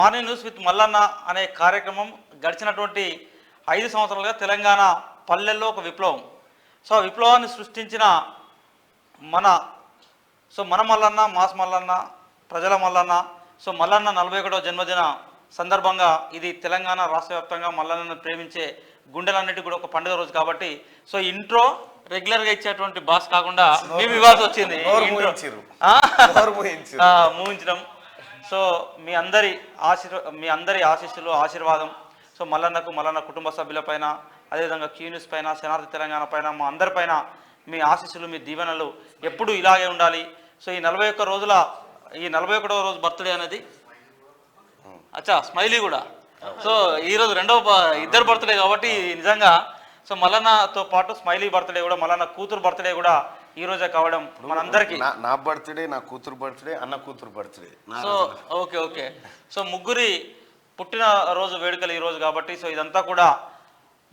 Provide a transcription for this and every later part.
Morning news with Mallanna అనే కార్యక్రమం గడిచినటువంటి 5 సంవత్సరాలుగా తెలంగాణ పల్లెల్లో ఒక విప్లవం. సో ఆ విప్లవాన్ని సృష్టించిన మన మల్లన్న, మాస్ మల్లన్న, ప్రజల మల్లన్న. సో మల్లన్న 41వ జన్మదిన సందర్భంగా ఇది తెలంగాణ రాష్ట్ర వ్యాప్తంగా మల్లన్నను ప్రేమించే గుండెలన్నిటి కూడా ఒక పండుగ రోజు కాబట్టి సో ఇంట్రో రెగ్యులర్గా ఇచ్చేటువంటి బాస్ కాకుండా మేము ఇవ్వాల్సి వచ్చింది, ముగించడం. సో మీ అందరి ఆశీస్సులు, ఆశీర్వాదం సో మల్లన్న కుటుంబ సభ్యులపైన, అదేవిధంగా క్యూన్యూస్ పైన, శనార్థి తెలంగాణ పైన, మా అందరిపైన మీ ఆశీస్సులు, మీ దీవెనలు ఎప్పుడూ ఇలాగే ఉండాలి. సో ఈ 41వ రోజు బర్త్డే అనేది స్మైలీ కూడా. సో ఈరోజు ఇద్దరు బర్త్డే కాబట్టి నిజంగా సో మల్లన్నతో పాటు స్మైలీ బర్త్డే కూడా, మల్లన్న కూతురు బర్త్డే కూడా ఈ రోజే కావడం మనందరికి. నా బర్త్డే, నా కూతురు బర్త్డే, అన్న కూతురు బర్త్డే. So okay. సో ముగ్గురి పుట్టిన రోజు వేడుకలు ఈ రోజు కాబట్టి సో ఇదంతా కూడా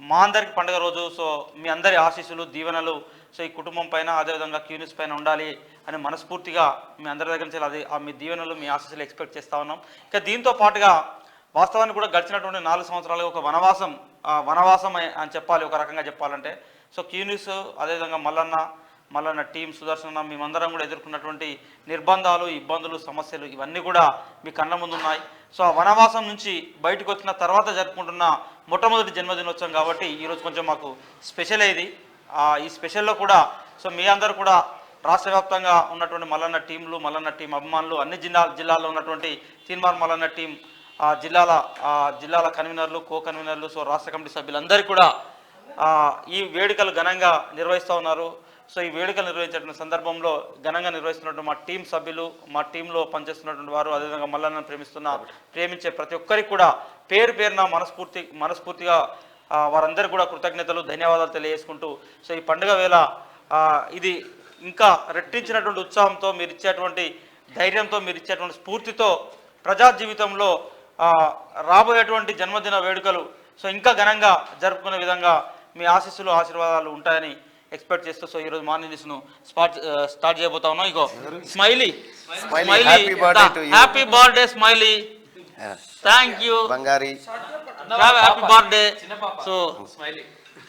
మా అందరికి పండుగ రోజు. సో మీ అందరి ఆశీస్సులు, దీవెనలు సో ఈ కుటుంబం పైన, అదేవిధంగా క్యూన్యూస్ పైన ఉండాలి అని మనస్ఫూర్తిగా మీ అందరి దగ్గర నుంచి అది మీ దీవెనలు, మీ ఆశీస్సులు ఎక్స్పెక్ట్ చేస్తూ ఉన్నాం. ఇక దీంతో పాటుగా వాస్తవానికి కూడా గడిచినటువంటి 4 సంవత్సరాలుగా ఒక వనవాసం అని చెప్పాలి, ఒక రకంగా చెప్పాలంటే. సో క్యూన్యూస్, అదేవిధంగా మల్లన్న టీం, సుదర్శన, మేమందరం కూడా ఎదుర్కొన్నటువంటి నిర్బంధాలు, ఇబ్బందులు, సమస్యలు ఇవన్నీ కూడా మీ కళ్ళ ముందు ఉన్నాయి. సో ఆ వనవాసం నుంచి బయటకు వచ్చిన తర్వాత జరుపుకుంటున్న మొట్టమొదటి జన్మదినోత్సవం కాబట్టి ఈరోజు కొంచెం మాకు స్పెషల్ అయ్యేది. ఈ స్పెషల్లో కూడా సో మీ అందరూ కూడా రాష్ట్ర వ్యాప్తంగా ఉన్నటువంటి మల్లన్న టీంలు, మల్లన్న టీం అభిమానులు, అన్ని జిల్లాల్లో ఉన్నటువంటి తీన్మార్ మల్లన్న టీం జిల్లాల కన్వీనర్లు, కో కన్వీనర్లు, సో రాష్ట్ర కమిటీ సభ్యులందరికీ కూడా ఈ వేడుకలు ఘనంగా నిర్వహిస్తూ ఉన్నారు. సో ఈ వేడుకలు నిర్వహించేటువంటి సందర్భంలో ఘనంగా నిర్వహిస్తున్నటువంటి మా టీం సభ్యులు, మా టీంలో పనిచేస్తున్నటువంటి వారు, అదేవిధంగా మల్లన్నను ప్రేమించే ప్రతి ఒక్కరికి కూడా పేరున మనస్ఫూర్తిగా వారందరికీ కూడా కృతజ్ఞతలు, ధన్యవాదాలు తెలియజేసుకుంటూ సో ఈ పండుగ వేళ ఇది ఇంకా రెట్టించినటువంటి ఉత్సాహంతో, మీరు ఇచ్చేటువంటి ధైర్యంతో, మీరు ఇచ్చేటువంటి స్ఫూర్తితో ప్రజా జీవితంలో రాబోయేటువంటి జన్మదిన వేడుకలు సో ఇంకా ఘనంగా జరుపుకునే విధంగా మీ ఆశీస్సులు, ఆశీర్వాదాలు ఉంటాయని ఎక్స్పెక్ట్ చేస్తూ సో ఈరోజు మార్నింగ్ న్యూస్ను స్టార్ట్ చేయబోతా ఉన్నాం. ఇగో Smiley, happy birthday Smiley, thank you బంగారి, హ్యాపీ బర్త్డే. సో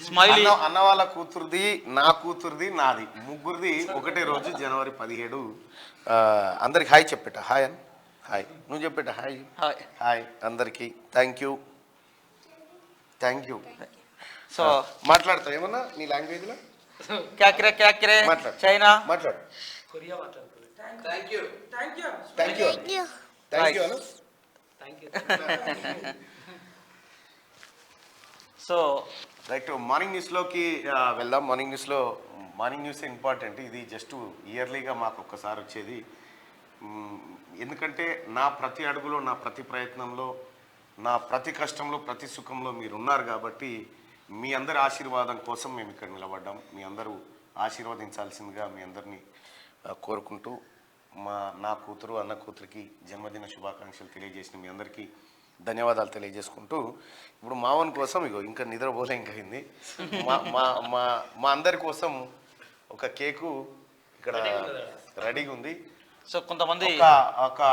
స్మైలీ అన్న వాళ్ళ కూతురుది, నా కూతురుది, నాది, ముగ్గురిది ఒకటే రోజు జనవరి 17. అందరికి హాయ్ చెప్పేట. హాయ్ అని హాయ్, నువ్వు చెప్పేట హాయ్. హాయ్ అందరికి, థ్యాంక్ యూ. సో మాట్లాడతావు ఏమన్నా నీ లాంగ్వేజ్లో? క్యాక్రే చైనా మాట్లాడు. సో రైట్, మార్నింగ్ న్యూస్లోకి వెళ్దాం. Morning news important. ఇది జస్ట్ ఇయర్లీగా మాకు ఒక్కసారి వచ్చేది. ఎందుకంటే నా ప్రతి అడుగులో, నా ప్రతి ప్రయత్నంలో, నా ప్రతి కష్టంలో, ప్రతి సుఖంలో మీరు ఉన్నారు కాబట్టి మీ అందరి ఆశీర్వాదం కోసం మేము ఇక్కడ నిలబడ్డాం. మీ అందరూ ఆశీర్వదించాల్సిందిగా మీ అందరినీ కోరుకుంటూ నా కూతురు, అన్న కూతురికి జన్మదిన శుభాకాంక్షలు తెలియజేసిన మీ అందరికీ ధన్యవాదాలు తెలియజేసుకుంటూ ఇప్పుడు మావన్ కోసం ఇగో ఇంకా నిద్రపోలే ఇంకా అయింది. మా అందరి కోసం ఒక కేకు ఇక్కడ రెడీగా ఉంది. సో కొంతమంది ఒక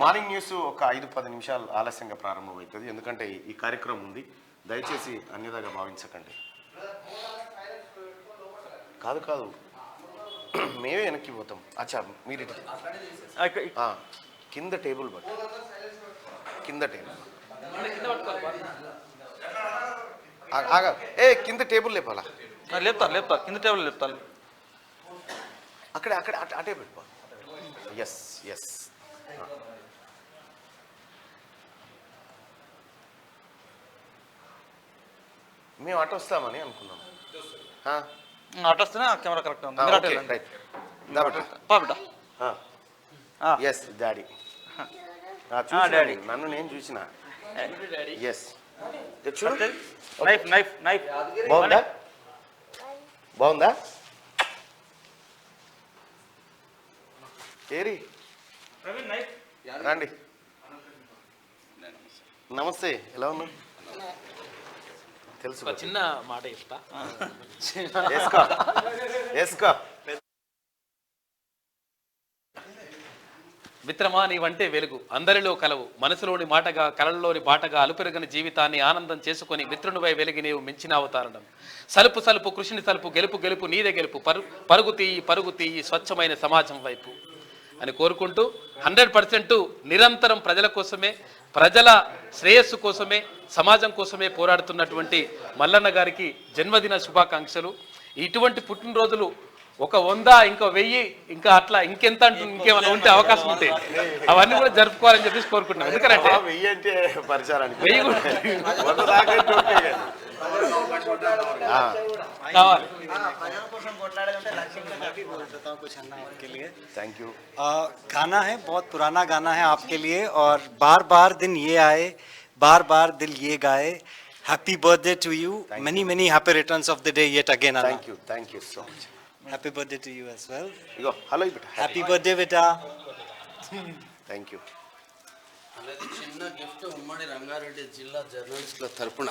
మార్నింగ్ న్యూస్ ఒక 5-10 నిమిషాలు ఆలస్యంగా ప్రారంభమవుతుంది, ఎందుకంటే ఈ కార్యక్రమం ఉంది. దయచేసి అన్యదాగా భావించకండి. కాదు మేమే వెనక్కి పోతాం. అచ్చా మీరు కింద టేబుల్ బట్ కింద టేబుల్ ఆగా, కింద టేబుల్ లేపాలా? లేపుతా కింద టేబుల్ లేపుతా. అక్కడ అటే పెట్టుకో. ఎస్ మేము అటు వస్తామని అనుకున్నాం. అటు వస్తేనే కెమెరా కరెక్ట్ ఉంది. ఎస్ డాడీ, నన్ను నేను చూసిన. ఎస్ బాగుందా? ఏరి రండి. నమస్తే, ఎలా ఉన్నావు? తెలుసు, చిన్న మాట చెప్తా. మిత్రమా నీవంటే వెలుగు అందరిలో కలవు మనసులోని మాటగా కలల్లోని బాటగా అలుపెరగని జీవితాన్ని ఆనందం చేసుకొని మిత్రునివై వెలిగి నీవు మించిన అవతారణం సలుపు సలుపు కృషిని సలుపు గెలుపు గెలుపు నీదే గెలుపు పరుగు తీయి స్వచ్ఛమైన సమాజం వైపు అని కోరుకుంటూ 100% నిరంతరం ప్రజల కోసమే ప్రజల శ్రేయస్సు కోసమే సమాజం కోసమే పోరాడుతున్నటువంటి మల్లన్న గారికి జన్మదిన శుభాకాంక్షలు. ఇటువంటి పుట్టినరోజులు ఒక 100 ఇంకా 1000 ఇంకా అట్లా ఇంకెంత అంటుంది ఇంకేమైనా ఉంటే అవకాశం ఉంటే అవన్నీ కూడా జరుపుకోవాలని చెప్పేసి కోరుకుంటున్నాం. ఎందుకంటే 1000 అంటే పరిచయానికి 1000 కూడా 100 దాకా అంటే ఓకే. కావాలి. Thank you. गाना है बहुत पुराना गाना है आपके लिए और बार बार दिन ये आए बार बार दिल ये गाए. Happy birthday to you. many happy returns of the day yet again. Thank you so much. Happy birthday to you as well. Ego hello beta. Happy birthday beta. Thank you. అలాగే చిన్న గిఫ్ట్ ఉమ్మడి రంగారెడ్డి జిల్లా జర్నలిస్టుల తరపున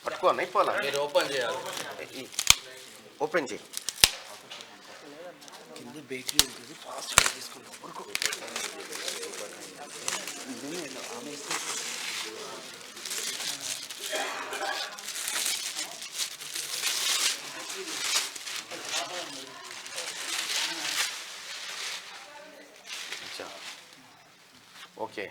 పట్టుకో అయిపోలా మీరు open చేయాలి. Open చేయి. కింద బేకరీ ఉంటుంది ఫాస్ట్గా తీసుకుంటాం. ఓకే.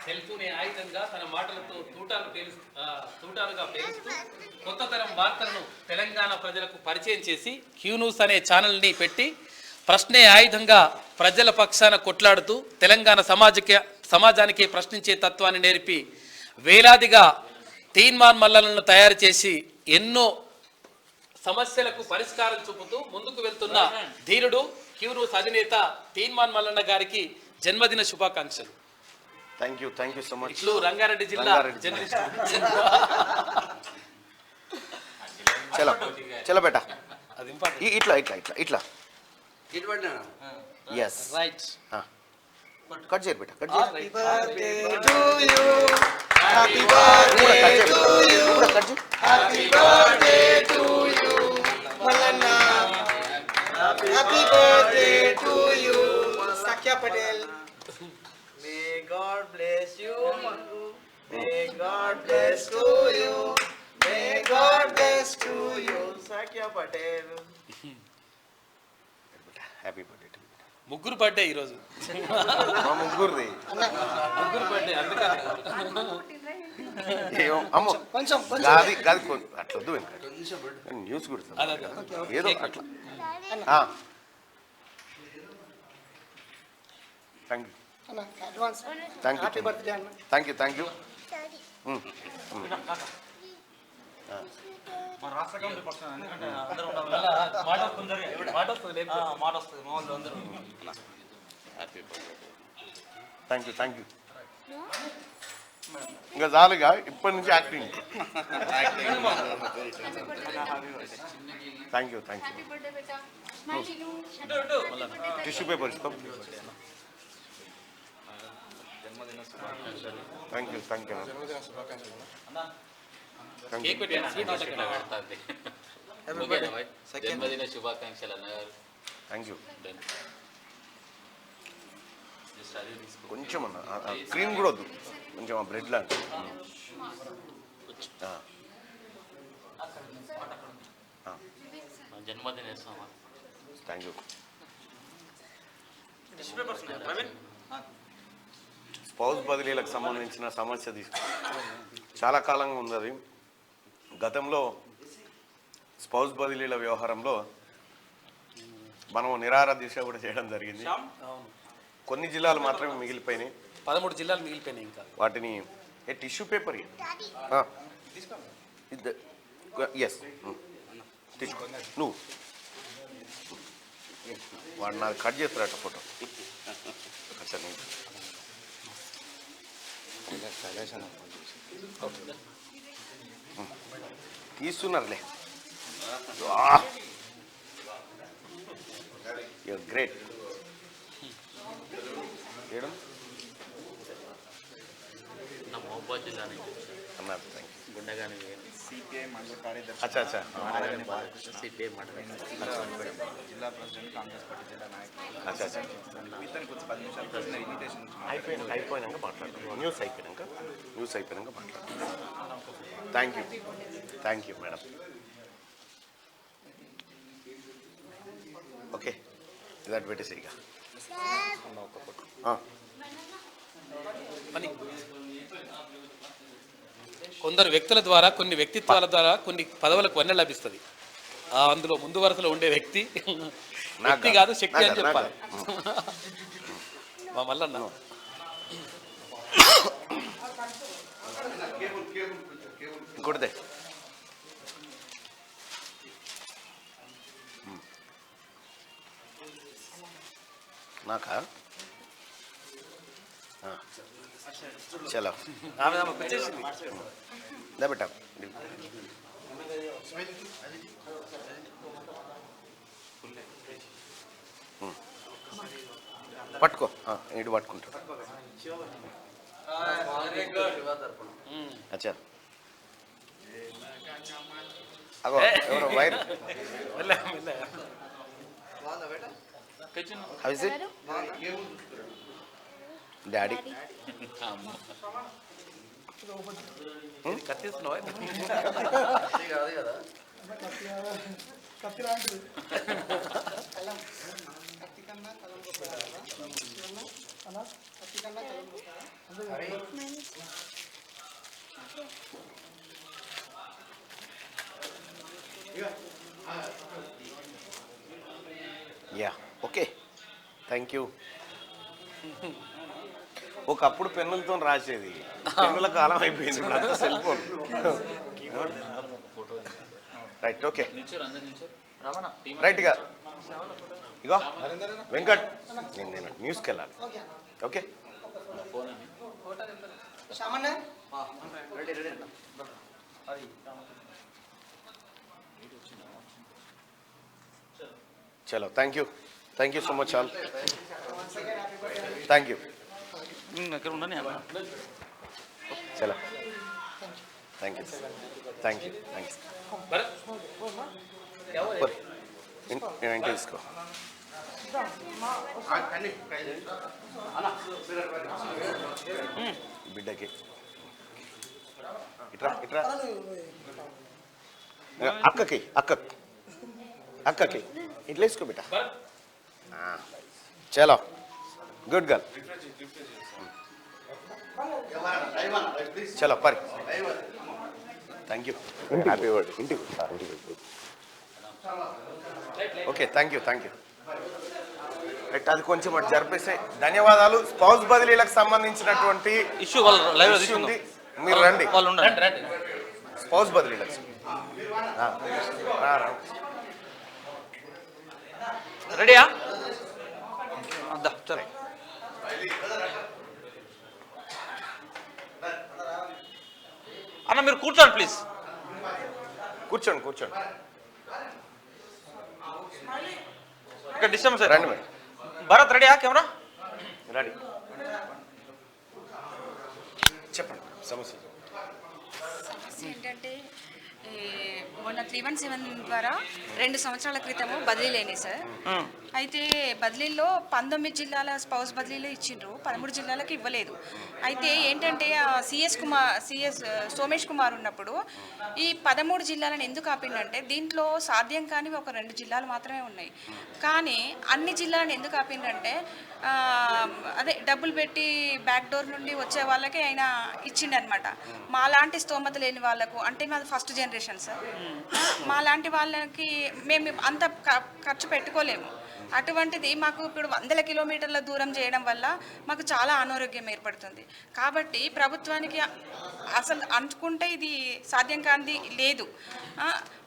తెలుపునే ఆయుధంగా తన మాటలతో తూటాలుగా పేలుస్తూ కొత్త తరం వార్తలను తెలంగాణ ప్రజలకు పరిచయం చేసి క్యూ న్యూస్ అనే ఛానల్ని పెట్టి ప్రశ్నే ఆయుధంగా ప్రజల పక్షాన కొట్లాడుతూ తెలంగాణ సమాజానికి ప్రశ్నించే తత్వాన్ని నేర్పి వేలాదిగా తీన్మాన్ మల్లలను తయారు చేసి ఎన్నో సమస్యలకు పరిష్కారం చూపుతూ ముందుకు వెళ్తున్న ధీరుడు క్యూ న్యూస్ అధినేత తీన్మాన్ మల్లన్న గారికి జన్మదిన శుభాకాంక్షలు. Thank you so much. ఇట్లు రంగారెడ్డి జిల్లా జర్నలిస్ట్. చలో చలో బేటా. అది ఇంపార్టెంట్. ఇట్లా ఇటు పడినా ఎస్ రైట్. కట్ చేయరు బేటా కట్ Happy చేయరు. birthday to you. Happy birthday to you. Happy birthday to you. Malana. Happy birthday to you. Sakya Patel. May God bless you, Mangu. May God bless to you. May God bless to you, Sakya Patel. Happy birthday to ముగ్గురు birthday ఈరోజు. మా ముగ్గురుది. ముగ్గురు birthday అందుకని అమ్మో కొంచెం గాది అట్లా వద్దు news కూడా ఏదో అట్లా. Thank you advance thank happy you birthday అన్న. Thank you. మన రాష్ట్ర కమిటీ పక్షాన ఎందుకంటే అందరూ ఉండాలి. మళ్ళా మాట వస్తుంది మాట వస్తుంది లేకపోతే. మాట వస్తుంది మా వాళ్ళు అందరూ. థ్యాంక్ యూ ఇంకా చాలుగా ఇప్పటి నుంచి acting. Thank you tissue paper ఇస్తాం. థ్యాంక్ యూ కేక్ పెట్టండి. స్వీట్ జన్మదిన శుభాకాంక్షలు అన్నగారు. Thank you. కొంచెం అన్న క్రీమ్ కూడా వద్దు కొంచెం ఆ బ్రెడ్ లాంటి. జన్మదిన థ్యాంక్ యూ. స్పౌస్ బదిలీలకు సంబంధించిన సమస్య చాలా కాలంగా ఉంది. అది గతంలో స్పౌస్ బదిలీల వ్యవహారంలో మనం నిరాహార దీక్ష కూడా చేయడం జరిగింది. కొన్ని జిల్లాలు మాత్రమే మిగిలిపోయినాయి. 13 జిల్లాలు మిగిలిపోయినాయి. ఇంకా వాటిని టిష్యూ పేపర్ ఎస్ నువ్వు వాడు నాకు కట్ చేస్తారట ఫోటో. తీస్తున్నారులే. గ్రేట్ చేయడం నా మహబూబాద్ జిల్లా నుంచి అన్నారు. Thank you. గుండెగాని సిపిఐ మండల కార్యదర్శి, అచ్చా అచ్చా సిపిఐ మండలం జిల్లా ప్రెసిడెంట్, కాంగ్రెస్ పార్టీ జిల్లా నాయకులు. అచ్చా అచ్చా ఇతను కొంచెం 10 నిమిషాలు ప్రెసిడెంట్ ఇన్విటేషన్ అయిపోయినాక మాట్లాడతాం. న్యూస్ అయిపోయినాక మాట్లాడతాం. Thank you madam. ఓకే, ఇది అటు పెట్టేసి ఇక పని కొందరు వ్యక్తుల ద్వారా, కొన్ని వ్యక్తిత్వాల ద్వారా కొన్ని పదవులకు వన్నె లభిస్తుంది. అందులో ముందు వరుసలో ఉండే వ్యక్తి కాదు, శక్తి అని చెప్పాలి. మా మల్లన్న ఇంకోటిదే నాకా చలో దా బేటా పట్టుకో, ఇటు పట్టుకుంటా. అచ్చా అగో ఎవరో వైర్ డాడీ కత్తిస్తున్నావా? కాదు కదా యా ఓకే, థ్యాంక్ యూ. ఒకప్పుడు పెన్నులతో రాసేది, పెన్నుల కాలం అయిపోయింది, ఇప్పుడు సెల్ ఫోన్. రైట్, ఓకే రైట్గా. ఇగో వెంకట్, నేను న్యూస్కి వెళ్ళాలి. ఓకే చలో, thank you so much all. Thank you. దగ్గర ఉండని చలో, థ్యాంక్స్. నేను ఇంటికి తీసుకో. బిడ్డకి ఇట్రా అక్కకి ఇట్లా వేసుకో బిడ్డ. చలో, గుడ్ గర్ల్. చలో పరి. Thank you. Happy birthday. ఇంటికి ఓకే, థ్యాంక్ యూ. రైట్, అది కొంచెం అటు జరిపేసే. ధన్యవాదాలు. స్పౌస్ బదిలీలకు సంబంధించినటువంటి ఇష్యూ వాళ్ళు లైవ్ ఉంది, మీరు రండి. వాళ్ళు ఉండండి. స్పౌస్ బదిలీలకు రెడీయా? సరే, అన్న మీరు కూర్చోండి ప్లీజ్. కూర్చోండి. ఇక్కడ డిస్టర్బెన్స్ రండి మేడం. భరత్ రెడీయా? Camera ready. చెప్పండి సమస్య. ఏంటంటే మొన్న 317 ద్వారా 2 సంవత్సరాల క్రితము బదిలీలైనాయి సార్. అయితే బదిలీల్లో 19 జిల్లాల స్పౌస్ బదిలీలు ఇచ్చిండ్రు, 13 జిల్లాలకు ఇవ్వలేదు. అయితే ఏంటంటే సిఎస్ సోమేష్ కుమార్ ఉన్నప్పుడు ఈ 13 జిల్లాలను ఎందుకు ఆపిండంటే దీంట్లో సాధ్యం కానివి ఒక 2 జిల్లాలు మాత్రమే ఉన్నాయి. కానీ అన్ని జిల్లాలను ఎందుకు ఆపిండంటే అదే డబ్బులు పెట్టి బ్యాక్ డోర్ నుండి వచ్చే వాళ్ళకే ఆయన ఇచ్చిండనమాట. మా లాంటి స్తోమత లేని వాళ్ళకు, అంటే మాది ఫస్ట్ జనరేషన్ సార్, మా లాంటి వాళ్ళకి మేము అంత ఖర్చు పెట్టుకోలేము. అటువంటిది మాకు ఇప్పుడు 100 కిలోమీటర్ల దూరం చేయడం వల్ల మాకు చాలా అనారోగ్యం ఏర్పడుతుంది. కాబట్టి ప్రభుత్వానికి అసలు అనుకుంటే ఇది సాధ్యం కానిది లేదు.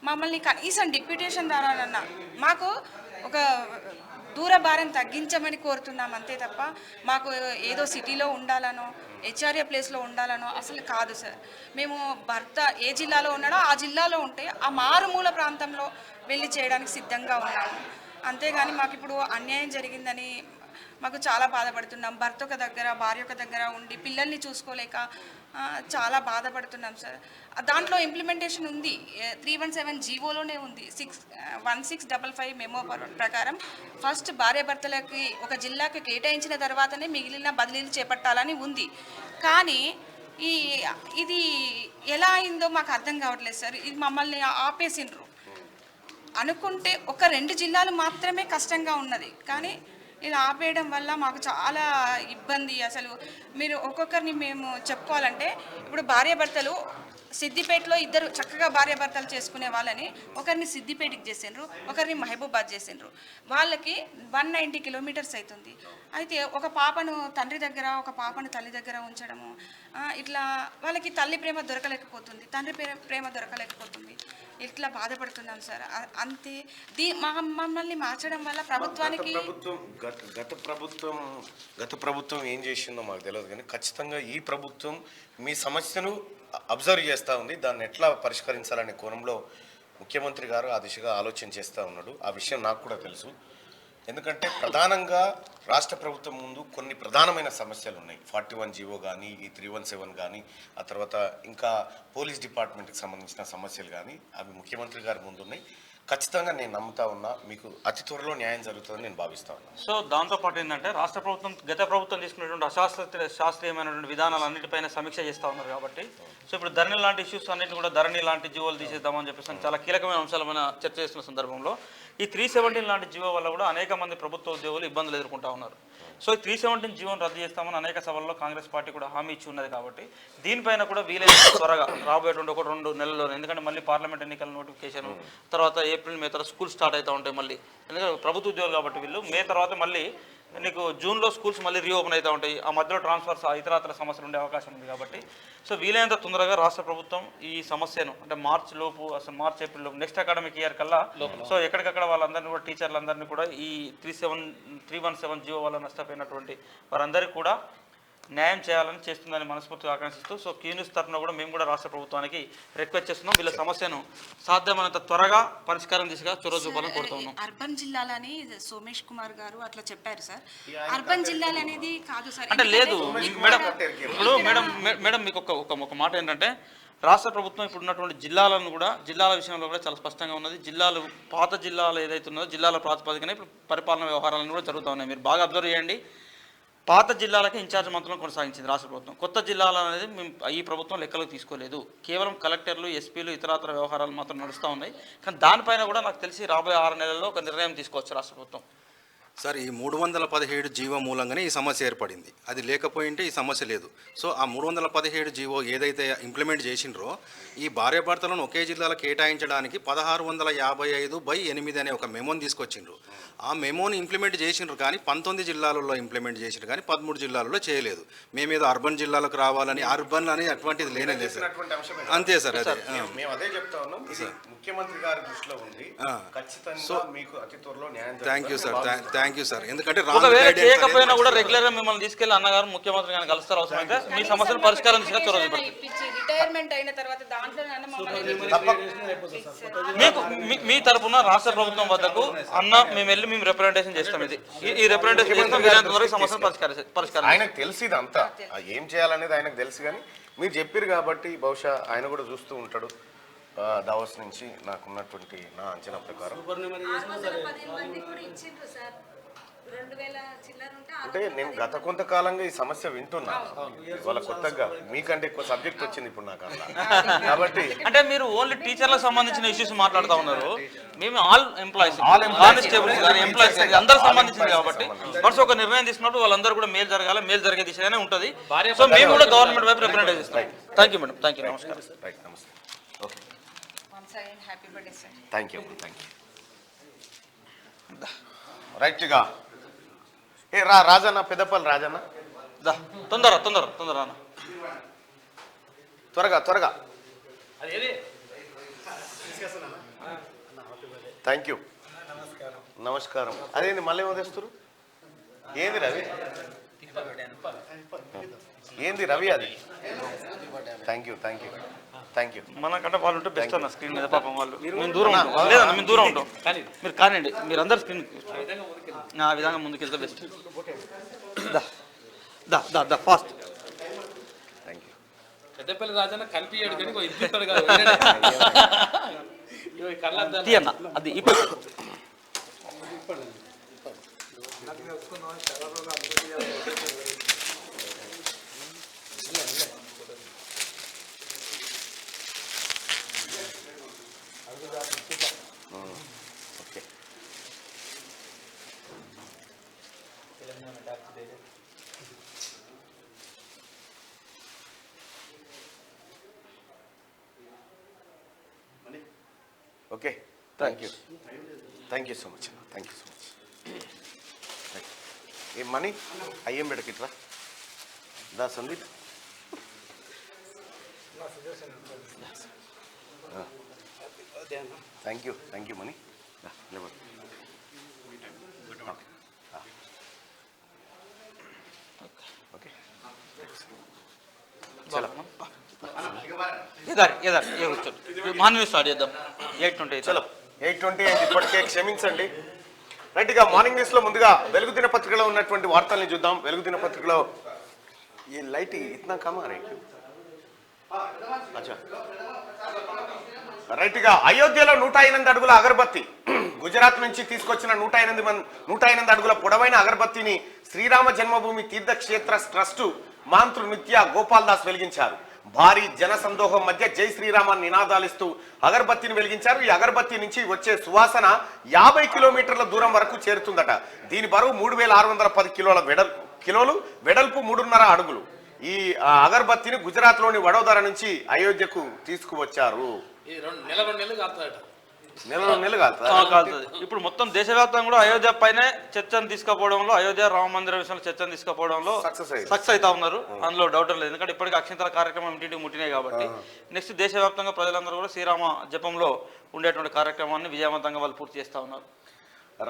మమ్మల్ని కనీసం డిప్యూటేషన్ ద్వారానన్నా మాకు ఒక దూర భారం తగ్గించమని కోరుతున్నాం అంతే తప్ప మాకు ఏదో సిటీలో ఉండాలనో హెచ్ఆర్ఏ ప్లేస్లో ఉండాలనో అసలు కాదు సార్. మేము భర్త ఏ జిల్లాలో ఉన్నాడో ఆ జిల్లాలో ఉంటే ఆ మారుమూల ప్రాంతంలో వెళ్ళి చేయడానికి సిద్ధంగా ఉన్నాము. అంతేగాని మాకు ఇప్పుడు అన్యాయం జరిగిందని మాకు చాలా బాధపడుతున్నాం. భర్త ఒక దగ్గర, భార్య ఒక దగ్గర ఉండి పిల్లల్ని చూసుకోలేక చాలా బాధపడుతున్నాం సార్. దాంట్లో ఇంప్లిమెంటేషన్ ఉంది, 317 జీవోలోనే ఉంది. 1655 మెమో ప్రకారం ఫస్ట్ భార్యాభర్తలకి ఒక జిల్లాకి కేటాయించిన తర్వాతనే మిగిలిన బదిలీలు చేపట్టాలని ఉంది. కానీ ఇది ఎలా అయిందో మాకు అర్థం కావట్లేదు సార్. ఇది మమ్మల్ని ఆపేసిండ్రు. అనుకుంటే ఒక 2 జిల్లాలు మాత్రమే కష్టంగా ఉన్నది, కానీ ఇలా ఆపేయడం వల్ల మాకు చాలా ఇబ్బంది. అసలు మీరు ఒక్కొక్కరిని మేము చెప్పుకోవాలంటే, ఇప్పుడు భార్యాభర్తలు సిద్దిపేటలో ఇద్దరు చక్కగా భార్యాభర్తలు చేసుకునే వాళ్ళని ఒకరిని సిద్దిపేటకి చేసిండ్రు, ఒకరిని మహబూబాద్ చేసిండ్రు. వాళ్ళకి 190 కిలోమీటర్స్ అవుతుంది. అయితే ఒక పాపను తండ్రి దగ్గర, ఒక పాపను తల్లి దగ్గర ఉంచడము, ఇట్లా వాళ్ళకి తల్లి ప్రేమ దొరకలేకపోతుంది, తండ్రి ప్రేమ దొరకలేకపోతుంది. ఇట్లా బాధపడుతున్నాం సార్. అంతే. మమ్మల్ని మార్చడం వల్ల ప్రభుత్వానికి గత ప్రభుత్వం ఏం చేసిందో మాకు తెలియదు, కానీ ఖచ్చితంగా ఈ ప్రభుత్వం మీ సమస్యను అబ్జర్వ్ చేస్తూ ఉంది. దాన్ని ఎట్లా పరిష్కరించాలనే కోణంలో ముఖ్యమంత్రి గారు ఆ దిశగా ఆలోచన చేస్తూ ఉన్నాడు. ఆ విషయం నాకు కూడా తెలుసు. ఎందుకంటే ప్రధానంగా రాష్ట్ర ప్రభుత్వం ముందు కొన్ని ప్రధానమైన సమస్యలు ఉన్నాయి. 41 జీవో కానీ, ఈ 317 కానీ, ఆ తర్వాత ఇంకా పోలీస్ డిపార్ట్మెంట్కి సంబంధించిన సమస్యలు కానీ, అవి ముఖ్యమంత్రి గారి ముందు ఉన్నాయి. ఖచ్చితంగా నేను నమ్ముతా ఉన్నా మీకు అతి త్వరలో న్యాయం జరుగుతుందని నేను భావిస్తా ఉన్నాను. సో దాంతోపాటు ఏంటంటే రాష్ట్ర ప్రభుత్వం గత ప్రభుత్వం తీసుకున్నటువంటి శాస్త్రీయమైనటువంటి విధానాలన్నిటిపైన సమీక్ష చేస్తూ ఉన్నారు కాబట్టి, సో ఇప్పుడు ధరణి లాంటి ఇష్యూస్ అన్నింటిని కూడా ధరణి లాంటి జీవోలు తీసేద్దామని చెప్పేసి చాలా కీలకమైన అంశాలమైన చర్చ చేస్తున్న సందర్భంలో ఈ 317 లాంటి జీవో వల్ల కూడా అనేక మంది ప్రభుత్వ ఉద్యోగులు ఇబ్బందులు ఎదుర్కొంటూ ఉన్నారు. సో ఈ 317 జీవోను రద్దు చేస్తామని అనేక సభల్లో కాంగ్రెస్ పార్టీ కూడా హామీ ఇచ్చి ఉన్నది కాబట్టి దీనిపైన కూడా వీలైనంత త్వరగా రాబోయేటువంటి 1-2 నెలల్లో, ఎందుకంటే మళ్ళీ పార్లమెంట్ ఎన్నికల నోటిఫికేషన్ తర్వాత ఏప్రిల్ మే తర్వాత స్కూల్ స్టార్ట్ అవుతూ ఉంటాయి మళ్ళీ, ఎందుకంటే ప్రభుత్వ ఉద్యోగులు కాబట్టి వీళ్ళు మే తర్వాత మళ్ళీ నీకు జూన్లో స్కూల్స్ మళ్ళీ రీఓపెన్ అవుతూ ఉంటాయి. ఆ మధ్యలో ట్రాన్స్ఫర్స్ ఇతరత్ర సమస్యలు ఉండే అవకాశం ఉంది కాబట్టి, సో వీలైనంత తొందరగా రాష్ట్ర ప్రభుత్వం ఈ సమస్యను అంటే మార్చ్ లోపు, అసలు మార్చ్ ఏప్రిల్ లోపు నెక్స్ట్ అకాడమిక్ ఇయర్ కల్లా సో ఎక్కడికక్కడ వాళ్ళందరినీ కూడా టీచర్లందరినీ కూడా ఈ 317 జీవో వల్ల నష్టపోయినటువంటి వారందరికీ కూడా న్యాయం చేయాలని చేస్తుందని మనస్ఫూర్తిగా ఆకాంక్షిస్తూ, సో క్యూన్యూస్ తరఫున కూడా మేము కూడా రాష్ట్ర ప్రభుత్వానికి రిక్వెస్ట్ చేస్తున్నాం. వీళ్ళ సమస్యను సాధ్యమైనంత త్వరగా పరిష్కారం దిశగా చొరవ చూపాలని కోరుతా ఉన్నాం. అర్బన్ జిల్లాలని సోమేష్ కుమార్ గారు అట్లా చెప్పారు సార్. అర్బన్ జిల్లాలు అనేది కాదు సార్. అంటే లేదు మేడం, ఇప్పుడు మేడం మీకు ఒక మాట ఏంటంటే, రాష్ట్ర ప్రభుత్వం ఇప్పుడు ఉన్నటువంటి జిల్లాలను కూడా, జిల్లాల విషయంలో కూడా చాలా స్పష్టంగా ఉన్నది. జిల్లాలు పాత జిల్లాలు ఏదైతే ఉన్నదో జిల్లాల ప్రాతిపదికనే ఇప్పుడు పరిపాలన వ్యవహారాలను కూడా జరుగుతూ ఉన్నాయి. మీరు బాగా అబ్జర్వ్ చేయండి. పాత జిల్లాలకి ఇన్ఛార్జ్ మంత్రులను కొనసాగించింది రాష్ట్ర ప్రభుత్వం. కొత్త జిల్లాలు అనేది మేము ఈ ప్రభుత్వం లెక్కలకు తీసుకోలేదు. కేవలం కలెక్టర్లు, ఎస్పీలు, ఇతరత్ర వ్యవహారాలు మాత్రం నడుస్తూ ఉన్నాయి. కానీ దానిపైన కూడా నాకు తెలిసి రాబోయే 6 నెలల్లో ఒక నిర్ణయం తీసుకోవచ్చు రాష్ట్ర ప్రభుత్వం. సార్, ఈ 317 జీవో మూలంగానే ఈ సమస్య ఏర్పడింది. అది లేకపోయింటే ఈ సమస్య లేదు. సో ఆ 317 జీవో ఏదైతే ఇంప్లిమెంట్ చేసిండ్రో, ఈ భార్యాభర్తలను ఒకే జిల్లాలో కేటాయించడానికి 1655/8 అనే ఒక మెమోని తీసుకొచ్చిండ్రు. ఆ మెమోని ఇంప్లిమెంట్ చేసిండ్రు, కానీ 19 జిల్లాలలో ఇంప్లిమెంట్ చేసిండ్రు, కానీ 13 జిల్లాలలో చేయలేదు. మేమేదో అర్బన్ జిల్లాలకు రావాలని, అర్బన్ అని అటువంటిది లేనేది సార్. అంతే సార్. అదే మేము అదే చెప్తా ఉన్నాం. ఇది ముఖ్యమంత్రి గారి దృష్టిలో ఉంది. ఖచ్చితంగా మీకు అతి త్వరలో న్యాయం. Thank you sir, thank you sir. ఎందుకంటే ఒకవేళ చేయకపోయినా కూడా రెగ్యులర్ గా మిమ్మల్ని తీసుకెళ్లి అన్నగారు ముఖ్యమంత్రి గారిని కలుస్తారు. అవసరమైతే మీ సమస్యను పరిష్కారం దిశగా చొరవ చూపెడతారు. రిటైర్మెంట్ అయిన తర్వాత దాంట్లో మీకు మీ తరపున రాష్ట్ర ప్రభుత్వం వద్దకు అన్న మేము వెళ్ళి మేము రిప్రజెంటేషన్ చేస్తాం. ఈ రిప్రజెంటేషన్ చేస్తాం. వీలైనంత వరకు సమస్యను పరిష్కారం. ఆయనకు తెలిసి ఇదంతా ఏం చేయాలనేది ఆయనకు తెలుసు, కానీ మీరు చెప్పారు కాబట్టి బహుశా ఆయన కూడా చూస్తూ ఉంటాడు. దావోస్ నుంచి నాకున్నటువంటి నా అంచనా ప్రకారం అంటే నేను గత కొంతకాలంగా ఈ సమస్య వింటున్నా. వాళ్ళ కొత్తగా మీకంటే ఎక్కువ సబ్జెక్ట్ వచ్చింది ఇప్పుడు నాకు అట్లా. కాబట్టి అంటే మీరు ఓన్లీ టీచర్లకు సంబంధించిన ఇష్యూస్ మాట్లాడుతూ ఉన్నారు. మేము ఆల్ ఎంప్లాయీస్, కానిస్టేబుల్స్ కానీ ఎంప్లాయీస్ అందరూ సంబంధించింది కాబట్టి మనసు ఒక నిర్ణయం తీసుకున్నప్పుడు వాళ్ళందరూ కూడా మేలు జరగాలి, మేలు జరిగే దిశగానే ఉంటుంది. సో మేము కూడా గవర్నమెంట్ వైపు రిప్రజెంట్ చేస్తాం. Thank you madam. Thank you. నమస్కారం. రైట్, నమస్తే. Okay, happy birthday sir. Thank you. రైట్గా రాజన్న, పెద్దపల్లి రాజన్న, తొందర అన్న, త్వరగా. Thank you. నమస్కారం. అదేంది మళ్ళీ వదిలేస్తారు? ఏంది రవి? ఏంది రవి అది? Thank you. Thank you. మనకంటే వాళ్ళు ఉంటే బెస్ట్ అన్న స్క్రీన్ మీద పాపం వాళ్ళు మేము దూరం ఉంటాం లేదన్న మేము దూరం ఉంటాం మీరు కానివ్వండి మీరు అందరు స్క్రీన్ ఆ విధంగా ముందుకెళ్తే బెస్ట్ దా దా దా fast thank you. Peddapalli Rajanna కనిపించాడు కానీ ఇద్దరు కాదు కళ్ళ తీయన్న అది ఇప్పుడు okay. Okay thank you so much thank you so much. ఏ మనీ అయ్యేం పెడకిట్రా దా Sandeep thank you Mani okay చలో మార్నింగ్ స్టార్ట్ చేద్దాం 8:20 చలో 8:20 అయింది ఇప్పటికే, క్షమించండి. రైట్, ఇక మార్నింగ్ న్యూస్లో ముందుగా వెలుగు దినపత్రికలో ఉన్నటువంటి వార్తల్ని చూద్దాం. వెలుగు దినపత్రికలో ఈ లైట్ ఇतना కమ్ ఆ రైట్ అచ్చా రైట్, ఇక అయోధ్యలో 108 అడుగుల అగరబత్తి గుజరాత్ నుంచి తీసుకొచ్చిన 108 అడుగుల పొడవైన అగరబత్తిని శ్రీరామ జన్మభూమి తీర్థక్షేత్ర ట్రస్టు మాంత్రు నిత్య గోపాల్ దాస్ వెలిగించారు. భారీ జన సందోహం మధ్య జై శ్రీరామ నినాదాలిస్తూ అగరబత్తిని వెలిగించారు. ఈ అగరబత్తి నుంచి వచ్చే సువాసన 50 కిలోమీటర్ల దూరం వరకు చేరుతుందట. దీని బరువు 3610 కిలోలు, వెడల్పు 3.5 అడుగులు. ఈ అగరబత్తిని గుజరాత్ లోని వడోదర నుంచి అయోధ్యకు తీసుకువచ్చారు. నెల కాలుతుంది. ఇప్పుడు మొత్తం దేశవ్యాప్తంగా కూడా అయోధ్య పైనే చర్చను తీసుకుపోవడంలో, అయోధ్య రామ మందిర విషయంలో చర్చను తీసుకుపోవడంలో సక్సెస్ అవుతా ఉన్నారు. అందులో డౌట్ లేదు. ఎందుకంటే ఇప్పటికీ అక్షంతల కార్యక్రమం ఇంటింటికి ముట్టినాయి కాబట్టి నెక్స్ట్ దేశవ్యాప్తంగా ప్రజలందరూ కూడా శ్రీరామ జపంలో ఉండేటువంటి కార్యక్రమాన్ని విజయవంతంగా వాళ్ళు పూర్తి చేస్తా ఉన్నారు.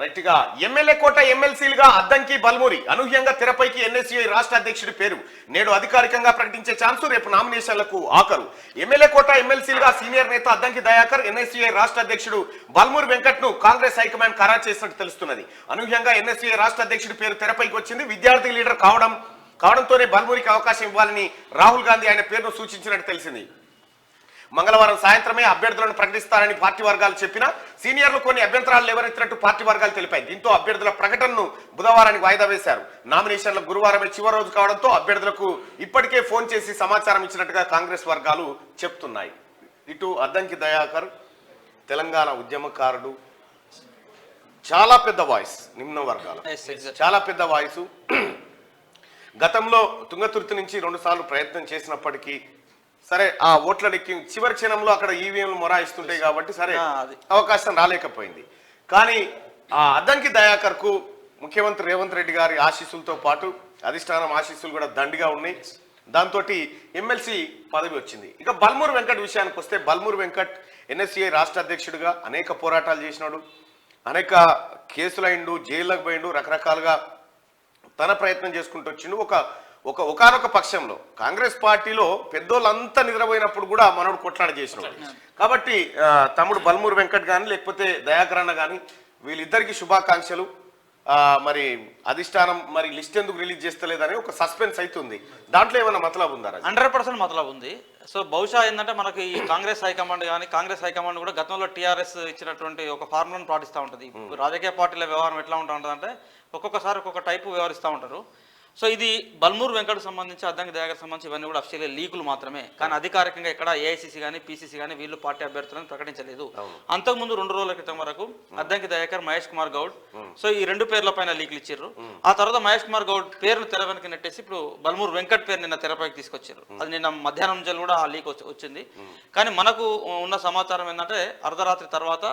రైట్ గా ఎమ్మెల్యే కోట ఎమ్మెల్సీలుగా అద్దంకి, బల్మూరి అనూహ్యంగా తెరపైకి ఎన్ఎస్యుఐ రాష్ట్ర అధ్యక్షుడి పేరు నేడు అధికారికంగా ప్రకటించే ఛాన్సు. రేపు నామినేషన్లకు ఆఖరు. ఎమ్మెల్యే కోట ఎమ్మెల్సీలుగా సీనియర్ నేత అద్దంకి దయాకర్, ఎన్ఎస్యుఐ రాష్ట్ర అధ్యక్షుడు బల్మూరి వెంకట్ ను కాంగ్రెస్ హైకమాండ్ ఖరారు చేసినట్టు తెలుస్తున్నది. అనూహ్యంగా ఎన్ఎస్యుఐ రాష్ట్ర అధ్యక్షుడి పేరు తెరపైకి వచ్చింది. విద్యార్థి లీడర్ కావడంతోనే బల్మూరికి అవకాశం ఇవ్వాలని రాహుల్ గాంధీ ఆయన పేరును సూచించినట్టు తెలిసింది. మంగళవారం సాయంత్రమే అభ్యర్థులను ప్రకటిస్తారని పార్టీ వర్గాలు చెప్పినా సీనియర్లు కొన్ని అభ్యంతరాలు లేవనెత్తినట్టు పార్టీ వర్గాలు తెలిపాయి. దీంతో అభ్యర్థుల ప్రకటనను బుధవారానికి వాయిదా వేశారు. నామినేషన్ల గురువారమే చివరి రోజు కావడంతో అభ్యర్థులకు ఇప్పటికే ఫోన్ చేసి సమాచారం ఇచ్చినట్టుగా కాంగ్రెస్ వర్గాలు చెప్తున్నాయి. ఇటు అద్దంకి దయాకర్ తెలంగాణ ఉద్యమకారుడు, చాలా పెద్ద వాయిస్, నిమ్న వర్గాల చాలా పెద్ద వాయిస్. గతంలో తుంగతుర్తి నుంచి 2 సార్లు ప్రయత్నం చేసినప్పటికీ సరే ఆ ఓట్ల లెక్కి చివరి క్షణంలో అక్కడ ఈవీఎంలు మొరాయిస్తుంటాయి కాబట్టి సరే అవకాశం రాలేకపోయింది. కానీ ఆ అద్దంకి దయాకర్ కు ముఖ్యమంత్రి రేవంత్ రెడ్డి గారి ఆశీస్సులతో పాటు అధిష్టానం ఆశీస్సులు కూడా దండిగా ఉన్నాయి. దాంతో ఎమ్మెల్సీ పదవి వచ్చింది. ఇక బల్మూరు వెంకట్ విషయానికి వస్తే, బల్మూరు వెంకట్ ఎన్ఎస్యుఐ రాష్ట్ర అధ్యక్షుడిగా అనేక పోరాటాలు చేసినాడు, అనేక కేసులైండు, జైళ్ళకు పోయిండు, రకరకాలుగా తన ప్రయత్నం చేసుకుంటూ వచ్చిండు. ఒకనొక పక్షంలో కాంగ్రెస్ పార్టీలో పెద్దోళ్ళంతా నిద్రపోయినప్పుడు కూడా మనోడు కొట్లాడ చేసినాడు. కాబట్టి తమ్ముడు బల్మూరు వెంకట్ కానీ లేకపోతే దయాకర్ అన్న కానీ వీళ్ళిద్దరికి శుభాకాంక్షలు. మరి అధిష్టానం మరి లిస్ట్ ఎందుకు రిలీజ్ చేస్తలేదని ఒక సస్పెన్స్ అవుతుంది. దాంట్లో ఏమైనా మతలబు ఉందా? 100% మతలబు ఉంది. సో బహుశా ఏంటంటే మనకి ఈ కాంగ్రెస్ హైకమాండ్ కానీ, కాంగ్రెస్ హైకమాండ్ కూడా గతంలో టీఆర్ఎస్ ఇచ్చినటువంటి ఒక ఫార్ములాను పాటిస్తూ ఉంటుంది. రాజకీయ పార్టీల వ్యవహారం ఎట్లా ఉంటుందంటే ఒక్కొక్కసారి ఒక్కొక్క టైపు వ్యవహరిస్తూ ఉంటారు. సో ఇది బల్మూరు వెంకట్ సంబంధించి, అద్దంకి దయాకర్ సంబంధించి ఇవన్నీ కూడా అఫీషియల్ లీకులు మాత్రమే. కానీ అధికారికంగా ఇక్కడ ఏఐసీసీ కానీ పీసీసీ కానీ వీళ్ళు పార్టీ అభ్యర్థులను ప్రకటించలేదు. అంతకుముందు 2 రోజుల క్రితం వరకు అద్దంకి దయాకర్, మహేష్ కుమార్ గౌడ్, సో ఈ 2 పేర్ల పైన లీకులు ఇచ్చారు. ఆ తర్వాత మహేష్ కుమార్ గౌడ్ పేరును తెర వెనక్కి నెట్టేసి ఇప్పుడు బల్మూరు వెంకట్ పేరు నిన్న తెరపైకి తీసుకొచ్చారు. అది నిన్న మధ్యాహ్నం నుంచి కూడా ఆ లీక్ వచ్చింది. కానీ మనకు ఉన్న సమాచారం ఏంటంటే అర్ధరాత్రి తర్వాత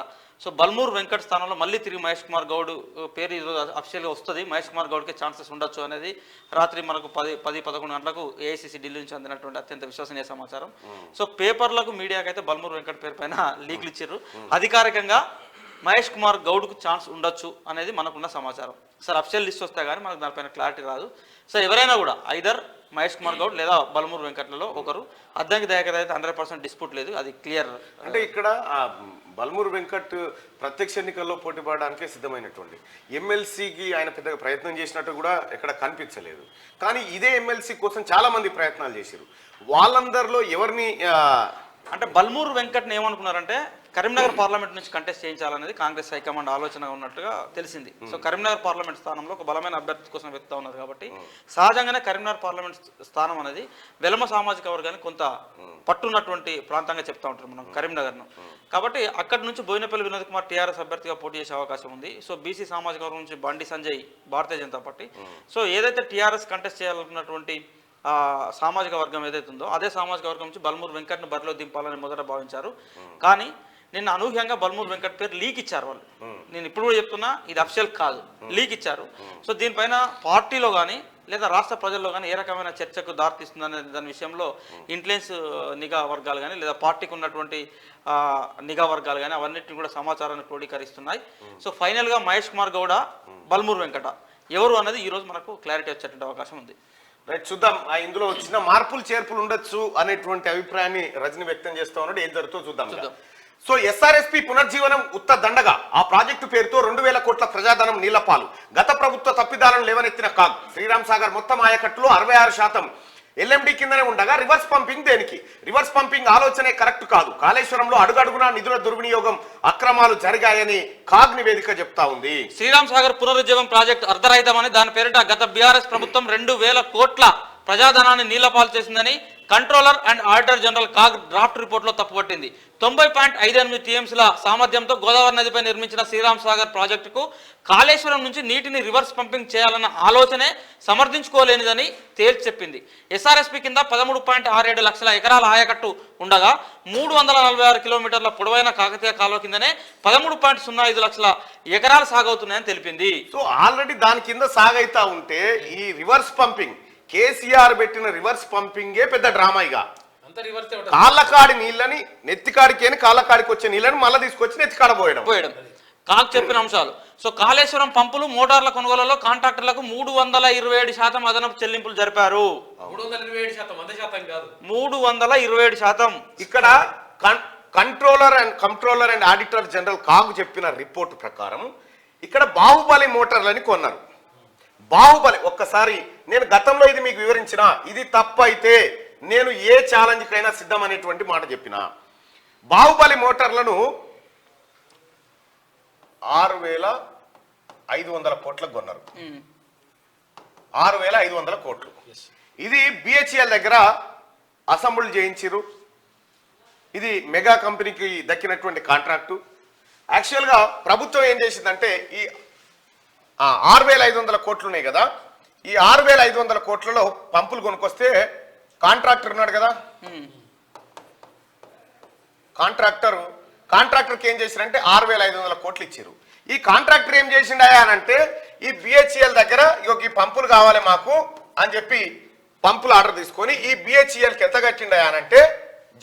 సో బల్మూరు వెంకట్ స్థానంలో మళ్ళీ తిరిగి మహేష్ కుమార్ గౌడ్ పేరు ఈరోజు అఫీషియల్గా వస్తుంది. మహేష్ కుమార్ గౌడ్కి ఛాన్సెస్ ఉండొచ్చు అనేది రాత్రి మనకు 10-11 గంటలకు ఏఐసీసీ ఢిల్లీ నుంచి అందినటువంటి అత్యంత విశ్వసనీయ సమాచారం. సో పేపర్లకు, మీడియాకి అయితే బల్మూరు వెంకట్ పేరు పైన లీకులు ఇచ్చారు. అధికారికంగా మహేష్ కుమార్ గౌడ్కు ఛాన్స్ ఉండొచ్చు అనేది మనకున్న సమాచారం. సార్ అఫీషియల్ లిస్ట్ వస్తే కానీ మనకు దానిపైన క్లారిటీ రాదు. సో ఎవరైనా కూడా ఐదర్ మహేష్ కుమార్ గౌడ్ లేదా బలమూరు వెంకట్లలో ఒకరు. అద్దంకి దయాకర్ అయితే 100% డిస్ప్యూట్ లేదు, అది క్లియర్. అంటే ఇక్కడ బల్మూరు వెంకట్ ప్రత్యక్ష ఎన్నికల్లో పోటీ పడడానికే సిద్ధమైనటువంటి ఎమ్మెల్సీకి ఆయన పెద్దగా ప్రయత్నం చేసినట్టు కూడా ఎక్కడ కనిపించలేదు. కానీ ఇదే ఎమ్మెల్సీ కోసం చాలా మంది ప్రయత్నాలు చేశారు. వాళ్ళందరిలో ఎవరిని అంటే బల్మూరు వెంకట్ని ఏమనుకున్నారంటే కరీంనగర్ పార్లమెంట్ నుంచి కంటెస్ట్ చేయించాలనేది కాంగ్రెస్ హైకమాండ్ ఆలోచన ఉన్నట్టుగా తెలిసింది. సో కరీంనగర్ పార్లమెంట్ స్థానంలో ఒక బలమైన అభ్యర్థి కోసం వెతుకుతా ఉన్నారు కాబట్టి సహజంగానే కరీంనగర్ పార్లమెంట్ స్థానం అనేది వెలమ సామాజిక వర్గానికి కొంత పట్టున్నటువంటి ప్రాంతంగా చెప్తా ఉంటారు మనం కరీంనగర్ను. కాబట్టి అక్కడి నుంచి బోయినపల్లి వినోద్ కుమార్ టీఆర్ఎస్ అభ్యర్థిగా పోటీ చేసే అవకాశం ఉంది. సో బీసీ సామాజిక వర్గం నుంచి బండి సంజయ్ భారతీయ జనతా పార్టీ. సో ఏదైతే టీఆర్ఎస్ కంటెస్ట్ చేయాలనుకున్నటువంటి సామాజిక వర్గం ఏదైతే ఉందో అదే సామాజిక వర్గం నుంచి బల్మూరు వెంకట్ను బరిలో దింపాలని మొదట భావించారు. కానీ నిన్న అనూహ్యంగా బల్మూరు వెంకట్ పేరు లీక్ ఇచ్చారు వాళ్ళు. నేను ఇప్పుడు కూడా చెప్తున్నా, ఇది అఫిషియల్ కాదు, లీక్ ఇచ్చారు. సో దీనిపైన పార్టీలో కానీ లేదా రాష్ట్ర ప్రజల్లో కానీ ఏ రకమైన చర్చకు దారితీస్తుందనే దాని విషయంలో ఇంటెలిజెన్స్ నిఘా వర్గాలు కానీ లేదా పార్టీకి ఉన్నటువంటి నిఘా వర్గాలు కానీ అవన్నిటిని కూడా సమాచారాన్ని క్రోడీకరిస్తున్నాయి. సో ఫైనల్గా మహేష్ కుమార్ గౌడ, బల్మూరు వెంకట ఎవరు అన్నది ఈరోజు మనకు క్లారిటీ వచ్చేటువంటి అవకాశం ఉంది. రైట్, చూద్దాం. ఇందులో చిన్న మార్పులు చేర్పులు ఉండొచ్చు అనేటువంటి అభిప్రాయాన్ని రజని వ్యక్తం చేస్తా ఉన్నాడు. ఏం జరుగుతుందో చూద్దాం. సో ఎస్ఆర్ఎస్పి పునర్జీవనం ఉత్త దండగా ఆ ప్రాజెక్టు పేరుతో 2,000 కోట్ల ప్రజాధనం నీళ్లపాలు. గత ప్రభుత్వ తప్పిదాలను లేవనెత్తిన కాగ్. శ్రీరామ్ సాగర్ మొత్తం ఆయకట్టులో 66% ఎల్ఎండి కిందనే ఉండగా రివర్స్ పంపింగ్ దేనికి? రివర్స్ పంపింగ్ ఆలోచనే కరెక్ట్ కాదు. కాళేశ్వరంలో అడుగడుగునా నిధుల దుర్వినియోగం, అక్రమాలు జరిగాయని కాగ్ నివేదిక చెప్తా ఉంది. శ్రీరామ్ సాగర్ పునరుజ్జీవం ప్రాజెక్టు అర్ధరహితమని దాని పేరిట గత బీఆర్ఎస్ ప్రభుత్వం 2,000 కోట్ల ప్రజాధనాన్ని నీళ్లపాలు చేసిందని controller and auditor general CAG draft రిపోర్ట్లో తప్పుపట్టింది. 90.58 టీఎంసీల సామర్థ్యంతో గోదావరి నదిపై నిర్మించిన శ్రీరామ్ సాగర్ ప్రాజెక్టుకు కాళేశ్వరం నుంచి నీటిని రివర్స్ పంపింగ్ చేయాలన్న ఆలోచనే సమర్థించుకోలేనిదని తేల్చి చెప్పింది. ఎస్ఆర్ఎస్పి కింద 13.67 లక్షల ఎకరాల ఆయకట్టు ఉండగా 346 కిలోమీటర్ల పొడవైన కాకతీయ కాలువ కిందనే 13.05 లక్షల ఎకరాలు సాగవుతున్నాయని తెలిపింది. సో ఆల్రెడీ దాని కింద సాగైతా ఉంటే ఈ రివర్స్ పంపింగ్, కేసీఆర్ పెట్టిన రివర్స్ పంపింగే పెద్ద డ్రామా. ఇక కాళ్ళకాడి నీళ్ళని నెత్తికాడికి అని కాళ్ళకాడికి వచ్చే నీళ్ళని మళ్ళీ తీసుకొచ్చి నెత్తికాడ పోయడం. కాగ్ చెప్పిన అంశాలు. సో కాళేశ్వరం పంపులు, మోటార్ల కొనుగోలులో కాంట్రాక్టర్లకు 327% అదనపు చెల్లింపులు జరిపారు. 327%. ఇక్కడ controller and auditor general CAG చెప్పిన రిపోర్ట్ ప్రకారం ఇక్కడ బాహుబలి మోటార్లని కొన్నారు. బాహుబలి, ఒక్కసారి నేను గతంలో ఇది మీకు వివరించిన, ఇది తప్పైతే నేను ఏ ఛాలెంజ్కైనా సిద్ధం అనేటువంటి మాట చెప్పిన. బాహుబలి మోటార్లను 6,500 కోట్లకు కొన్నారు. 6,500 కోట్లు. ఇది బిహెచ్ఎల్ దగ్గర అసెంబుల్ చేయించారు. ఇది మెగా కంపెనీకి దక్కినటువంటి కాంట్రాక్టు. యాక్చువల్గా ప్రభుత్వం ఏం చేసిందంటే ఈ 6,500 కోట్లు ఉన్నాయి కదా, ఈ 6,500 కోట్లలో పంపులు కొనుక్కొస్తే కాంట్రాక్టర్ ఉన్నాడు కదా, కాంట్రాక్టర్కి ఏం చేశారంటే 6,500 కోట్లు ఇచ్చారు. ఈ కాంట్రాక్టర్ ఏం చేసిండా అని అంటే ఈ బిహెచ్ఎల్ దగ్గర ఈ పంపులు కావాలి మాకు అని చెప్పి పంపులు ఆర్డర్ తీసుకొని ఈ బిహెచ్ఎల్కి ఎంత కట్టిండా అని అంటే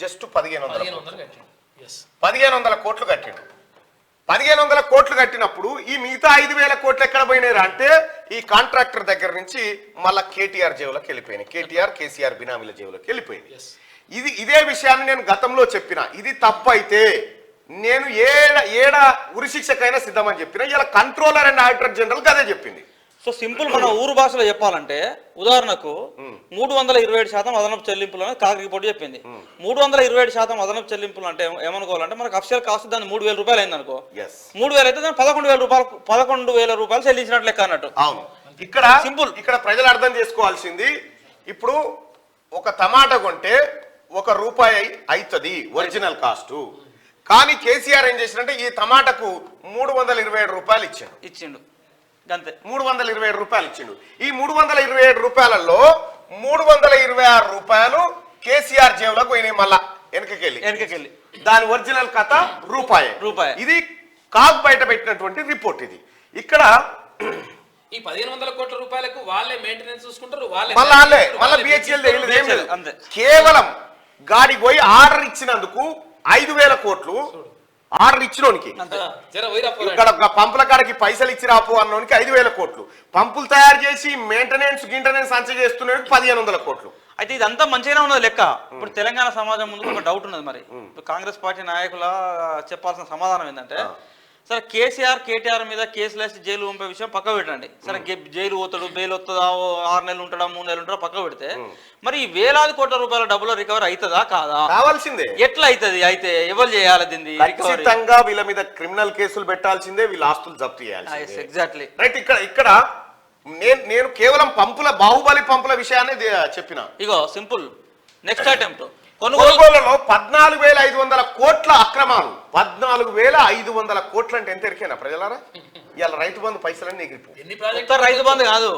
జస్ట్ 1,500 కోట్లు కట్టిండు. 1,500 కోట్లు కట్టినప్పుడు ఈ మిగతా 5,000 కోట్లు ఎక్కడ పోయినారు అంటే ఈ కాంట్రాక్టర్ దగ్గర నుంచి మళ్ళా కేటీఆర్ జేబులోకి వెళ్ళిపోయినాయి. కేసీఆర్ బినామీల జేబులోకి వెళ్ళిపోయింది. ఇదే విషయాన్ని నేను గతంలో చెప్పిన. ఇది తప్పైతే నేను ఏడ ఉరిశిక్షకైనా సిద్ధమని చెప్పిన. ఇలా కంట్రోలర్ అండ్ ఆడిటర్ జనరల్ అదే చెప్పింది. సో సింపుల్ మన ఊరు భాషలో చెప్పాలంటే ఉదాహరణకు 327% అదనపు చెల్లింపులు అని కాగ్ రిపోర్ట్ చెప్పింది. 327% అదనపు చెల్లింపులు అంటే ఏమనుకోవాలంటే మనకు అఫిషియల్ కాస్ట్ దాన్ని 3,000 రూపాయలు అయింది అనుకో. 3,000 అయితే దాన్ని 11,000 రూపాయలు చెల్లించినట్లు లెక్క అన్నట్టు. అవును, ఇక్కడ సింపుల్. ఇక్కడ ప్రజలు అర్థం చేసుకోవాల్సింది, ఇప్పుడు ఒక టమాటా కొంటే ₹1 అవుతుంది ఒరిజినల్ కాస్ట్. కానీ కేసీఆర్ ఏం చేసినంటే ఈ టమాటాకు 327 రూపాయలు ఇచ్చిండు. అంతే, 327 రూపాయలు ఇచ్చిండు. ఈ 327 రూపాయలలో 326 రూపాయలు కేసీఆర్ జేబులకు పోయినాయి. మళ్ళా వెనకకెళ్ళి దాని ఒరిజినల్ కథ రూపాయి. ఇది కాగ్ బయట పెట్టినటువంటి రిపోర్ట్. ఇది ఇక్కడ ఈ 1,500 కోట్ల రూపాయలకు వాళ్ళే మెయింటెనెన్స్ చూసుకుంటారు. మళ్ళీ బిహెచ్ఎల్ కేవలం గాడికి పోయి ఆర్డర్ ఇచ్చినందుకు 5,000 కోట్లు ఆర్డర్ ఇచ్చినోనికి. ఇక్కడ ఒక పంపుల కాడికి పైసలు ఇచ్చి రాపు అన్నోనికి 5,000 కోట్లు, పంపులు తయారు చేసి మెయింటెనెన్స్ సంచ చేస్తున్నోనికి 1,500 కోట్లు. అయితే ఇదంతా మంచిగానే ఉన్నది లెక్క. ఇప్పుడు తెలంగాణ సమాజం ముందుకు ఒక డౌట్ ఉన్నది. మరి ఇప్పుడు కాంగ్రెస్ పార్టీ నాయకుల చెప్పాల్సిన సమాధానం ఏంటంటే, సరే కేసీఆర్ కేటీఆర్ మీద కేసులు వేసి జైలు పంపే విషయం పక్క పెట్టండి. సరే జైలు పోతాడు, బెయిల్ వస్తుందా, 6 నెలలు ఉంటాడా, 3 నెలలు ఉంటాడా పక్క పెడితే, మరి ఈ వేలాది కోట్ల రూపాయల డబ్బులు రికవర్ అవుతుందా కాదా? కావాల్సిందే. ఎట్లా అవుతుంది? అయితే ఎవరు చేయాలి దీన్ని? ఖచ్చితంగా వీళ్ళ మీద క్రిమినల్ కేసులు పెట్టాల్సిందే, వీళ్ళ ఆస్తులు జప్తు చేయాలి. Exactly right. ఇక్కడ నేను కేవలం బాహుబలి పంపుల విషయాన్ని చెప్పిన. ఇగో సింపుల్. నెక్స్ట్ అటెంప్ట్ కొనుగోలులో 14,500 కోట్ల అక్రమాలు. 14,500 కోట్లు అంటే ఎంత ఎరికేనా ప్రజలారా? ఇవాళ రైతు బంధు పైసలన్నీ ఎగిరిపోయి. రైతు బంధు కాదు,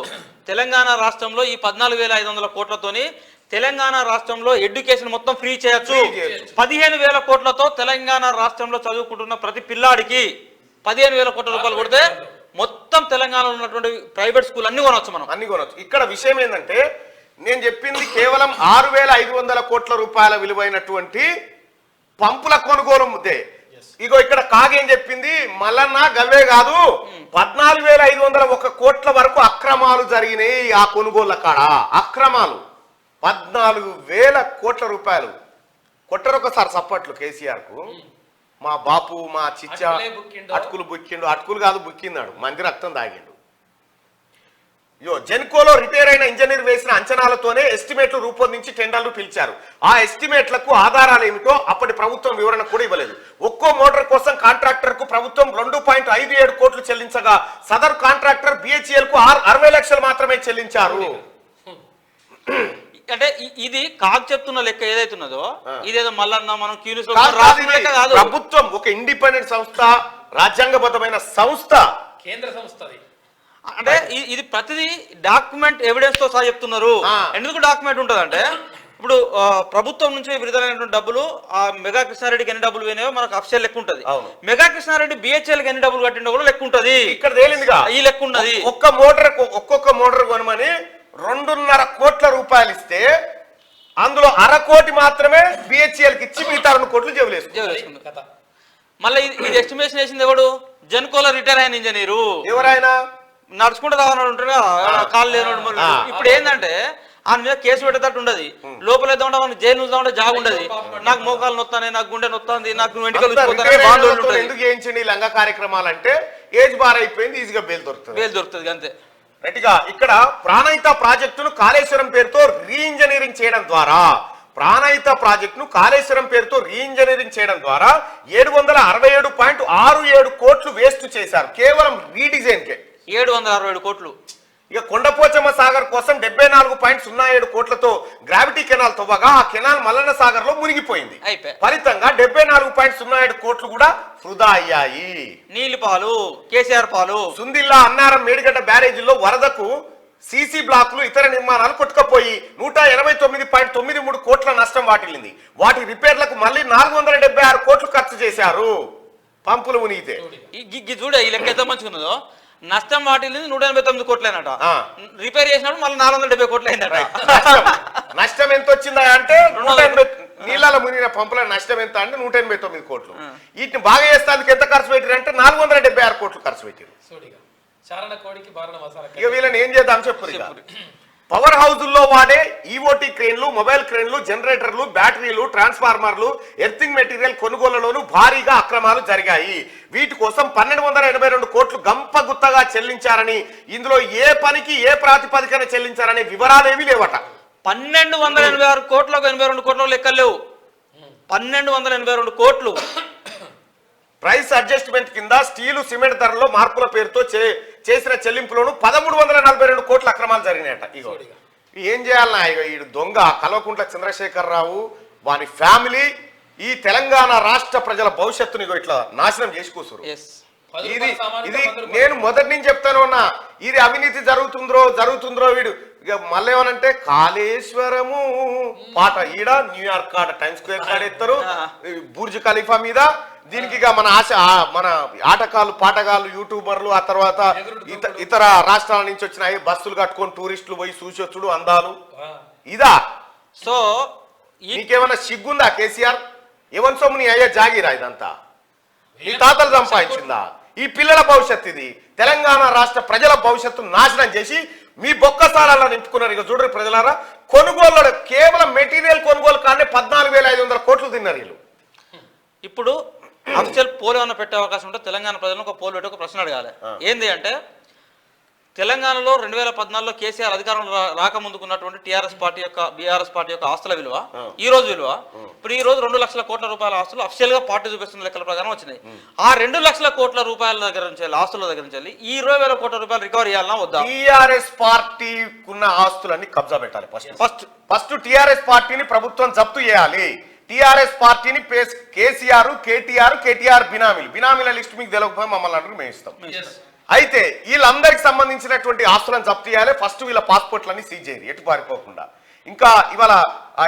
తెలంగాణ రాష్ట్రంలో ఈ 14,500 కోట్లతోని తెలంగాణ రాష్ట్రంలో ఎడ్యుకేషన్ మొత్తం ఫ్రీ చేయొచ్చు. 15,000 కోట్లతో తెలంగాణ రాష్ట్రంలో చదువుకుంటున్న ప్రతి పిల్లాడికి 15,000 కోట్ల రూపాయలు కొడితే మొత్తం తెలంగాణలో ఉన్నటువంటి ప్రైవేట్ స్కూల్ అన్ని కొనవచ్చు. మనం అన్ని కొనవచ్చు. ఇక్కడ విషయం ఏంటంటే, నేను చెప్పింది కేవలం 6,500 కోట్ల రూపాయల విలువైనటువంటి పంపుల కొనుగోలు ముద్దే. ఇగో ఇక్కడ కాగేం చెప్పింది, మల్లన్న గవ్వే కాదు, 14,501 కోట్ల వరకు అక్రమాలు జరిగినాయి ఆ కొనుగోళ్ల కాడ. అక్రమాలు 14,000 కోట్ల రూపాయలు. కొట్టరొకసారి సప్పట్లు కేసీఆర్ కు. మా బాపు మా చిచ్చ అటుకులు బుక్కిండు, అటుకులు కాదు బుక్కిందాడు, మంది రక్తం తాగిండు. జెన్కోలో రిటైర్ అయిన ఇంజనీర్ వేసిన అంచనాలతోనే ఎస్టిమేట్లు రూపొందించి టెండర్లు పిలిచారు. ఆ ఎస్టిమేట్లకు ఆధారాలు ఏమిటో అప్పటి ప్రభుత్వం వివరణ కూడా ఇవ్వలేదు. ఒక్కో మోటార్ కోసం కాంట్రాక్టర్ కు ప్రభుత్వం 2.57 కోట్లు చెల్లించగా సదరు కాంట్రాక్టర్ BHEL కు 60 లక్షలు మాత్రమే చెల్లించారు. అంటే ఇది కాకు చెప్తున్న లెక్క ఏదైతున్నదో ఇదేదో మళ్ళా మనం ప్రభుత్వం ఒక ఇండిపెండెంట్ సంస్థ, రాజ్యాంగబద్ధమైన సంస్థ, కేంద్ర సంస్థ. అంటే ఇది ప్రతిదీ డాక్యుమెంట్ ఎవిడెన్స్ తో సహా చెప్తున్నారు. ఎందుకు డాక్యుమెంట్ ఉంటుందంటే, ఇప్పుడు ప్రభుత్వం నుంచి విడుదలైనటువంటి డబ్బులు ఆ మెగా కృష్ణారెడ్డికి ఎన్ని డబ్బులు పోయినాయో మనకు అఫీషియల్ లెక్క ఉంటది. మెగా కృష్ణారెడ్డి BHEL కి ఎన్ని డబ్బులు కట్టిండో కూడా లెక్క ఉంటది. ఇక్కడ తేలిందిగా ఈ లెక్క ఉన్నది. ఒక్కొక్క మోటార్ కొనమని 2.5 కోట్ల రూపాయలు ఇస్తే అందులో 1/2 కోటి మాత్రమే BHEL కి ఇచ్చి మిగతా 2 కోట్లు జేబులేసుకుంది. మళ్ళీ ఇది ఎస్టిమేషన్ వేసింది ఎవడు? జెన్కోలో రిటైర్ అయిన ఇంజనీరు. ఎవరైనా నడుచుకుంటూ రావన్నాడు ఉంటాడు, కాళ్ళు లేనాడు. ఇప్పుడు ఏంటంటే ఆయన మీద కేసు పెట్టేటట్టు ఉండదు. లోపల వేద్దామంటే మనకి జైలు ఉందామంటే జాగ ఉండదు. నాకు మోకాలు నొత్తానే, నాకు గుండె నొత్తాంది, నాకు ఎందుకు చేయించండి లంగ కార్యక్రమాలు అంటే ఏజ్ బార్ అయిపోయింది, ఈజీగా బెయిల్ దొరుకుతుంది అంతే. రైట్గా ఇక్కడ ప్రాణహిత ప్రాజెక్టును కాళేశ్వరం పేరుతో రీఇంజనీరింగ్ చేయడం ద్వారా, ప్రాణహిత ప్రాజెక్టును కాళేశ్వరం పేరుతో రీఇంజనీరింగ్ చేయడం ద్వారా 767.67 కోట్లు వేస్ట్ చేశారు కేవలం రీడిజైన్ కే. 767 కోట్లు. ఇక కొండపోచమ్మ సాగర్ కోసం 74.07 కోట్లతో గ్రావిటీ కెనాల్ తవ్వగా ఆ కెనాల్ మల్లన్న సాగర్ లో మునిగిపోయింది. ఫలితంగా 74.07 కోట్లు కూడా వృధా అయ్యాయి. నీళ్లు పాలు, కేసీఆర్ పాలు. సుందిల్లా అన్నారం మేడిగడ్డ బ్యారేజీల్లో వరదకు సీసీ బ్లాక్లు ఇతర నిర్మాణాలు కొట్టుకపోయి 189.93 కోట్ల నష్టం వాటిల్లింది. వాటి రిపేర్లకు మళ్ళీ 476 కోట్లు ఖర్చు చేశారు. పంపులు మునిగితే చూడ ఈ లెక్క ఎంత మంచిగున్నదో. నష్టం వాటిల్లింది 189 కోట్లేనట. రిపేర్ చేసినప్పుడు మళ్ళీ 470 కోట్లు అయిందట. నష్టం ఎంత వచ్చిందా అంటే నీళ్ళ మునిగిన పంపుల నష్టం ఎంత అంటే 189 కోట్లు. వీటిని బాగా చేస్తానికి ఎంత ఖర్చు పెట్టారు అంటే 476 కోట్లు ఖర్చు పెట్టారు. ఇక వీళ్ళని ఏం చేద్దాం చెప్పు. పవర్ హౌజుల్లో వాడే ఈఓటీ క్రేన్లు, మొబైల్ క్రేన్లు, జనరేటర్లు, బ్యాటరీలు, ట్రాన్స్ఫార్మర్లు, ఎర్తింగ్ మెటీరియల్ కొనుగోలులోనూ భారీగా అక్రమాలు జరిగాయి. వీటి కోసం 1,282 కోట్లు గంపగుత్తగా చెల్లించారని, ఇందులో ఏ పనికి ఏ ప్రాతిపదికన చెల్లించారనే వివరాలేవి లేవట. 1,286 కోట్లకు 82 కోట్ల లెక్కలు లేవు. 1,282 కోట్లు. ప్రైస్ అడ్జస్ట్మెంట్ కింద స్టీలు, సిమెంట్ ధరల్లో మార్పుల పేరుతో చేసిన చెల్లింపులోను 1,342 కోట్ల అక్రమాలు జరిగినాయట. ఇగో ఏం చేయాలన్నా, ఇగో ఈ దొంగ కల్వకుంట్ల చంద్రశేఖరరావు వారి ఫ్యామిలీ ఈ తెలంగాణ రాష్ట్ర ప్రజల భవిష్యత్తుని ఇట్లా నాశనం చేసి కూర్చురు. ఇది నేను మొదటి నుంచి చెప్తాను అన్నా, ఇది అవినీతి జరుగుతుందో వీడు ఇక మళ్ళీ ఏమనంటే కాళేశ్వరము పాట ఈడ న్యూయార్క్ కాడ టైమ్స్ స్క్వేర్ కాడ ఎత్తారు, బుర్జ్ ఖలీఫా మీద. దీనికి ఇక మన ఆటగాళ్ళు పాటగాళ్ళు యూట్యూబర్లు, ఆ తర్వాత ఇతర రాష్ట్రాల నుంచి వచ్చిన బస్సులు కట్టుకొని టూరిస్టులు పోయి చూసొచ్చుడు అందాలు ఇదా. సో నీకేమన్నా సిగ్గుందా కేసీఆర్? ఎవరి సొమ్ము నీ అయ్యా జాగిరా ఇదంతా? మీ తాతలు సంపాదించిందా? ఈ పిల్లల భవిష్యత్తు ఇది. తెలంగాణ రాష్ట్ర ప్రజల భవిష్యత్తు నాశనం చేసి మీ బొక్కసాలలో నింపుకున్నారు. ఇక చూడరు ప్రజలారా, కొనుగోలు కేవలం మెటీరియల్ కొనుగోలు కానీ 14,500 కోట్లు తిన్నారు వీళ్ళు. ఇప్పుడు అఫీషియల్ పోల్ ఏమైనా పెట్టే అవకాశం ఉంటే తెలంగాణ ప్రజలను ఒక పోల్ పెట్టి ఒక ప్రశ్న అడగాలి. ఏంది అంటే, తెలంగాణలో 2014లో కేసీఆర్ అధికారంలో రాకముందుకున్నటువంటి బీఆర్ఎస్ పార్టీ యొక్క ఆస్తుల విలువ ఈ రోజు విలువ ఇప్పుడు ఈ రోజు 2 లక్షల కోట్ల రూపాయల ఆస్తులు అఫీషియల్ గా పార్టీ చూపిస్తున్న లెక్కల ప్రకారం వచ్చినాయి. ఆ 2 లక్షల కోట్ల రూపాయల దగ్గర నుంచి ఆస్తుల దగ్గర నుంచి ఈ 20,000 కోట్ల రూపాయలు రికవరీ చేయాలన్నా వద్దా? టీఆర్ఎస్ పార్టీకున్న ఆస్తులన్నీ కబ్జా పెట్టాలి. ఫస్ట్ టీఆర్ఎస్ పార్టీని ప్రభుత్వం జప్తు చేయాలి. టీఆర్ఎస్ పార్టీని కేటీఆర్ బినామీల లిస్ట్ మీకు తెలియకపోయి మమ్మల్ని అంటారు, మేము ఇస్తాం. అయితే వీళ్ళందరికి సంబంధించినటువంటి ఆస్తులను జప్తు చేయాలి. ఫస్ట్ వీళ్ళ పాస్పోర్ట్లన్నీ సీజ్ చేయరు, ఎటు పారిపోకుండా. ఇంకా ఇవాళ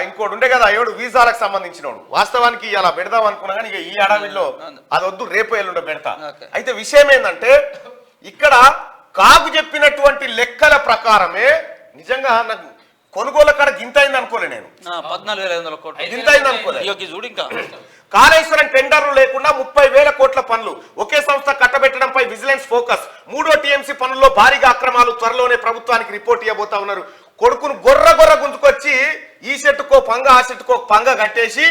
ఇంకోటి ఉండే కదా, ఎవడు వీసాలకు సంబంధించినోడు, వాస్తవానికి ఇలా పెడదాం అనుకున్నా కానీ ఇక ఈ అడవిలో అది వద్దు, రేపు ఎల్లుండో పెడతా. అయితే విషయం ఏంటంటే, ఇక్కడ కాకు చెప్పినటువంటి లెక్కల ప్రకారమే నిజంగా నాకు కొనుగోలు కాడ గింత అయింది అనుకోలే. నేను 14,500 కోట్లు గింత అయింది అనుకోలే. చూడు, ఇంకా కాళేశ్వరం టెండర్లు లేకుండా 30,000 కోట్ల పనులు ఒకే సంస్థ కట్టబెట్టడంపై విజిలెన్స్ ఫోకస్. 3వ టీఎంసీ పనుల్లో భారీగా అక్రమాలు, త్వరలోనే ప్రభుత్వానికి రిపోర్ట్ ఇవ్వబోతా ఉన్నారు. కొడుకును గొర్ర గుంజుకొచ్చి ఈ సెట్టుకో పంగ ఆ సెట్టుకో పంగ కట్టేసి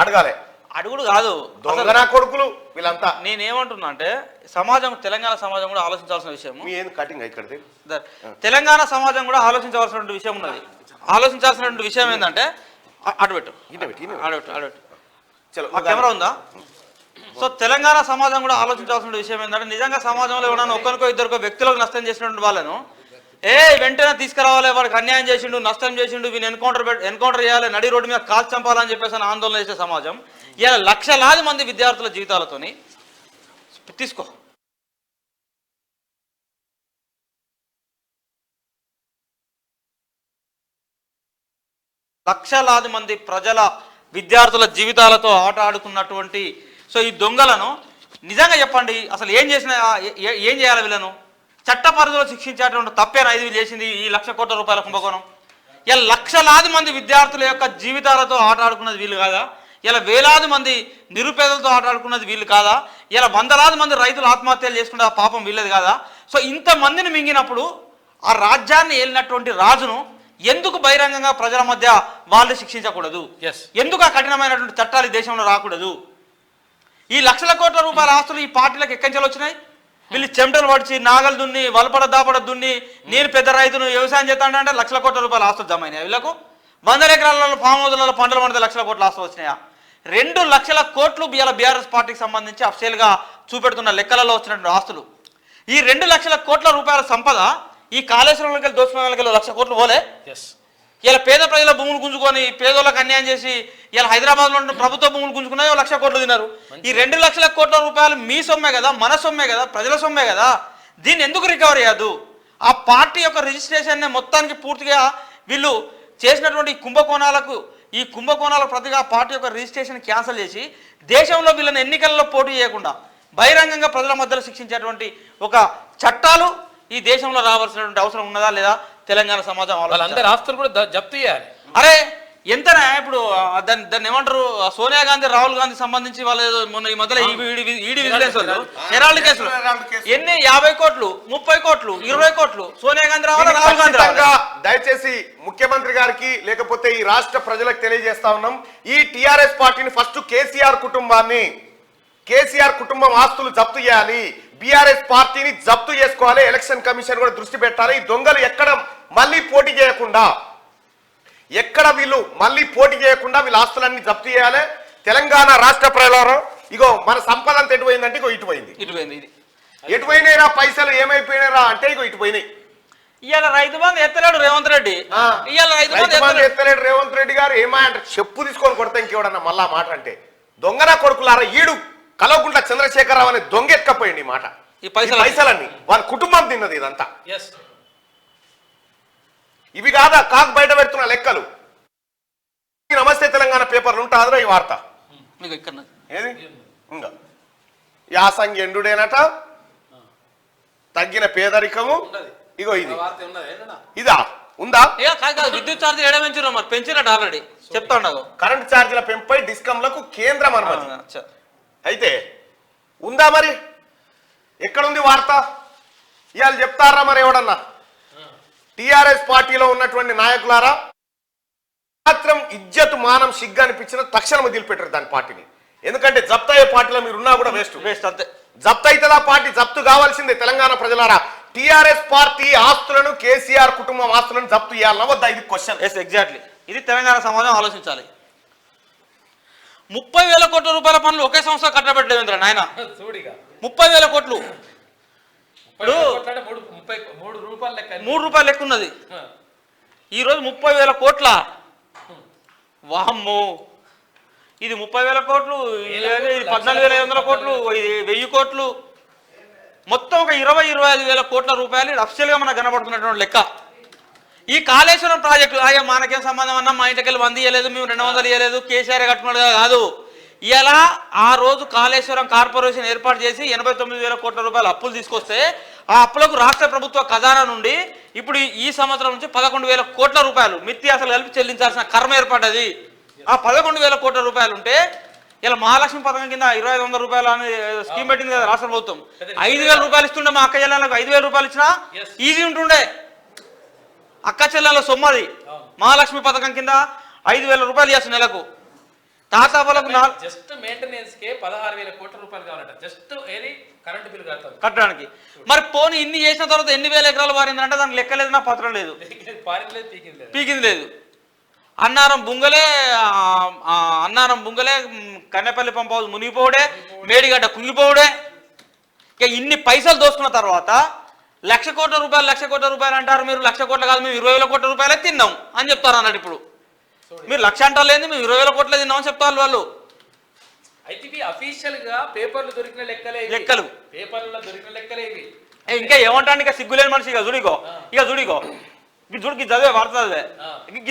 అడగాలి. అడుగుడు కాదు, దొంగన కొడుకులు వీళ్ళంతా. నేనేమంటున్నా అంటే, సమాజం, తెలంగాణ సమాజం కూడా ఆలోచించాల్సిన విషయం. కటింగ్ ఇక్కడ తెలంగాణ సమాజం కూడా ఆలోచించవలసిన విషయం ఉన్నది. ఆలోచించాల్సిన విషయం ఏంటంటే, అటుపెట్టు కెమెరా ఉందా? సో తెలంగాణ సమాజం కూడా ఆలోచించాల్సిన విషయం ఏంటంటే, నిజంగా సమాజంలో ఎవరైనా ఒక్కరికో ఇద్దరికో వ్యక్తులకు నష్టం చేసినటువంటి వాళ్ళను వెంటనే తీసుకురావాలి, వాడికి అన్యాయం చేసిండు, నష్టం చేసిండు, వీని ఎన్కౌంటర్ చేయాలి, నడి రోడ్డు మీద కాల్ చంపాలని చెప్పేసి ఆందోళన చేసే సమాజం ఇలా లక్షలాది మంది విద్యార్థుల జీవితాలతోని తీసుకో లక్షలాది మంది ప్రజల విద్యార్థుల జీవితాలతో ఆట ఆడుకున్నటువంటి ఈ దొంగలను నిజంగా చెప్పండి, అసలు ఏం చేయాలి వీళ్ళను? చట్ట పరిధిలో శిక్షించేటువంటి తప్పేనా ఇది చేసింది ఈ 1,00,000 కోట్ల రూపాయల కుంభకోణం? ఇలా లక్షలాది మంది విద్యార్థుల యొక్క జీవితాలతో ఆట ఆడుకున్నది వీళ్ళు కాదా? ఇలా వేలాది మంది నిరుపేదలతో ఆట ఆడుకున్నది వీళ్ళు కాదా? ఇలా వందలాది మంది రైతులు ఆత్మహత్యలు చేసుకుంటే ఆ పాపం వీళ్ళది కాదా? సో ఇంతమందిని మింగినప్పుడు ఆ రాజ్యాన్ని ఏలినటువంటి రాజును ఎందుకు బహిరంగంగా ప్రజల మధ్య వాళ్ళు శిక్షించకూడదు? ఎందుకు ఆ కఠినమైనటువంటి చట్టాలు ఈ దేశంలో రాకూడదు? ఈ 1,00,000 కోట్ల రూపాయల ఆస్తులు ఈ పార్టీలకు ఎక్కడి నుంచి వచ్చినాయి? వీళ్ళు చెమటలు పడిచి నాగలు దున్ని వలపడ దాపడ దున్ని నేను పెద్ద రైతును వ్యవసాయం చేస్తానంటే 1,00,000 కోట్ల రూపాయల ఆస్తులు జమ అయినాయి. వీళ్ళకు 100 ఎకరాలలో ఫామ్ హౌస్లలో పంటలు పండితే 1,00,000 కోట్ల ఆస్తులు వచ్చినాయా? 2,00,000 కోట్లు బీఆర్ఎస్ పార్టీకి సంబంధించి అఫీషియల్గా చూపెడుతున్న లెక్కలలో వచ్చినటువంటి ఆస్తులు. ఈ 2,00,000 కోట్ల రూపాయల సంపద ఈ కాళేశ్వరంలోకి వెళ్ళి దోచుకునే వాళ్ళకి 1,00,000 కోట్లు పోలే. ఇలా పేద ప్రజల భూములు గుంజుకొని పేదోళ్ళకి అన్యాయం చేసి ఇలా హైదరాబాద్లో ఉన్న ప్రభుత్వ భూములు గుంజుకున్నాయి 1,00,000 కోట్లు తిన్నారు. ఈ 2,00,000 కోట్ల రూపాయలు మీ సొమ్మే కదా, మన సొమ్మే కదా, ప్రజల సొమ్మే కదా. దీన్ని ఎందుకు రికవర్ చేయదు? ఆ పార్టీ యొక్క రిజిస్ట్రేషన్ మొత్తానికి పూర్తిగా వీళ్ళు చేసినటువంటి ఈ కుంభకోణాలకు ప్రతిగా పార్టీ యొక్క రిజిస్ట్రేషన్ క్యాన్సిల్ చేసి దేశంలో వీళ్ళని ఎన్నికల్లో పోటీ చేయకుండా బహిరంగంగా ప్రజల మధ్యలో శిక్షించేటువంటి ఒక చట్టాలు ఈ దేశంలో రావాల్సినటువంటి అవసరం ఉన్నదా లేదా? తెలంగాణ సమాజం వాళ్ళందరి ఆస్తులు కూడా జప్తు చేయాలి. అరే ఎంతనా ఇప్పుడు దాన్ని ఏమంటారు, సోనియా గాంధీ రాహుల్ గాంధీ సంబంధించి వాళ్ళు మొన్న ఈ మధ్యలో ఈడీ విజిలెన్స్ హెరాల్డ్ కేసులు ఎన్ని 50 కోట్లు 30 కోట్లు 20 కోట్లు సోనియా గాంధీ రాహుల్ గాంధీ. దయచేసి ముఖ్యమంత్రి గారికి లేకపోతే ఈ రాష్ట్ర ప్రజలకు తెలియజేస్తా ఉన్నాం, ఈ టిఆర్ఎస్ పార్టీని ఫస్ట్ కేసీఆర్ కుటుంబం ఆస్తులు జప్తు చేయాలి. బీఆర్ఎస్ పార్టీని జప్తు చేసుకోవాలి. ఎలక్షన్ కమిషన్ కూడా దృష్టి పెట్టాలి. ఈ దొంగలు ఎక్కడ మళ్ళీ పోటీ చేయకుండా వీళ్ళ ఆస్తులన్నీ జప్తు చేయాలి. తెలంగాణ రాష్ట్ర ప్రజలారా, ఇగో మన సంపద అంతా ఎటుపోయిందంటే ఇగో ఎటుపోయినాయిరా, పైసలు ఏమైపోయినారా అంటే ఇగో ఇటుపోయినాయి. ఇవాళ రైతు బంధు ఎత్తలేడు రేవంత్ రెడ్డి. ఎత్తలేడు రేవంత్ రెడ్డి గారు. ఏమంటే చెప్పు తీసుకొని కొడతా ఇంకేవడన్నా మళ్ళా మాట అంటే. దొంగన కొడుకులారా, ఈడు కలవకుంట్ల చంద్రశేఖరరావు అనే దొంగ ఎత్తుకపోయింది ఈ మాట. ఈ పైసలన్నీ వాళ్ళ కుటుంబం తిన్నది ఇదంతా. ఇవి కాదా కాకు బయట పెడుతున్న లెక్కలు. నమస్తే తెలంగాణ పేపర్లు ఉంటుందిరా ఈ వార్త. ఏది ఇంకా యాసంగి ఎండుడేనట, తగ్గిన పేదరికము. ఇగో ఇదా ఉందా? విద్యుత్ ఛార్జీలు ఎడమించారు, మరి పెంచినట్టు ఆల్రెడీ చెప్తా ఉండదు. కరెంట్ ఛార్జీల పెంపై డిస్కంలకు కేంద్రం అనుమతి. అయితే ఉందా మరి? ఎక్కడుంది వార్త? ఇవాళ చెప్తారా మరి ఎవడన్నా? టిఆర్ఎస్ పార్టీలో ఉన్నటువంటి నాయకులారా మాత్రం ఇజ్జత్ మానం సిగ్గు అనిపించిన తక్షణం వదిలిపెట్టారు దాని పార్టీని. ఎందుకంటే జప్తు అయ్యే పార్టీలో మీరు ఉన్నా కూడా వేస్ట్ అంతే. జప్తు అవుతుందా పార్టీ? జప్తు కావాల్సిందే తెలంగాణ ప్రజలారా. టిఆర్ఎస్ పార్టీ ఆస్తులను, కేసీఆర్ కుటుంబం ఆస్తులను జప్తు చేయాలన్నా వద్దా? ఇది క్వశ్చన్. ఎగ్జాక్ట్లీ ఇది తెలంగాణ సమాజం ఆలోచించాలి. 30,000 కోట్ల రూపాయల పనులు ఒకే సంస్థ కట్టబెట్టలేదు నాయన. 30,000 కోట్లు ఇప్పుడు 3 రూపాయలు లెక్క ఉన్నది. ఈరోజు 30,000 కోట్ల. వామ్మో, ఇది 30,000 కోట్లు, ఇది 14,500 కోట్లు, ఇది 1000 కోట్లు, మొత్తం ఒక 20-25,000 కోట్ల రూపాయలు అఫ్షియల్గా మనకు కనబడుతున్నటువంటి లెక్క. ఈ కాళేశ్వరం ప్రాజెక్టు అయ్యా మనకేం సంబంధం అన్నా, మా ఇంటికి వెళ్ళి 100 ఇవ్వలేదు, మేము 200 ఇవ్వలేదు, కేసీఆర్ కట్టుకున్నట్టుగా కాదు. ఇలా ఆ రోజు కాళేశ్వరం కార్పొరేషన్ ఏర్పాటు చేసి 89,000 కోట్ల రూపాయలు అప్పులు తీసుకొస్తే ఆ అప్పులకు రాష్ట్ర ప్రభుత్వ ఖజానా నుండి ఇప్పుడు ఈ సంవత్సరం నుంచి 11,000 కోట్ల రూపాయలు మిత్తి అసలు కలిపి చెల్లించాల్సిన కర్మ ఏర్పడ్డది. ఆ 11,000 కోట్ల రూపాయలు ఉంటే ఇలా మహాలక్ష్మి పథకం కింద 2,500 రూపాయలు అని స్కీమ్ పెట్టింది కదా రాష్ట్ర ప్రభుత్వం. 5,000 రూపాయలు ఇస్తుండే మా అక్క చెల్లెళ్ళకు 5,000 రూపాయలు ఇచ్చినా ఈజీ ఉంటుండే. అక్క చెల్లెళ్ళ సొమ్మది. మహాలక్ష్మి పథకం కింద 5,000 రూపాయలు చేస్తుంది నెలకు. తాత వాళ్ళకు జస్ట్ మెయింటెనెన్స్ కే 16,000 కోట్ల రూపాయలు కావాలంట, జస్ట్ ఏది కరెంట్ బిల్ కట్టడానికి. మరి పోనీ ఇన్ని చేసిన తర్వాత ఎన్ని వేల ఎకరాలు పారిందంటే దానికి లెక్కలేదు, నా పత్రం లేదు, పీకింది లేదు. అన్నారం బుంగలే కన్నెపల్లి పంప్ హౌస్ మునిగిపోవడే, మేడిగడ్డ కుంగిపోవడే. ఇక ఇన్ని పైసలు దోసుకున్న తర్వాత 1,00,000 కోట్ల రూపాయలు అంటారు మీరు. 1,00,000 కోట్లు కాదు, మేము 20,000 కోట్ల రూపాయలే తిన్నాం అని చెప్తారు అన్నట్టు. ఇప్పుడు మీరు 1,00,000 అంటారు లేదు, మేము 20,000 కోట్లే తిన్నామని చెప్తారు వాళ్ళు. అయితే ఇవి అఫీషియల్ గా పేపర్లు దొరికిన లెక్కలు, పేపర్లలో దొరికిన లెక్కలే ఇవి. ఇంకా ఏమంటాను, ఇక సిగ్గులేని మనిషి. ఇక చూడిగో చదివే వార్త చదివే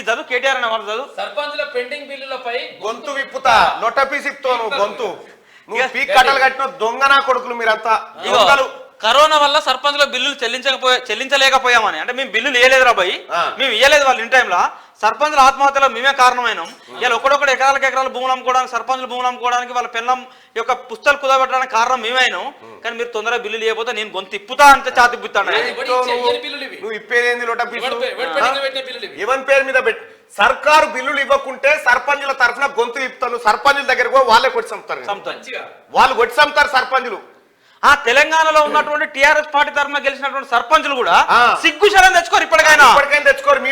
చదువు కేటీఆర్ అనే వార్త చదువు. సర్పంచుల పెండింగ్ బిల్లులపై గొంతు విప్పుతా, లొట్టపీసిప్తో గొంతు నువ్వు పీక్ కట్టలు కట్టిన దొంగనా కొడుకులు మీరంతా. కరోనా వల్ల సర్పంచ్ల బిల్లులు చెల్లించలేకపోయామని అంటే మేము బిల్లులు ఇవ్వలేదురా భయ్, మేము ఇవ్వలేదు వాళ్ళు ఇన్ టైంలో. సర్పంచ్ల ఆత్మహత్యలో మేమే కారణమైనాం. ఇలా ఒకడొకడు ఎకరాల భూములు అమ్ముకోవడానికి, సర్పంచ్ల భూములు అమ్ముకోవడానికి, వాళ్ళ పిల్లం యొక్క పుస్తకాలు కుదబెట్టడానికి కారణం మేమైనాం. కానీ మీరు తొందరగా బిల్లులు ఇవ్వకపోతే నేను గొంతు ఇప్పుతా అంతే, చాతి ఇప్పుతాను. నువ్వు ఇప్పేదేంది లొట్టపీసు? ఎవరి పేరు మీద పెట్టి సర్కారు బిల్లులు ఇవ్వకుంటే సర్పంచుల తరఫున గొంతు ఇప్పుతాను. సర్పంచుల దగ్గరకు వాళ్ళే కొట్టి చంపుతారు, వాళ్ళు కొట్టి చంపుతారు సర్పంచులు. ఆ తెలంగాణలో ఉన్నటువంటి టిఆర్ఎస్ పార్టీ తరఫున గెలిచినటువంటి సర్పంచులు కూడా సిగ్గు శరం తెచ్చుకోరు. ఇప్పటికైనా తెచ్చుకోరు. మీ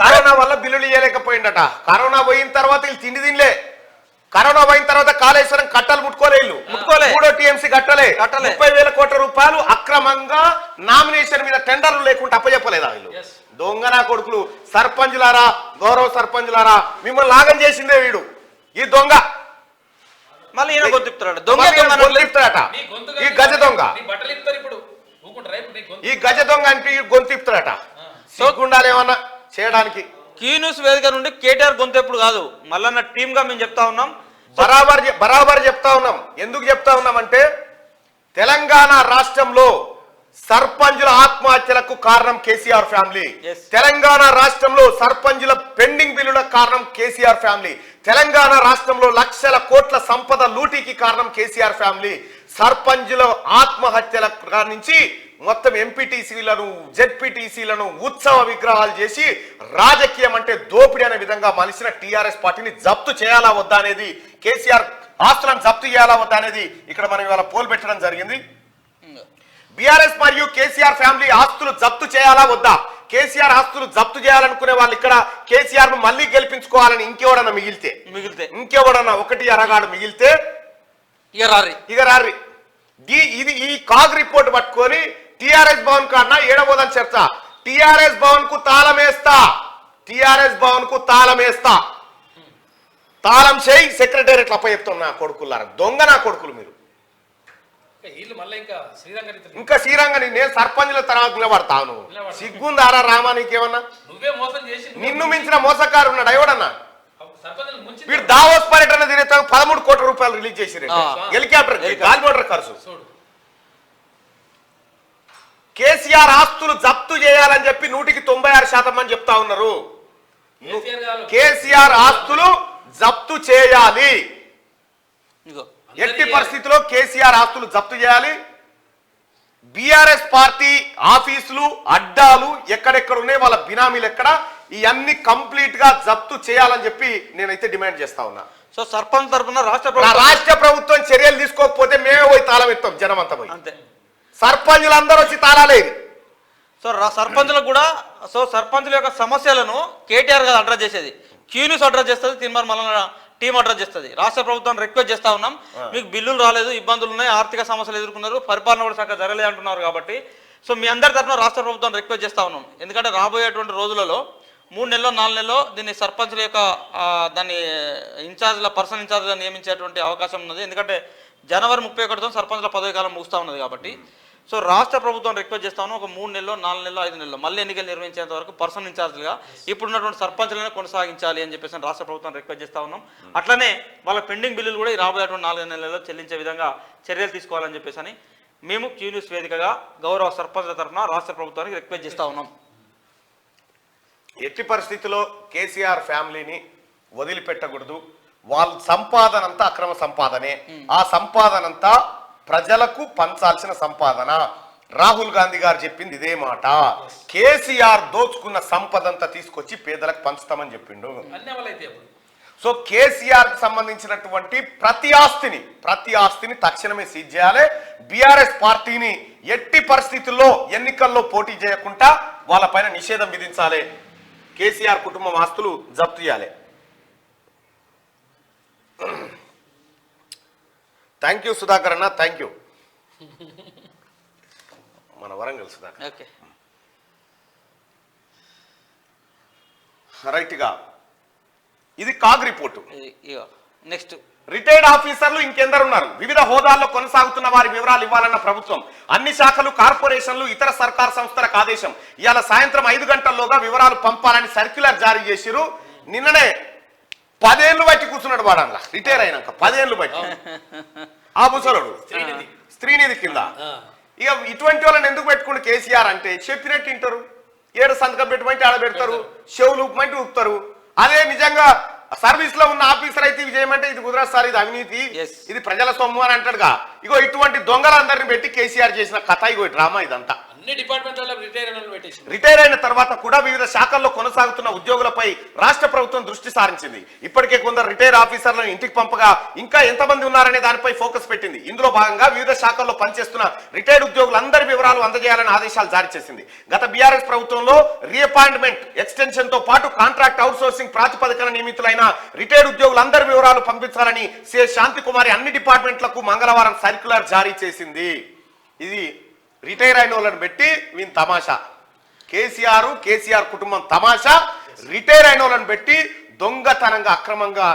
కరోనా వల్ల బిల్లులు ఇవ్వలేకపోయిందట. కరోనా పోయిన తర్వాత వీళ్ళు తిండి తినలే. కరోనా పోయిన తర్వాత కాళేశ్వరం కట్టలు ముట్టుకోలే. 3వ టీఎంసీ కట్టలే. 30,000 కోట్ల రూపాయలు అక్రమంగా నామినేషన్ మీద టెండర్లు లేకుండా అప్పచెప్పలేదా వీళ్ళు? దొంగనా కొడుకులు. సర్పంచులారా, గౌరవ సర్పంచులారా, మిమ్మల్ని లాగం చేసిందే వీడు, ఈ దొంగ. మళ్ళీ ఈయన గొంతిపుతాడు, గొంతిపుతాడట. ఈ గజ దొంగ, ఈ గజ దొంగ అంటే గొంతిపుతాడట. సిగ్గుండాలి ఏమన్నా చేయడానికి. క్యూ న్యూస్ వేదిక నుండి కేటీఆర్ గొంతు ఎప్పుడు కాదు, మళ్ళీ టీమ్ గా మేము చెప్తా ఉన్నాం, బరాబర్ చెప్తా ఉన్నాం. ఎందుకు చెప్తా ఉన్నామంటే తెలంగాణ రాష్ట్రంలో సర్పంచుల ఆత్మహత్యలకు కారణం కేసీఆర్ ఫ్యామిలీ. తెలంగాణ రాష్ట్రంలో సర్పంచుల పెండింగ్ బిల్లుల కారణం కేసీఆర్ ఫ్యామిలీ. తెలంగాణ రాష్ట్రంలో 1,00,000 కోట్ల సంపద లూటీకి కారణం కేసీఆర్ ఫ్యామిలీ. సర్పంచుల ఆత్మహత్యల నుంచి మొత్తం ఎంపీటీసీలను, జెడ్పీటీసీలను ఉత్సవ విగ్రహాలు చేసి రాజకీయం అంటే దోపిడీ అనే విధంగా మలిసిన టీఆర్ఎస్ పార్టీని జప్తు చేయాలా వద్దా అనేది, కేసీఆర్ ఆస్తులను జప్తు చేయాలా వద్దా అనేది ఇక్కడ మనం ఇవాళ పోల్ పెట్టడం జరిగింది. బీఆర్ఎస్ మరియు కేసీఆర్ ఫ్యామిలీ ఆస్తులు జప్తు చేయాలా వద్దా? కేసీఆర్ ఆస్తులు జప్తు చేయాలనుకునే వాళ్ళు ఇక్కడ కేసీఆర్ ను మళ్ళీ గెలిపించుకోవాలని ఇంకెవడన్నా మిగిలితే ఇంకెవడన్నా ఒకటి అరగాడు మిగిలితే ఇక రారి. ఇది ఈ కాగ్ రిపోర్ట్ పట్టుకొని టిఆర్ఎస్ భవన్ కన్నా ఏడబోదని చర్చ. టిఆర్ఎస్ భవన్ కు తాళమేస్తా, టిఆర్ఎస్ భవన్ కు తాళమేస్తా, తాళం చేయి సెక్రటేరియట్ అప్ప చెప్తున్నా కొడుకులారా, దొంగ నా కొడుకులు మీరు. ఇంకా శ్రీరంగని నేను సర్పంచుల తర్వాత నిలబడతాను. సిగ్గుందారా రామా నీకేమన్నా? నిన్ను మించిన మోసకారు ఉన్నాడు ఎవడన్నా? వీడు దావోస్ పర్యటన తినేత 13 కోట్ల రూపాయలు రిలీజ్ చేసి హెలికాప్టర్ గాలి మోటార్ ఖర్చు. కేసీఆర్ ఆస్తులు జప్తు చేయాలని చెప్పి 196% అని చెప్తా ఉన్నారు. కేసీఆర్ ఆస్తులు జప్తు చేయాలి. ఎట్టి పరిస్థితిలో కేసీఆర్ ఆస్తులు జప్తు చేయాలి. బీఆర్ఎస్ పార్టీ ఆఫీసులు అడ్డాలు ఎక్కడెక్కడ ఉన్నాయి, వాళ్ళ బినామీలు ఎక్కడ, ఇవన్నీ కంప్లీట్ గా జప్తు చేయాలని చెప్పి నేనైతే డిమాండ్ చేస్తా ఉన్నా. సో సర్పంచ్ తరఫున రాష్ట్ర ప్రభుత్వం చర్యలు తీసుకోకపోతే మేమే పోయి తాళం ఎత్తాం, జనం అంతా పోయి. అంతే, సర్పంచులందరూ వచ్చి తాళాలేదు. సో సర్పంచులకు కూడా, సో సర్పంచుల యొక్క సమస్యలను కేటీఆర్ గారు అడ్రస్ చేసేది, క్యూన్యూస్ అడ్రస్ చేస్తుంది, తిరుమల మల్లన్న టీం అడ్రస్ చేస్తుంది. రాష్ట్ర ప్రభుత్వాన్ని రిక్వెస్ట్ చేస్తా ఉన్నాం, మీకు బిల్లులు రాలేదు, ఇబ్బందులు ఉన్నాయి, ఆర్థిక సమస్యలు ఎదుర్కొన్నారు, పరిపాలన కూడా చక్కగా జరగలేదు అంటున్నారు. కాబట్టి సో మీ అందరి తరఫున రాష్ట్ర ప్రభుత్వాన్ని రిక్వెస్ట్ చేస్తా ఉన్నాం. ఎందుకంటే రాబోయేటువంటి రోజులలో 3 నెలలో 4 నెలలో దీన్ని సర్పంచుల యొక్క దాన్ని ఇన్ఛార్జ్ల పర్సనల్ ఇన్ఛార్జ్గా నియమించేటువంటి అవకాశం ఉన్నది. ఎందుకంటే జనవరి 31తో సర్పంచుల పదవి కాలం ముగుస్తూ ఉన్నది. కాబట్టి సో రాష్ట్ర ప్రభుత్వం రిక్వెస్ట్ చేస్తా ఉన్నాం, ఒక 3 నెలలో 4 నెలలో 5 నెలలో మళ్ళీ ఎన్నికలు నిర్వహించేంత వరకు పర్సనల్ ఇన్ఛార్జ్గా ఇప్పుడున్నటువంటి సర్పంచులనే కొనసాగించాలి అని చెప్పేసి రాష్ట్ర ప్రభుత్వం రిక్వెస్ట్ చేస్తా ఉన్నాం. అట్లనే వాళ్ళ పెండింగ్ బిల్లులు కూడా ఈ రాబోయేటువంటి 4 నెలల్లో చెల్లించే విధంగా చర్యలు తీసుకోవాలని చెప్పేసి అని మేము క్యూన్యూస్ వేదికగా గౌరవ సర్పంచుల తరఫున రాష్ట్ర ప్రభుత్వానికి రిక్వెస్ట్ చేస్తా ఉన్నాం. ఎట్టి పరిస్థితిలో కేసీఆర్ ఫ్యామిలీని వదిలిపెట్టకూడదు. వాళ్ళ సంపాదన అంతా అక్రమ సంపాదనే. ఆ సంపాదన అంతా ప్రజలకు పంచాల్సిన సంపాదన. రాహుల్ గాంధీ గారు చెప్పింది ఇదే మాట. కేసీఆర్ దోచుకున్న సంపదంతా తీసుకొచ్చి పేదలకు పంచుతామని చెప్పిండు. సో కేసీఆర్ కు సంబంధించినటువంటి ప్రతి ఆస్తిని తక్షణమే సీజ్ చేయాలి. బీఆర్ఎస్ పార్టీని ఎట్టి పరిస్థితుల్లో ఎన్నికల్లో పోటీ చేయకుండా వాళ్ళపైన నిషేధం విధించాలి. కేసీఆర్ కుటుంబం ఆస్తులు జప్తు చేయాలి. థ్యాంక్ యూ సుధాకర్ అన్న, థ్యాంక్ యూ. మన వరంగల్ సుధాకర్. ఓకే, రైట్గా ఇది కాగ్ రిపోర్టు. నెక్స్ట్ రిటైర్డ్ ఆఫీసర్లు ఇంకెందరు ఉన్నారు? వివిధ హోదాల్లో కొనసాగుతున్న వారి వివరాలు ఇవ్వాలన్న ప్రభుత్వం అన్ని శాఖలు, కార్పొరేషన్లు, ఇతర సర్కార్ సంస్థలకు ఆదేశం. ఇవాళ సాయంత్రం 5 గంటల్లోగా వివరాలు పంపాలని సర్క్యులర్ జారీ చేసిరు. నిన్ననే 10 ఏళ్ళు బట్టి కూర్చున్నాడు వాడల్లా, రిటైర్ అయినాక 10 ఏళ్ళు బట్టి. ఆ ముసలుడు స్త్రీనిధి కింద. ఇక ఇటువంటి వాళ్ళని ఎందుకు పెట్టుకుంటే కేసీఆర్ అంటే చెప్పినట్టు వింటారు. ఏడు సంతకం పెట్టమంటే ఆడ పెడతారు, చెవులు ఊపమంటే ఊపుతారు. అదే నిజంగా సర్వీస్ లో ఉన్న ఆఫీసర్ అయితే ఇది చేయమంటే ఇది కుదరదు సార్, ఇది అవినీతి, ఇది ప్రజల సొమ్ము అని అంటాడుగా. ఇగో ఇటువంటి దొంగలందరినీ పెట్టి కేసీఆర్ చేసిన కథ, ఇగో డ్రామా ఇదంతా. రిటైర్ అయిన తర్వాత కూడా వివిధ శాఖల్లో కొనసాగుతున్న ఉద్యోగులపై రాష్ట్ర ప్రభుత్వం దృష్టి సారించింది. ఇప్పటికే కొందరు రిటైర్ ఆఫీసర్లను ఇంటికి పంపగా ఇంకా ఎంతమంది ఉన్నారనే దానిపై ఫోకస్ పెట్టింది. ఇందులో భాగంగా వివిధ శాఖల్లో పనిచేస్తున్న రిటైర్డ్ ఉద్యోగులందరి వివరాలు అందజేయాలని ఆదేశాలు జారీ చేసింది. గత బీఆర్ఎస్ ప్రభుత్వంలో రీఅపాయింట్మెంట్ ఎక్స్టెన్షన్ తో పాటు కాంట్రాక్ట్ అవుట్సోర్సింగ్ ప్రాతిపదికన నియమితులైన రిటైర్డ్ ఉద్యోగులందరి వివరాలు పంపించాలని సిఎస్ శాంతికుమారి అన్ని డిపార్ట్మెంట్లకు మంగళవారం సర్క్యులర్ జారీ చేసింది. ఇది రిటైర్ అయిన వాళ్ళని పెట్టి వీని తమాషా. కేసీఆర్ కుటుంబం తమాషా. రిటైర్ అయిన వాళ్ళని పెట్టి దొంగతనంగా అక్రమంగా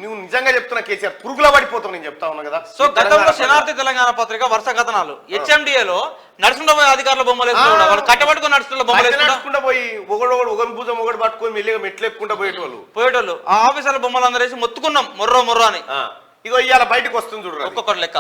నువ్వు నిజంగా చెప్తున్నా కేసీఆర్ పురుగుల పడిపోతావు. నేను చెప్తా ఉన్నా కదా. సో గతంలో శనార్థి తెలంగాణ పత్రిక వరుస కథనాలు హెచ్ఎండిఏలో నడుచుకుంటూ పోయి అధికారుల బొమ్మలు వాళ్ళు కట్టబట్టుకుని నడుచుకుంటూ పోయి ఒకరి భుజం ఒకటి పట్టుకొని మెల్లిగా మెట్లు ఎక్కుంటూ పోయేటోళ్ళు ఆ ఆఫీసర్ల బొమ్మలు అందరూ వేసి మొత్తుకున్నాం మొర్రో అని. ఇగో ఇవాళ బయటకు వస్తుంది చూడరు ఒక్కొక్కటి లెక్క.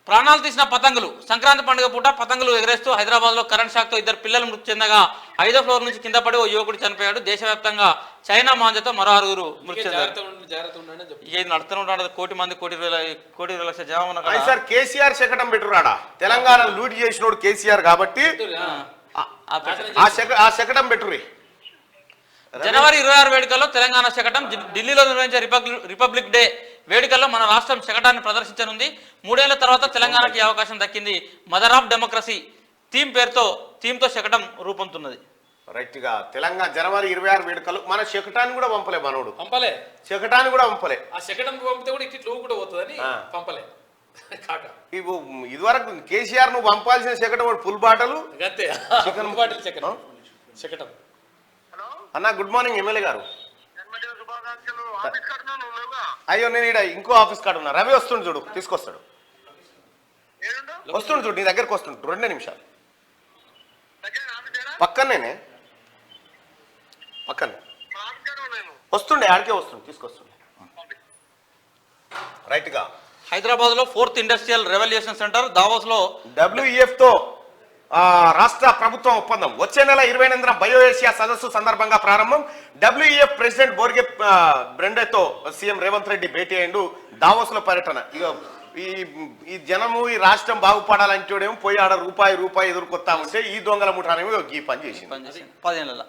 ప్రాణాలు తీసిన పతంగులు. సంక్రాంతి పండుగ పూట పతంగులు ఎగరేస్తూ హైదరాబాద్ లో కరెంట్ షాక్ తో 2 పిల్లలు మృతి చెందగా 5వ ఫ్లోర్ నుంచి కింద పడి ఓ యువకుడు చనిపోయాడు. దేశవ్యాప్తంగా చైనా మాంజతో మరో 6 మృతి చెందారు. ఇది నడుతూనే ఉంటాడు. కోటి మంది కోటి 20 లక్షల జనాభా. సార్ కేసీఆర్ శకటం పెట్టురాడా? తెలంగాణ లూట్ చేసినోడు కేసీఆర్ కాబట్టి ఆ శకటం పెట్టుర్రి. జనవరి 26 వేడుకల్లో తెలంగాణ శకటం. ఢిల్లీలో నిర్వహించే రిపబ్లిక్ డే వేడుకల్లో మన రాష్ట్రం శకటాన్ని ప్రదర్శించనుంది. 3 ఏళ్ల తర్వాత తెలంగాణకి అవకాశం దక్కింది. మదర్ ఆఫ్ డెమోక్రసీ థీమ్తో శకటం రూపొందుతున్నది. రైట్ గా తెలంగాణ జనవరి 26 వేడుకలు. మన శకటాన్ని కూడా పంపలే, మనోడు శకటాన్ని కూడా పంపలే. ఆ శకటం పంపితే కూడా ఇట్లా కూడా పోతుందని పంపలే. ఇదివరకు కేసీఆర్ నువ్వు పంపాల్సిన శకటం ఫుల్ బాటలు శకటం. అన్న గుడ్ మార్నింగ్ ఎమ్మెల్యే గారు. అయ్యో నేను ఇక్కడ ఇంకో ఆఫీస్ కాడ ఉన్నా. రవి వస్తుండు చూడు, తీసుకొస్తాడు. వస్తుండు చూడు, నీ దగ్గరకు వస్తుండు. 2 నిమిషాలు. పక్కనే వస్తుండే, ఆడికే వస్తుండు, తీసుకొస్తుండే. రైట్ గా హైదరాబాద్ లో 4th industrial revolution centre Davos లో WEF తో రాష్ట్ర ప్రభుత్వం ఒప్పందం. వచ్చే నెల 28న బయో ఏషియా సదస్సు సందర్భంగా ప్రారంభం. WEF ప్రెసిడెంట్ బోర్గే బ్రెండేతో సీఎం రేవంత్ రెడ్డి భేటీ అయ్యిండు. దావోస్లో పర్యటన. ఇక ఈ జనము ఈ రాష్ట్రం బాగుపడాలంటేమో పోయి ఆడ రూపాయి ఎదుర్కొత్తా ఉంటే ఈ దొంగల ముఠానేమో ఈ పని చేసింది. 10 ఏళ్ళ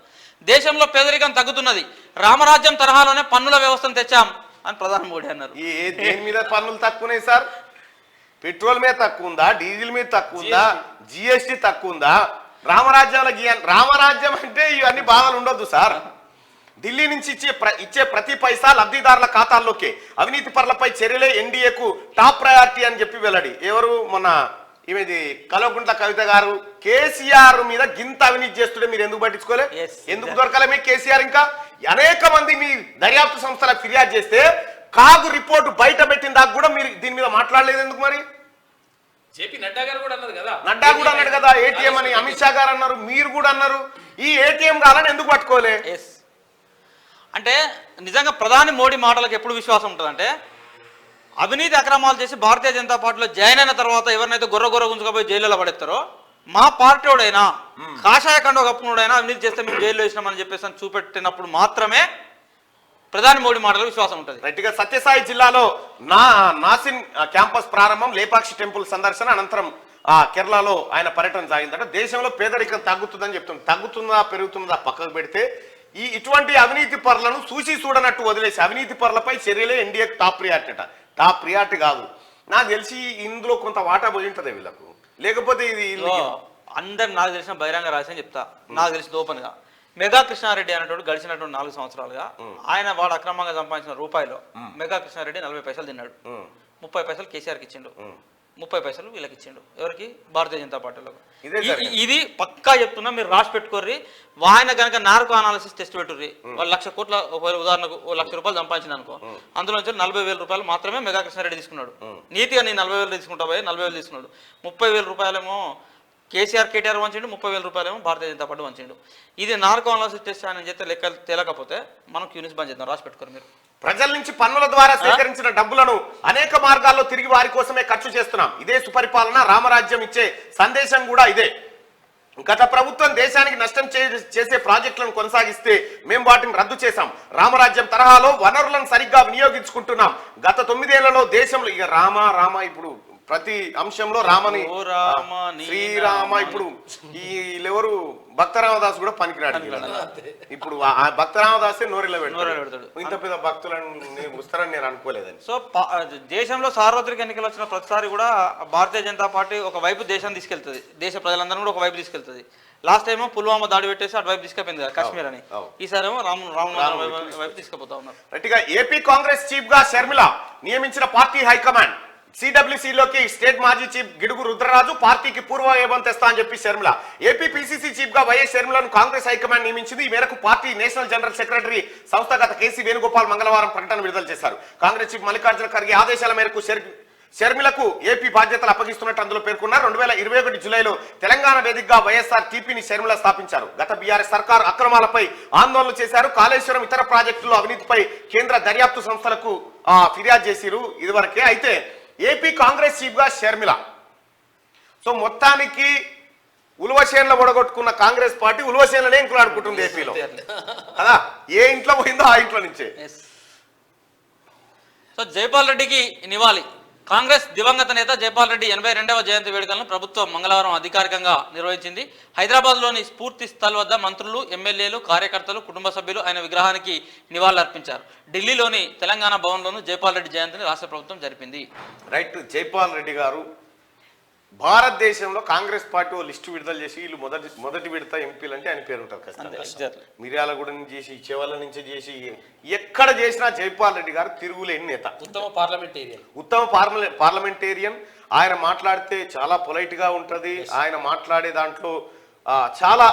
దేశంలో పేదరికం తగ్గుతున్నది, రామరాజ్యం తరహాలోనే పన్నుల వ్యవస్థను తెచ్చాం అని ప్రధాని మోడీ అన్నారు. దేని మీద పన్నులు తక్కువనే సార్? పెట్రోల్ మీద తక్కువ ఉందా? డీజిల్ మీద తక్కువ ఉందా? GST తక్కువ ఉందా? రామరాజ్యం అంటే ఇవన్నీ బాధలు ఉండొద్దు సార్. ఢిల్లీ నుంచి ఇచ్చే ప్రతి పైసా లబ్ధిదారుల ఖాతాల్లోకే. అవినీతి పరులపై చర్యలే ఎన్డీఏకు టాప్ ప్రయారిటీ అని చెప్పి వెల్లడి. ఎవరు మొన్న ఈమెది కల్వకుంట్ల కవిత గారు కేసీఆర్ మీద గింత అవినీతి చేస్తుంటే మీరు ఎందుకు పట్టించుకోలే? ఎందుకు దొరకలే మీకు కేసీఆర్? ఇంకా అనేక మంది మీ దర్యాప్తు సంస్థలకు ఫిర్యాదు చేస్తే కాగు రిపోర్టు బయట పెట్టిన దాకా కూడా మీరు దీని మీద మాట్లాడలేదు ఎందుకు? మరి నడ్డా గారు కూడా అన్నారు కదా, నడ్డా కూడా అన్నాడు కదా ఏటీఎం అని, అమిత్ షా గారు అన్నారు, మీరు కూడా అన్నారు. ఈ ఏటీఎం కావాలని ఎందుకు పట్టుకోలే? అంటే నిజంగా ప్రధాని మోడీ మాటలకు ఎప్పుడు విశ్వాసం ఉంటుందంటే, అవినీతి అక్రమాలు చేసి భారతీయ జనతా పార్టీలో జాయిన్ అయిన తర్వాత ఎవరినైతే గొర్ర గుంజుకపోయి జైల్లో పడేస్తారో, మా పార్టీ వాడైనా కాషాయ కండో కప్పునోడైనా అవినీతి చేస్తే మేము జైల్లో వేసినామని చెప్పేసి అని చూపెట్టినప్పుడు మాత్రమే ప్రధాని మోడీ మాటలకు విశ్వాసం ఉంటుంది. రైట్గా సత్యసాయి జిల్లాలో నాసిన్ క్యాంపస్ ప్రారంభం, లేపాక్షి టెంపుల్ సందర్శన అనంతరం కేరళలో ఆయన పర్యటన సాగిందట. దేశంలో పేదరికం తగ్గుతుందని చెప్తుంది. తగ్గుతుందా పెరుగుతుందా పక్కకు పెడితే ఇటువంటి అవినీతి పరులను చూడనట్టు వదిలేసి అవినీతి పరులపై చర్యలే ఎన్డీఏకి టాప్ ప్రియారిటీ అట. టాప్ ప్రియారిటీ కాదు, నాకు తెలిసి ఇందులో కొంత వాటా పోయి ఉంటుంది వీళ్ళకు. లేకపోతే ఇది అందరు నాకు తెలిసిన బహిరంగ రహస్యం చెప్తా, నాకు తెలిసిన ఓపెన్గా. మెగా కృష్ణారెడ్డి అనేటువంటి గడిచినటువంటి 4 సంవత్సరాలుగా ఆయన వాడు అక్రమంగా సంపాదించిన రూపాయలు మెగా కృష్ణారెడ్డి 40 పైసలు తిన్నాడు. 30 పైసలు కేసీఆర్కి ఇచ్చిండు, 30 పైసలు వీళ్ళకి ఇచ్చిండు. ఎవరికి? భారతీయ జనతా పార్టీలకు. ఇది పక్కా చెప్తున్నా, మీరు రాసి పెట్టుకోర్రి. ఆయన కనుక నార్కో అనాలిసిస్ టెస్ట్ పెట్టుర్రి. వాళ్ళు 1,00,000 కోట్ల, ఉదాహరణకు 1,00,000 రూపాయలు సంపాదించిన అనుకో, అందులో నుంచి 40,000 రూపాయలు మాత్రమే మెగా కృష్ణారెడ్డి తీసుకున్నాడు. నీతిగా నేను 40,000 తీసుకుంటా పోయి 40,000 తీసుకున్నాడు. 30,000 రూపాయలేమో కేటీఆర్ వంచిండు, 30,000 రూపాయలేమో భారతీయ జనతా పార్టీ వంచిండు. ఇది నార్కో అనాలిసిస్ టెస్ట్ ఆయన చేస్తే లెక్కలు తేలకపోతే మనం క్యూనిస్ బంద్ చేద్దాం. రాసి పెట్టుకోరు మీరు. ప్రజల నుంచి పన్నుల ద్వారా సేకరించిన డబ్బులను అనేక మార్గాల్లో తిరిగి వారి కోసమే ఖర్చు చేస్తున్నాం. ఇదే సుపరిపాలన, రామరాజ్యం ఇచ్చే సందేశం కూడా ఇదే. గత ప్రభుత్వం దేశానికి నష్టం చేసే ప్రాజెక్టులను కొనసాగిస్తే మేము వాటిని రద్దు చేశాం. రామరాజ్యం తరహాలో వనరులను సరిగ్గా వినియోగించుకుంటున్నాం. గత 9 ఏళ్లలో దేశంలో ఇక రామ ఇప్పుడు ప్రతి అంశంలో రామని, శ్రీరామ. ఇప్పుడు వీళ్ళెవరు భక్తరామదాస్ కూడా పనికిరాడు. ఇప్పుడు భక్తరామదాసే నోరెళ్ళ పెడతాడు. ఇంత పెద్ద భక్తులను వస్తారని నేను అనుకోలేదని. సో దేశంలో సార్వత్రిక ఎన్నికలు వచ్చిన ప్రతిసారి కూడా భారతీయ జనతా పార్టీ ఒక వైపు దేశాన్ని తీసుకెళ్తుంది, దేశ ప్రజలందరూ కూడా ఒక వైపు తీసుకెళ్తుంది. లాస్ట్ టైం పుల్వామా దాడి పెట్టేసి అటువైపు తీసుకెళ్ళింది కదా కాశ్మీర్ అని. ఈసారి ఏమో రామ్ వైపు తీసుకుపోతా ఉన్నారు. రైట్గా ఏపీ కాంగ్రెస్ చీఫ్ గా షర్మిల నియమించిన పార్టీ హైకమాండ్. సిడబ్ల్యూసీలోకి స్టేట్ మాజీ చీఫ్ గిడుగు రుద్రరాజు పార్టీకి పూర్వ వైభవం తెస్తా అని చెప్పి షర్మిల. ఏపీ పిసిసి చీఫ్ గా వైఎస్ షర్మిలను కాంగ్రెస్ హైకమాండ్ నియమించింది. ఈ మేరకు పార్టీ నేషనల్ జనరల్ సెక్రటరీ సంస్థాగత కేసీ వేణుగోపాల్ మంగళవారం ప్రకటన విడుదల చేశారు. కాంగ్రెస్ చీఫ్ మల్లికార్జున ఖర్గే ఆదేశాల మేరకు షర్మిలకు ఏపీ బాధ్యతలు అప్పగిస్తున్నట్టు అందులో పేర్కొన్నారు. 2021 జూలైలో తెలంగాణ వేదికగా వైఎస్ఆర్ టీపీని షర్మిల స్థాపించారు. గత బీఆర్ఎస్ సర్కార్ అక్రమాలపై ఆందోళనలు చేశారు. కాళేశ్వరం ఇతర ప్రాజెక్టుల్లో అవినీతిపై కేంద్ర దర్యాప్తు సంస్థలకు ఫిర్యాదు చేసిరు ఇదివరకే. అయితే ఏపీ కాంగ్రెస్ చీఫ్ గా షర్మిల. సో మొత్తానికి ఉలువశేన్లో ఒడగొట్టుకున్న కాంగ్రెస్ పార్టీ ఉలువశేన్లనే ఇంకులాడుకుంటుంది ఏపీలో కదా. ఏ ఇంట్లో పోయిందో ఆ ఇంట్లో నుంచే. సో జైపాల్ రెడ్డికి నివాళి. కాంగ్రెస్ దివంగత నేత జైపాల్ రెడ్డి 82వ జయంతి వేడుకలను ప్రభుత్వం మంగళవారం అధికారికంగా నిర్వహించింది. హైదరాబాద్లోని స్ఫూర్తి స్థల్ వద్ద మంత్రులు, ఎమ్మెల్యేలు, కార్యకర్తలు, కుటుంబ సభ్యులు ఆయన విగ్రహానికి నివాళులర్పించారు. ఢిల్లీలోని తెలంగాణ భవన్లోనూ జైపాల్ రెడ్డి జయంతిని రాష్ట్ర ప్రభుత్వం జరిపింది. రైట్. జైపాల్ రెడ్డి గారు భారతదేశంలో కాంగ్రెస్ పార్టీ లిస్టు విడుదల చేసి వీళ్ళు మొదటి విడత ఎంపీలు అంటే ఆయన పేరు ఉంటారు ఖచ్చితంగా. మిర్యాలగూడ నుంచి చేసి, చెవల నుంచి చేసి, ఎక్కడ చేసినా జైపాల్ రెడ్డి గారు తిరుగులేని నేత. ఉత్తమ పార్లమెంటేరియన్. ఆయన మాట్లాడితే చాలా పొలైట్ గా ఉంటది. ఆయన మాట్లాడే దాంట్లో చాలా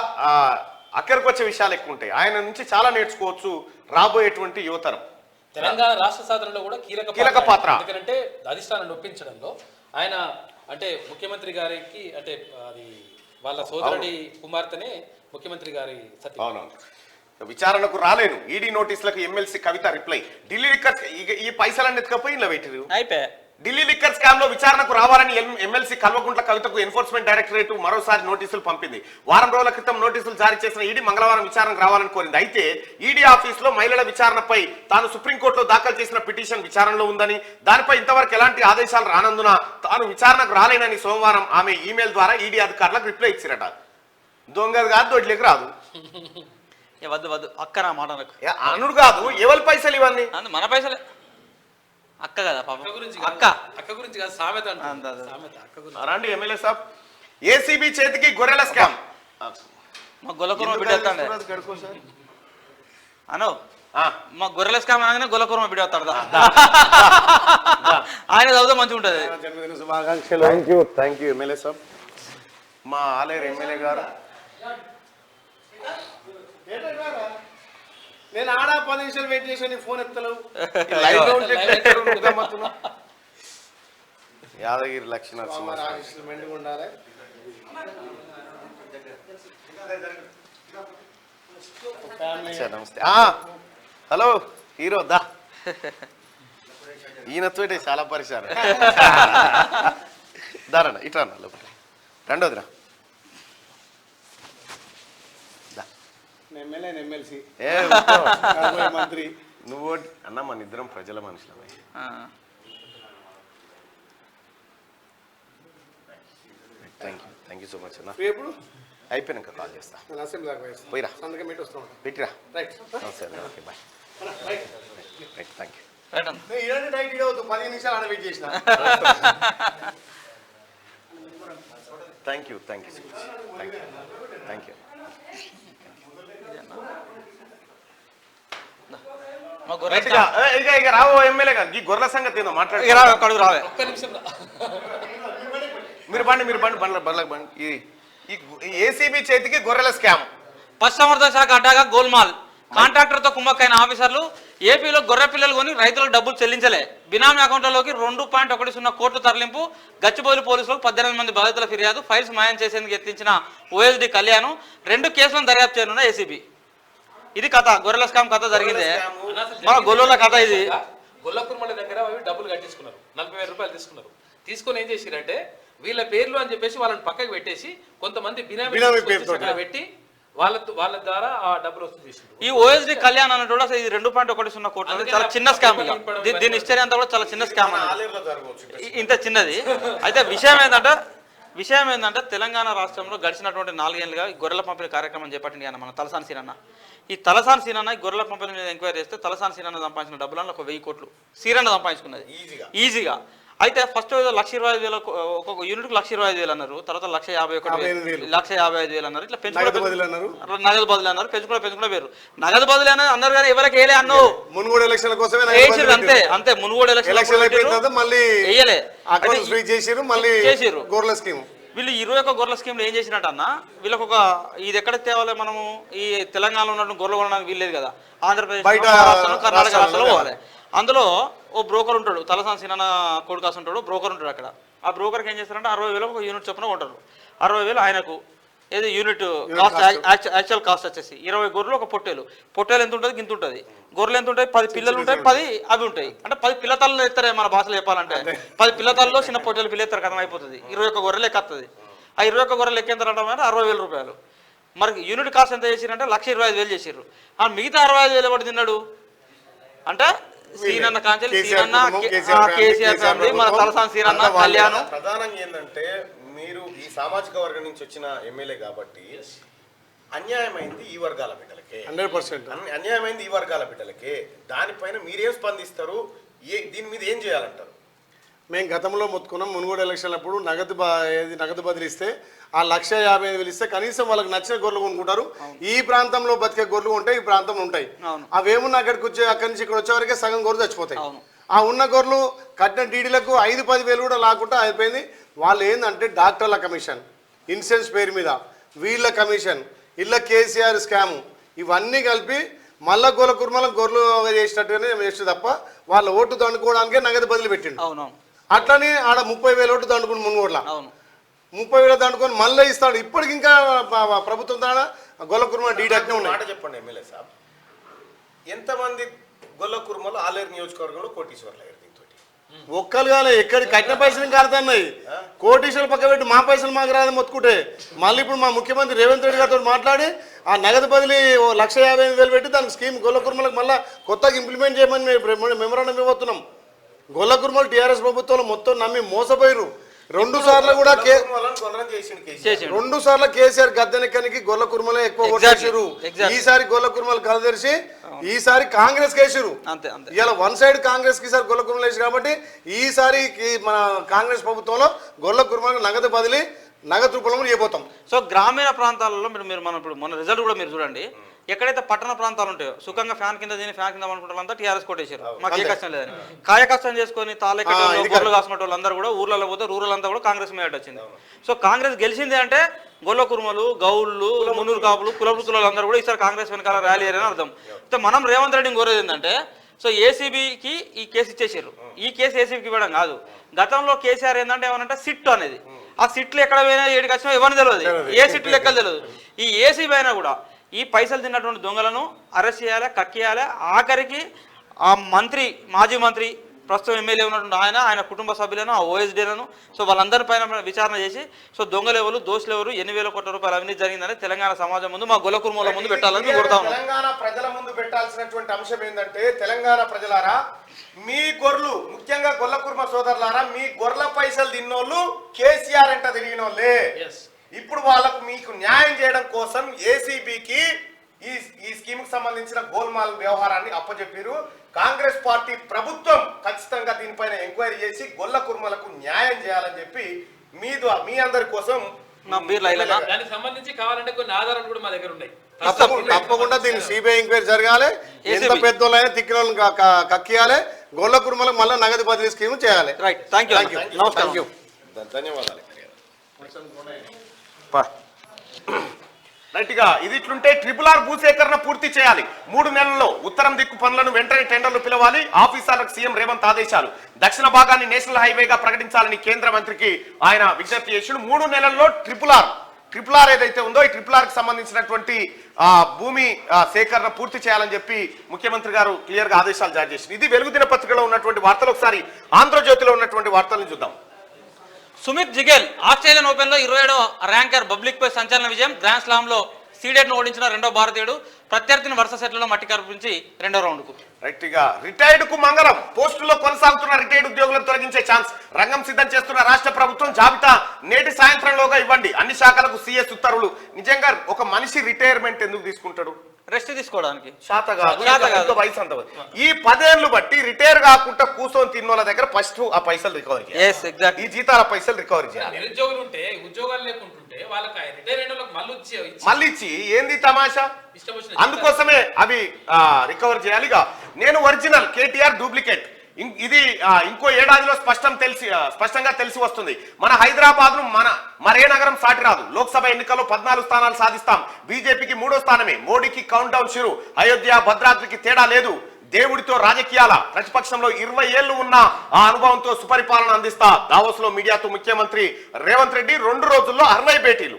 అక్కడికొచ్చే విషయాలు ఎక్కువ ఉంటాయి. ఆయన నుంచి చాలా నేర్చుకోవచ్చు రాబోయేటువంటి యువతరం. తెలంగాణ రాష్ట్ర సాధనలో కూడా కీలక పాత్ర. ఎందుకంటే అధిష్టానాన్ని ఒప్పించడంలో ఆయన, అంటే ముఖ్యమంత్రి గారికి, అంటే అది వాళ్ళ సోదరుడి కుమార్తెనే ముఖ్యమంత్రి గారి సతీ. విచారణకు రాలేను. ఈడీ నోటీసులకు ఎమ్మెల్సీ కవిత రిప్లై. ఢిల్లీ ఈ పైసలన్నీ ఎత్తుకపోయి ఇలా పెట్టిరు. ఢిల్లీ లిక్కర్ స్కామ్ లో విచారణకు రావాలని ఎమ్మెల్సీ కల్వకుంట్ల కవితకు ఎన్ఫోర్స్మెంట్ డైరెక్టరేట్ మరోసారి నోటీసులు పంపింది. వారం రోజుల క్రితం నోటీసులు జారీ చేసిన ఈడీ మంగళవారం విచారణకు రావాలని కోరింది. అయితే ఈడీ ఆఫీసులో మహిళల విచారణపై తాను సుప్రీంకోర్టులో దాఖలు చేసిన పిటిషన్ విచారణలో ఉందని, దానిపై ఇంతవరకు ఎలాంటి ఆదేశాలు రానందున తాను విచారణకు రాలేనని సోమవారం ఆమె ఈమెయిల్ ద్వారా ఈడీ అధికారులకు రిప్లై ఇచ్చిరట. దొంగది కాదు, దొడ్లేకి రాదు. వద్దు వద్దు అక్క నా మాట నాకు అనుడు కాదు, ఎవరి పైసలు ఇవన్నీ? మన పైసలే. అక్క కదా పాపం, అక్క గురించి కాదు, సామెత సామెత అక్క గురించి. రండి ఎమ్మెల్యే సాబ్. ఏసీబీ చేతికి గొర్రెల స్కామ్. మా గొల్లకుర్మ బిడ్డ వస్తాడు అను, మా గొర్రెల స్కామ్ అనగానే గొల్లకుర్మ బిడ్డ వస్తాడు. ఆయన చదివితే మంచిగా ఉంటుంది. జన్మదిన శుభాకాంక్షలు. థ్యాంక్ యూ ఎమ్మెల్యే సాబ్. మా ఆలేరు ఎమ్మెల్యే గారు. నేను ఆడ 10 నిమిషాలు వెయిట్ చేసి ఫోన్ ఎత్తలేవు. యాదగిరి లక్ష్మీనరసింహ మెండుగా ఉండాలి. నమస్తే. హలో హీరో దా. ఈయనతో చాలా పరిశారు. దారణ ఇట్లా లోపల రెండోదిరా. ఎమ్మెల్సీ మంత్రి నువ్వు అన్న మన ఇద్దరం ప్రజల మనుషులమే. థ్యాంక్ యూ సో మచ్ అన్న. ఎప్పుడు అయిపోయినాక కాల్ చేస్తా. పోయిరా పెట్టిరా. సరే ఓకే బాయ్. Thank you. 10 నిమిషాలు ఆడ వెయిట్ చేసిన. Thank you so much. Thank you. ఇక రావు ఎమ్మెల్యేగా ఈ గొర్రెల సంగతి ఏందో మాట్లాడి రావే. ఒక్క నిమిషం మీరు బండి. ఈ ఏసీబీ చేతికి గొర్రెల స్కామ్. పశుసంవర్ధక శాఖ అడ్డాగా గోల్మాల్. కాంట్రాక్టర్తో కుమ్మక్కైన ఆఫీసర్లు ఏపీలో గొర్రె పిల్లలు కొని రైతులకు డబ్బులు చెల్లించలే. బినామీ అకౌంట్లలోకి 2.10 కోట్లు తరలింపు. గచ్చిబౌలి పోలీసులకు 18 మంది బాధితుల ఫిర్యాదు. ఫైల్స్ మాయం చేసేందుకు యత్నించిన ఓఎస్డీ కళ్యాణ్. 2 కేసులను దర్యాప్తు చేయనున్న ఏసీబీ. ఇది కథ, గొర్రెల స్కామ్ కథ జరిగింది. మన గొల్లల కథ ఇది. గొల్లకుర్మల దగ్గర డబ్బులు కట్టించుకున్నారు, 40,000 రూపాయలు తీసుకున్నారు. తీసుకొని ఏం చేసిరంటే వీళ్ళ పేర్లు అని చెప్పేసి వాళ్ళని పక్కకు పెట్టేసి కొంతమంది బినామీ పేరు పెట్టి వాళ్ళ ద్వారా ఆ డబ్బులు వసూలు చేసింది. ఈ ఓఎస్డీ కళ్యాణ్ అన్నట్టు అసలు ఇది 2.10 కోట్లు చాలా చిన్న స్కామ్. దీని హిస్టరీ అంతా కూడా చాలా చిన్న స్కామ్, ఇంత చిన్నది. అయితే విషయం ఏంటంటే తెలంగాణ రాష్ట్రంలో గడిచినటువంటి 4 ఏళ్ళుగా గొర్రెల పంపిణీ కార్యక్రమం చేపట్టింది అన్న మన తలసాని సీనన్న. ఈ తలసాని సీనన్న గొర్రెల పంపిణీ మీద ఎంక్వైరీ చేస్తే తలసాని సీనన్న సంపాదించిన డబ్బులను 1000 కోట్లు సీనన్న సంపాదించుకున్నది ఈజీగా. అయితే ఫస్ట్ 1,25,000 ఒక యూనిట్కి 1,25,000 అన్నారు. తర్వాత 1,51,000 అన్నారు. ఇట్లా పెంచుకునే నగదు బదులు అన్నారు. పెంచుకునే పేరు నగదు బదులు అన్నారు కానీ ఎవరికి వేయలే అన్నారు. మునుగోడు ఎలక్షన్ల కోసమే అంతే మునుగోడు ఎలక్షన్ వేయలే చేసిర్రు గొర్రెల స్కీమ్. వీళ్ళు 21 గొర్రెల స్కీమ్లో ఏం చేసినట్టు అన్న, వీళ్ళకి ఒక ఇది ఎక్కడ తేవాలి మనము, ఈ తెలంగాణలో ఉన్నట్టు గొర్రెలు కొనడానికి వీల్లేదు కదా, ఆంధ్రప్రదేశ్ కర్ణాటక రాష్ట్రంలో పోవాలి. అందులో ఓ బ్రోకర్ ఉంటాడు, తలసాని సీనన్న కొడుకాసు ఉంటాడు, బ్రోకర్ ఉంటాడు అక్కడ. ఆ బ్రోకర్కి ఏం చేస్తారంటే 60,000 ఒక యూనిట్ చొప్పున కొంటారు. 60,000 ఆయనకు. ఏది యూనిట్ కాస్ట్, యాక్చువల్ కాస్ట్ వచ్చేసి 20 గొర్రెలు ఒక పొట్టేలు ఎంత ఉంటుంది, గింత ఉంటుంది. గొర్రెలు ఎంత ఉంటాయి, 10 పిల్లలు ఉంటాయి, 10 అవి ఉంటాయి. అంటే 10 పిల్లతల్లు ఎత్తారే మన భాషలో చెప్పాలంటే. 10 పిల్లతల్లో చిన్న పొట్టేలు పిల్ల ఎత్తారు కదా, అయిపోతుంది. 21 గొర్రెలు ఎక్కస్తుంది. ఆ 21 గొర్రెలు ఎక్కేంతరంటే 60,000 రూపాయలు. మరి యూనిట్ కాస్ట్ ఎంత చేసిరంటే 1,25,000 చేసిర్రు. ఆ మిగతా 65,000 ఎవరు తిన్నాడు అంటే సీనన్న కాంచెల్, సీనన్న, కేసీఆర్ ఫ్యామిలీ, మన తలసాని సీనన్న, కళ్యాణ్. ప్రధానంగా ఏంటంటే మీరు ఈ సామాజిక వర్గం నుంచి వచ్చిన ఎమ్మెల్యే కాబట్టి అన్యాయమైంది ఈ వర్గాల బిడ్డలకే, 100% అన్యాయమైంది ఈ వర్గాల బిడ్డలకే. దానిపైన మీరేం స్పందిస్తారు, దీని మీద ఏం చేయాలంటారు? మేము గతంలో మొత్తుకున్నాం. మునుగోడు ఎలక్షన్లప్పుడు నగదు బదిలిస్తే ఆ 1,50,000 ఇస్తే కనీసం వాళ్ళకి నచ్చిన గొర్రెలు కొనుక్కుంటారు. ఈ ప్రాంతంలో బతికే గొర్రెలు ఉంటాయి, ఈ ప్రాంతంలో ఉంటాయి. అవేమున్నా అక్కడి నుంచి ఇక్కడ వచ్చేవరకే సగం గొర్రెలు చచ్చిపోతాయి. ఆ ఉన్న గొర్రెలు కట్టిన డీడీలకు 5-10,000 కూడా లాక్కుంటా అయిపోయింది. వాళ్ళు ఏంటంటే డాక్టర్ల కమిషన్, ఇన్సూరెన్స్ పేరు మీద వీళ్ళ కమిషన్, ఇళ్ళ కేసీఆర్ స్కాము, ఇవన్నీ కలిపి మళ్ళా గొల్లకుర్మలకు గొర్రెలు చేసినట్టుగానే వేస్ట్ తప్ప వాళ్ళ ఓటు దండుకోవడానికే నగదు బదిలీ పెట్టిండు. అట్లని ఆడ 30,000 ఓటు దండుకుని మునుగోడ్ల 30,000 దండుకొని మళ్ళీ ఇస్తాడు. ఇప్పటికి ఇంకా ప్రభుత్వం ద్వారా గొల్లకుర్మ డీడక్నే ఉన్నాయి. మాట చెప్పండి ఎమ్మెల్యే సాబ్, ఎంతమంది గొల్లకుర్మలు ఆలేరు నియోజకవర్గంలో కోటీశ్వర్లు అయ్యారు దీంతో? ఒక్కలు కాలే ఎక్కడి కట్టిన పైసలు కాలుతున్నాయి. కోటీశ్వరులు పక్క పెట్టి మా పైసలు మాకు రాదని మొత్తుకుంటే మళ్ళీ ఇప్పుడు మా ముఖ్యమంత్రి రేవంత్ రెడ్డి గారితో మాట్లాడి ఆ నగదు బదిలీ 1,55,000 పెట్టి దానికి స్కీమ్ గొల్ల కుర్మలకు మళ్ళీ కొత్తగా ఇంప్లిమెంట్ చేయమని మేము మెమరాండం ఇవ్వబోతున్నాం. గొల్ల కుర్మలు టీఆర్ఎస్ ప్రభుత్వంలో మొత్తం నమ్మి మోసపోయారు. 2 సార్లు కూడా 2 సార్లు కేసీఆర్ గద్దెనెక్కనికి గొల్ల కుర్మలే ఎక్కువ ఓటేసారు. ఈసారి గొల్ల కుర్మలు కలదరిసి ఈసారి కాంగ్రెస్ కేసారు. ఇలా వన్ సైడ్ కాంగ్రెస్ కి ఈసారి గొల్ల కుర్మలు వేసి కాబట్టి ఈసారి మన కాంగ్రెస్ ప్రభుత్వంలో గొల్ల కుర్మలకు నగదు బదిలీ నగదు రూపంలో చేయబోతాం. సో గ్రామీణ ప్రాంతాలలో మీరు మనం ఇప్పుడు మన రిజల్ట్ కూడా మీరు చూడండి. ఎక్కడైతే పట్టణ ప్రాంతాలు ఉంటాయో సుఖంగా ఫ్యాన్ కింద దీని ఫ్యాన్ కింద అనుకుంటారంతా టీఆర్ఎస్ కొట్టేశారు. మాకు ఏ కష్టం లేదని కాయ కష్టం చేసుకొని తాళెక్కలు గొర్రెలు కాసుకునే వాళ్ళందరూ కూడా ఊర్లలో పోతే రూరల్ అంతా కూడా కాంగ్రెస్ మేట వచ్చింది. సో కాంగ్రెస్ గెలిచింది అంటే గొల్ల కుర్మలు గౌళ్ళు మున్నూరు కాపులు కులవృత్తులు అందరూ కూడా ఈసారి కాంగ్రెస్ వెనకాల ర్యాలీ అని అర్థం. అయితే మనం రేవంత్ రెడ్డిని కోరేది ఏంటంటే సో ఏసీబీకి ఈ కేసు ఇచ్చేసారు. ఈ కేసు ఏసీబీకి ఇవ్వడం కాదు. గతంలో కేసీఆర్ ఏంటంటే ఏమనంటే సిట్ అనేది ఆ సిట్లు ఎక్కడ పోయినా ఏడికి వచ్చినా ఎవరిని తెలియదు, ఏ సిట్లు లెక్కలు తెలియదు. ఈ ఏసీబీ అయినా కూడా ఈ పైసలు తిన్నటువంటి దొంగలను అరెస్ట్ చేయాలి, కక్కియాలి. ఆఖరికి ఆ మంత్రి మాజీ మంత్రి ప్రస్తుతం ఎమ్మెల్యే ఉన్నటువంటి ఆయన కుటుంబ సభ్యులను ఆ ఓఎస్డీలను సో వాళ్ళందరి పైన విచారణ చేసి సో దొంగలు ఎవరు దోషులు ఎవరు 8,000 కోట్ల రూపాయలు అవినీతి జరిగిందని తెలంగాణ సమాజం ముందు మా గొల్ల కుర్మల ముందు పెట్టాలని కోరుతా ఉన్నాం. తెలంగాణ ప్రజల ముందు పెట్టాల్సినటువంటి అంశం ఏంటంటే తెలంగాణ ప్రజలారా మీ గొర్రెలు ముఖ్యంగా గొల్ల కుర్మ సోదరులారా మీ గొర్రెల పైసలు తిన్నోళ్ళు కేసీఆర్ అంట తిరిగినోళ్ళే. ఇప్పుడు వాళ్ళకు మీకు న్యాయం చేయడం కోసం ఏసీబీకి ఈ స్కీమ్ కి సంబంధించిన గోల్మాల్ వ్యవహారాన్ని అప్పచెప్పారు. కాంగ్రెస్ పార్టీ ప్రభుత్వం ఖచ్చితంగా దీనిపైన ఎంక్వైరీ చేసి గొల్ల కుర్మలకు న్యాయం చేయాలని చెప్పి మీ అందరి కోసం దానికి సంబంధించి కావాలంటే కొన్ని ఆధారాలు కూడా మా దగ్గర ఉన్నాయి. తప్పకుండా దీన్ని సిబిఐ ఎంక్వైరీ జరగాలి. ఎంత పెద్దోళ్ళైనా తిక్కిన కక్కియాలి. గొల్ల కుర్మలకు మళ్ళీ నగదు బదిలీ స్కీమ్ చేయాలి. ధన్యవాదాలు. రైట్గా ఇది ఇట్లుంటే RRR భూసేకరణ పూర్తి చేయాలి. 3 నెలల్లో ఉత్తరం దిక్కు పనులను వెంటనే టెండర్లు పిలవాలి. ఆఫీసర్లకు సీఎం రేవంత్ ఆదేశాలు. దక్షిణ భాగాన్ని నేషనల్ హైవేగా ప్రకటించాలని కేంద్ర మంత్రికి ఆయన విజ్ఞప్తి చేసిన 3 నెలల్లో RRR ఏదైతే ఉందో ఈ RRR కి సంబంధించినటువంటి భూమి సేకరణ పూర్తి చేయాలని చెప్పి ముఖ్యమంత్రి గారు క్లియర్ గా ఆదేశాలు జారీ చేసింది. ఇది వెలుగు దినపత్రికలో ఉన్నటువంటి వార్తలు. ఒకసారి ఆంధ్రజ్యోతిలో ఉన్నటువంటి వార్తలను చూద్దాం. సుమిత్ జిగేల్ ఆస్ట్రేలియన్ ఓపెన్ లో 27వ ర్యాంకర్ బబ్లిక్ పై సంచలన విజయం. గ్రాండ్ స్లామ్ లో సీడెడ్ ను ఓడించిన 2వ భారతీయుడు. ప్రత్యర్థిని వరుస సెట్లలో మట్టి కరిపించి 2వ రౌండ్ కు రిటైర్డ్ కు మంగళం. పోస్టుల్లో కొనసాగుతున్న రిటైర్డ్ ఉద్యోగులను తొలగించే ఛాన్స్ రంగం సిద్ధం చేస్తున్న రాష్ట్ర ప్రభుత్వం. జాబితా నేటి సాయంత్రంలోగా ఇవ్వండి. అన్ని శాఖలకు సీఎస్ ఉత్తర్వులు. నిజంగా ఒక మనిషి రిటైర్మెంట్ ఎందుకు తీసుకుంటాడు? రెస్ట్ తీసుకోవడానికి. వయసు అంత ఈ 10 ఏళ్ళు బట్టి రిటైర్ కాకుండా కూర్చొని తిన్నోళ్ళ దగ్గర ఫస్ట్ ఆ పైసలు రికవరీ చేయాలి. ఈ జీతాల పైసలు రికవరీ చేయాలి. నిరుద్యోగులు ఉంటే ఉద్యోగాలు లేకుంటుంటే వాళ్ళకి రిటైర్ అయిన వాళ్ళకి మళ్ళీ ఇచ్చి ఏంది తమాషా? అందుకోసమే అవి రికవర్ చేయాలి. నేను ఒరిజినల్ కేటీఆర్ డూప్లికేట్ ఇది ఇంకో ఏడాదిలో స్పష్టంగా తెలిసి వస్తుంది. మన హైదరాబాద్ ను మరే నగరం సాటి రాదు. లోక్సభ ఎన్నికల్లో 14 స్థానాలు సాధిస్తాం. బీజేపీకి 3వ స్థానమే. మోడీకి కౌంట్ డౌన్ షురు. అయోధ్య భద్రాద్రికి తేడా లేదు. దేవుడితో రాజకీయాల. ప్రతిపక్షంలో 20 ఏళ్లు ఉన్న ఆ అనుభవంతో సుపరిపాలన అందిస్తా. దావోస్ లో మీడియాతో ముఖ్యమంత్రి రేవంత్ రెడ్డి 2 రోజుల్లో 60 భేటీలు.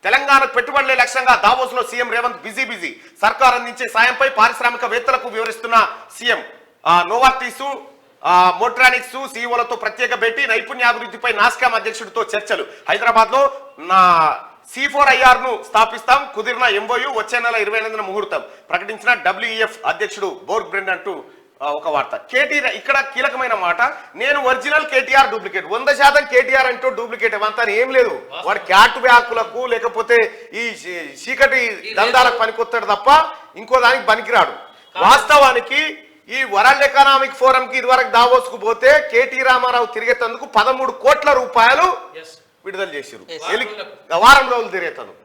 తెలంగాణకు పెట్టుబడులే లక్ష్యంగా దావోస్ లో సీఎం రేవంత్ బిజీ. సర్కార్ అందించే సాయంపై పారిశ్రామికవేత్తలకు వివరిస్తున్న సీఎం. నోవార్టీసు మోట్రానిక్స్ సీఈఓలతో ప్రత్యేక భేటీ. నైపుణ్యాభివృద్ధిపై నాస్కామ్ అధ్యక్షుడితో చర్చలు. హైదరాబాద్ లో C4IR ను స్థాపిస్తాం. కుదిరిన MOU. వచ్చే నెల 28న ముహూర్తం. ప్రకటించిన WEF అధ్యక్షుడు బోర్గ్ బ్రెండ్ అంటూ ఒక వార్త. కేటీఆర్ ఇక్కడ కీలకమైన మాట. నేను ఒరిజినల్ కేటీఆర్ డూప్లికేట్. 100% కేటీఆర్ అంటూ డూప్లికేట్ అంతా ఏం లేదు. వాడు క్యాట్ వ్యాకులకు లేకపోతే ఈ చీకటి దందాలకు పనికొస్తాడు తప్ప ఇంకో దానికి పనికిరాడు. వాస్తవానికి ఈ వరల్డ్ ఎకనామిక్ ఫోరం కి ఇదివరకు దావోస్ కు పోతే కేటీ రామారావు తిరిగేందుకు 13 కోట్ల రూపాయలు విడుదల చేశారు. వారం రోజులు తిరిగేందుకు.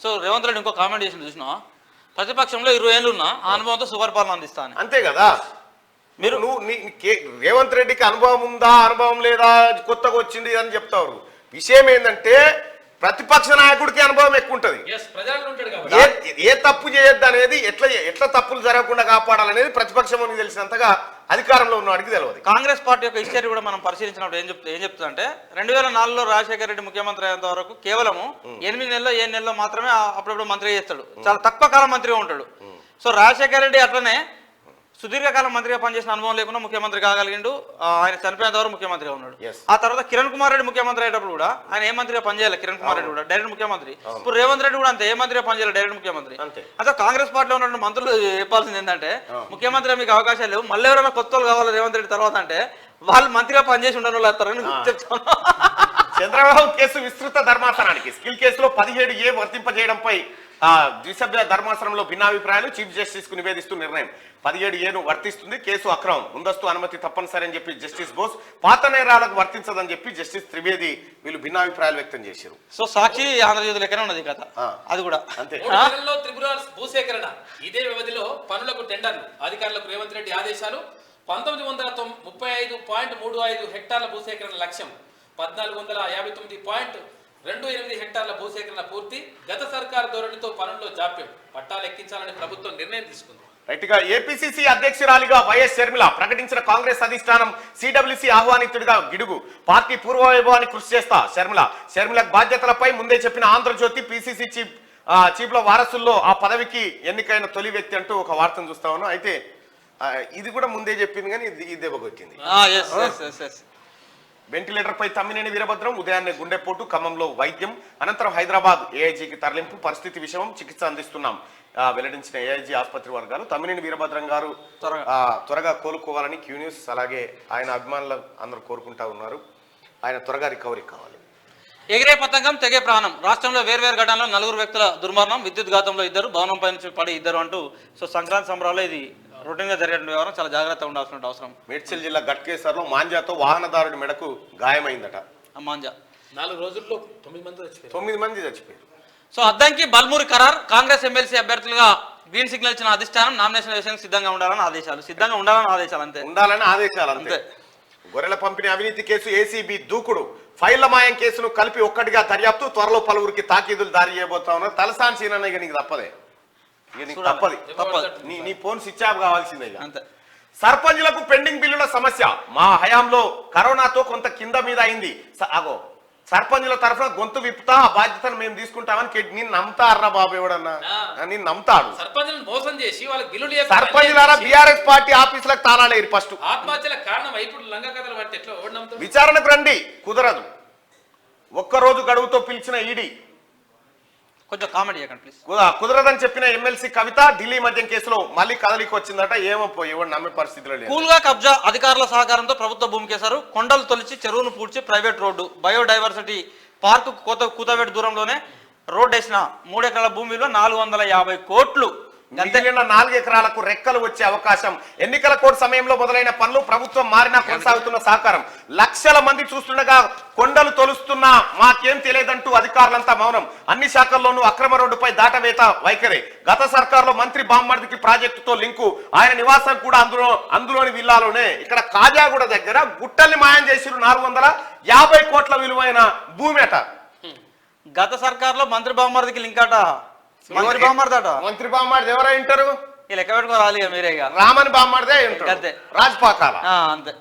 సో రేవంత్ రెడ్డి ఇంకో కామెంట్ చేసి చూసినా ప్రతిపక్షంలో 20 ఏళ్ళు ఉన్న అనుభవంతో సుపరిపాలన అందిస్తాను. అంతే కదా. మీరు రేవంత్ రెడ్డికి అనుభవం ఉందా అనుభవం లేదా కొత్తగా వచ్చింది అని చెప్తారు. విషయం ఏంటంటే ప్రతిపక్ష నాయకుడికి అనుభవం ఎక్కువ ఉంటుంది. ఏ తప్పు చేయొద్దు అనేది ఎట్లా తప్పులు జరగకుండా కాపాడాలనేది ప్రతిపక్షం తెలిసినంతగా అధికారంలో ఉన్నవాడికి తెలియదు. కాంగ్రెస్ పార్టీ యొక్క హిస్టరీ కూడా మనం పరిశీలించినప్పుడు ఏం చెప్తుందంటే 2004లో రాజశేఖర రెడ్డి ముఖ్యమంత్రి అయ్యేంత వరకు కేవలము 8 నెలల్లో 7 నెలల్లో మాత్రమే అప్పుడప్పుడు మంత్రి చేస్తాడు. చాలా తక్కువ కాలం మంత్రిగా ఉంటాడు. సో రాజశేఖర రెడ్డి అట్లనే సుదీర్ఘకాలం మంత్రిగా పనిచేసిన అనుభవం లేకుండా ముఖ్యమంత్రి కాగలిగిండు. ఆయన చనిపోయేంత వరకు ముఖ్యమంత్రిగా ఉన్నాడు. Yes. ఆ తర్వాత కిరణ్ కుమార్ రెడ్డి ముఖ్యమంత్రి అయ్యేటప్పుడు కూడా ఆయన ఏ మంత్రిగా పనిచేయాలి, కిరణ్ కుమార్ రెడ్డి కూడా డైరెక్ట్ ముఖ్యమంత్రి. ఇప్పుడు రేవంత్ రెడ్డి కూడా అంతే, ఏ మంత్రిగా పనిచేయాలి, డైరెక్ట్ ముఖ్యమంత్రి. అంతే. అదే కాంగ్రెస్ పార్టీలో ఉన్న మంత్రులు చెప్పాల్సింది ఏంటంటే ముఖ్యమంత్రి మీకు అవకాశాలు లేవు, మళ్ళీ ఎవరైనా కొత్త వాళ్ళు కావాలి రేవంత్ రెడ్డి తర్వాత అంటే వాళ్ళు మంత్రిగా పనిచేసి ఉండని వాళ్ళు వస్తారని చెప్తాను. చంద్రబాబు కేసు విస్తృత ధర్మాసనానికి స్కిల్ కేసులో 17A వర్తింపజేయడంపై ద్విసభ్య ధర్మాసనంలో భిన్నాభిప్రాయాలు. చీఫ్ జస్టిస్ కు నివేదిస్తూ నిర్ణయం. 17Aను వర్తిస్తుంది, కేసు అక్రమం, ముందస్తు అనుమతి తప్పనిసరి అని చెప్పి జస్టిస్ బోస్, పాత నేరాలకు వర్తించదని చెప్పి జస్టిస్ త్రివేది వీళ్ళు భిన్నాభిప్రాయాలు వ్యక్తం చేశారు. సో సాక్షి ఆంధ్రజ్యోతి లెక్కనే ఉన్నది కథ, అది కూడా అంతే. 3 నెలల్లో త్రిపుర భూసేకరణ, ఇదే వ్యవధిలో పనులకు టెండర్లు, అధికారులకు రేవంత్ రెడ్డి ఆదేశాలు. 1935.35 హెక్టార్ల భూసేకరణ లక్ష్యం, 1459.28 హెక్టార్ల భూసేకరణ పూర్తి. గత సర్కారు ధోరణితో పనుల్లో జాప్యం, పట్టాలు ఎక్కించాలని ప్రభుత్వం నిర్ణయం తీసుకుంది. రైట్ గా ఏపీసీసీ అధ్యక్షురాలిగా వైఎస్ షర్మిల ప్రకటించిన కాంగ్రెస్ అధిష్టానం సిడబ్ల్యూసీ ఆహ్వానితుడిగా గిడుగు. పార్టీ పూర్వవైభవాన్ని కృషి చేస్తా షర్మిల బాధ్యతలపై ముందే చెప్పిన ఆంధ్రజ్యోతి పీసీసీ చీఫ్ల వారసుల్లో ఆ పదవికి ఎన్నికైన తొలి వ్యక్తి అంటూ ఒక వార్తను చూస్తా ఉన్నాం. అయితే ఇది కూడా ముందే చెప్పింది కానీ ఇది దెబ్బకొట్టింది. వెంటిలేటర్ పై తమ్మినేని వీరభద్రం, ఉదయాన్నే గుండెపోటు, ఖమ్మంలో వైద్యం, అనంతరం హైదరాబాద్ ఏఐజీకి తరలింపు. పరిస్థితి విషయం, చికిత్స అందిస్తున్నాం వెల్లడించిన ఏఐజీ ఆసుపత్రి వర్గాలు. తమ్మినేని వీరభద్రం గారు త్వరగా కోలుకోవాలని క్యూ న్యూస్ అలాగే ఆయన అభిమానులు అందరూ కోరుకుంటా ఉన్నారు. ఆయన త్వరగా రికవరీ కావాలి. ఎగిరే పతంగం తెగే ప్రాణం. రాష్ట్రంలో వేర్వేరు ఘటనలో 4 వ్యక్తుల దుర్మరణం, విద్యుత్ ఘాతంలో 2, భవనం పై నుంచి పడి 2 అంటూ. సో సంక్రాంతి సంబరాల్లో ఇది రొటీన్ గా జరిగే వ్యవహారం, చాలా జాగ్రత్తగా ఉండాల్సిన అవసరం. మేడ్చల్ జిల్లా గట్కేసర్లో మాంజాతో వాహనదారుడి మెడకు గాయమైందట. మాంజా 4 రోజుల్లో 9 మంది చచ్చిపోయారు. 9 మంది చచ్చిపోయారు. సో అద్దంకి బల్మూరి ఖరార్, కాంగ్రెస్ ఎమ్మెల్సీ అభ్యర్థులుగా గ్రీన్ సిగ్నల్ ఇచ్చిన అధిష్టానం నామినేషన్ విషయానికి సిద్ధంగా ఉండాలని ఆదేశాలు. అంతే ఉండాలని ఆదేశాలు అంతే. గొర్రెల పంపిణీ అవినీతి కేసు ఏసీబీ దూకుడు, ఫైళ్ల మాయం కేసును కలిపి ఒక్కటిగా దర్యాప్తు, త్వరలో పలువురికి తాకీదులు దారి చేయబోతా ఉన్నారు. తలసాని సీనన్న ఇక నీకు తప్పదే, తప్పదు. నీ ఫోన్ స్విచ్ ఆఫ్ కావాల్సిందే అంతే. సర్పంచ్లకు పెండింగ్ బిల్లుల సమస్య, మా హయాంలో కరోనాతో కొంత కింద మీద అయింది. అగో సర్పంచుల తరఫున గొంతు విప్పుతా, ఆ బాధ్యతను మేము తీసుకుంటామని నేను నమ్ముతారా బాబు? ఎవడన్నా నేను నమ్ముతాడు? సర్పంచులను మోసం చేసి వాళ్ళకి బిల్లులు సర్పంచులారా బీఆర్ఎస్ పార్టీ ఆఫీసులకు తాళాలేరు. ఫస్ట్ ఆత్మహత్యల కారణం ఇప్పుడు లంగ కథలు పడితే ఎట్లా ఓడినమ్ముతారు? విచారణకు రండి, కుదరదు. ఒక్కరోజు గడువుతో పిలిచిన ఈడీ కొంచెం కామెడీ చేయకండి ప్లీజ్. కుదరదని చెప్పిన ఎమ్మెల్సీ కవిత ఢిల్లీ మద్యం కేసులో మళ్ళీ కదలికి వచ్చిందట. ఏమో ఎవరు నమ్మే పరిస్థితిలో లేదు. కూల్గా కబ్జా, అధికారుల సహకారంతో ప్రభుత్వ భూమి కేసారు. కొండలు తొలిచి చెరువును పూడ్చి ప్రైవేట్ రోడ్డు, బయోడైవర్సిటీ పార్కు కూతవేటు దూరంలోనే రోడ్డు వేసిన 3 ఎకరాల భూమిలో 450 కోట్లు. మిగిలిన 4 ఎకరాలకు రెక్కలు వచ్చే అవకాశం. ఎన్నికల కోడ్ సమయంలో మొదలైన పనులు ప్రభుత్వం మారినా కొనసాగుతున్న సహకారం. లక్షల మంది చూస్తుండగా కొండలు తొలుస్తున్నా మాకేం తెలియదంటూ అధికారులంతా మౌనం. అన్ని శాఖల్లోనూ అక్రమ రోడ్డుపై దాటవేత వైఖరే. గత సర్కార్లో మంత్రి బామ్మర్దికి ప్రాజెక్టుతో లింకు, ఆయన నివాసం కూడా అందులోని విల్లాలోనే. ఇక్కడ కాజాగూడ దగ్గర గుట్టల్ని మాయం చేసిరు. 450 కోట్ల విలువైన భూమి అట. గత సర్కార్లో మంత్రి బామ్మర్దికి లింక్ అట. మంత్రి బామ్మర్ది ఎవరై ఉంటారు? లెక్క పెట్టుకోవాలి మీరేగా. రామని బామ్మర్దే అంతే, రాజపాకాల అంతే.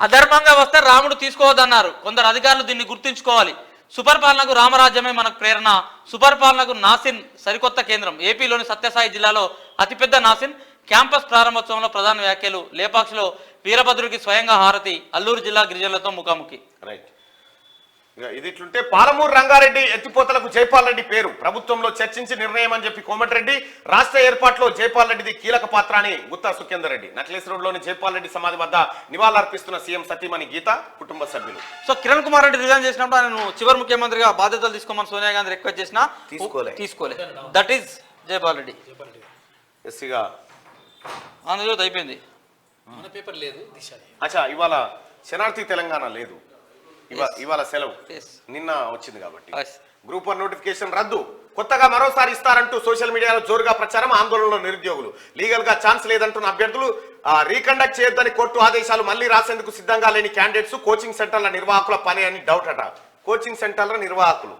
అధర్మంగా వస్తే రాముడు తీసుకోవద్దన్నారు కొందరు అధికారులు. దీన్ని గుర్తుంచుకోవాలి. సుపరిపాలనకు రామరాజ్యమే మనకు ప్రేరణ. సుపరిపాలనకు నాసిన్ సరికొత్త కేంద్రం. ఏపీలోని సత్యసాయి జిల్లాలో అతిపెద్ద నాసిన్ క్యాంపస్ ప్రారంభోత్సవంలో ప్రధాన వ్యాఖ్యలు. లేపాక్షిలో వీరభద్రుడికి స్వయంగా హారతి. అల్లూరు జిల్లా గిరిజనులతో ముఖాముఖి. రైట్. ఇది ఇట్లుంటే పాలమూరు రంగారెడ్డి ఎత్తిపోతలకు జైపాల్ రెడ్డి పేరు ప్రభుత్వంలో చర్చించి నిర్ణయం అని చెప్పి కోమటిరెడ్డి. రాష్ట్ర ఏర్పాటులో జైపాల్ రెడ్డిది కీలక పాత్ర అని గుత్తా సుఖేందర్ రెడ్డి. నక్లెస్ రోడ్లోని జైపాల్ రెడ్డి సమాధి వద్ద నివాళులర్పిస్తున్న సీఎం సతీమణి గీత, కుటుంబ సభ్యులు. సో కిరణ్ కుమార్ రెడ్డి రిజైన్ చేసినప్పుడు ఆయన చివరి ముఖ్యమంత్రిగా బాధ్యతలు తీసుకోమని సోనియా గాంధీ రిక్వెస్ట్ చేసినా తీసుకోలే. That is Jaipal Reddy. ఎస్సీగా ఆంధ్రజ్యోతి అయిపోయింది. మన పేపర్ లేదు. అచ్చా, ఇవాళ శనార్థి తెలంగాణ లేదు, ఇవాళ సెలవు. నిన్న వచ్చింది కాబట్టి గ్రూప్ 1 నోటిఫికేషన్ రద్దు. కొత్తగా మరోసారి ఇస్తారంటూ సోషల్ మీడియాలో జోరుగా ప్రచారం. ఆందోళనలో నిరుద్యోగులు. లీగల్ గా ఛాన్స్ లేదంటున్న అభ్యర్థులు. రీకండక్ట్ చేయొద్దని కోర్టు ఆదేశాలు. మళ్లీ రాసేందుకు సిద్ధంగా లేని క్యాండిడేట్స్. కోచింగ్ సెంటర్ల నిర్వాహకుల పని అని డౌట్ అట. కోచింగ్ సెంటర్ల నిర్వాహకులు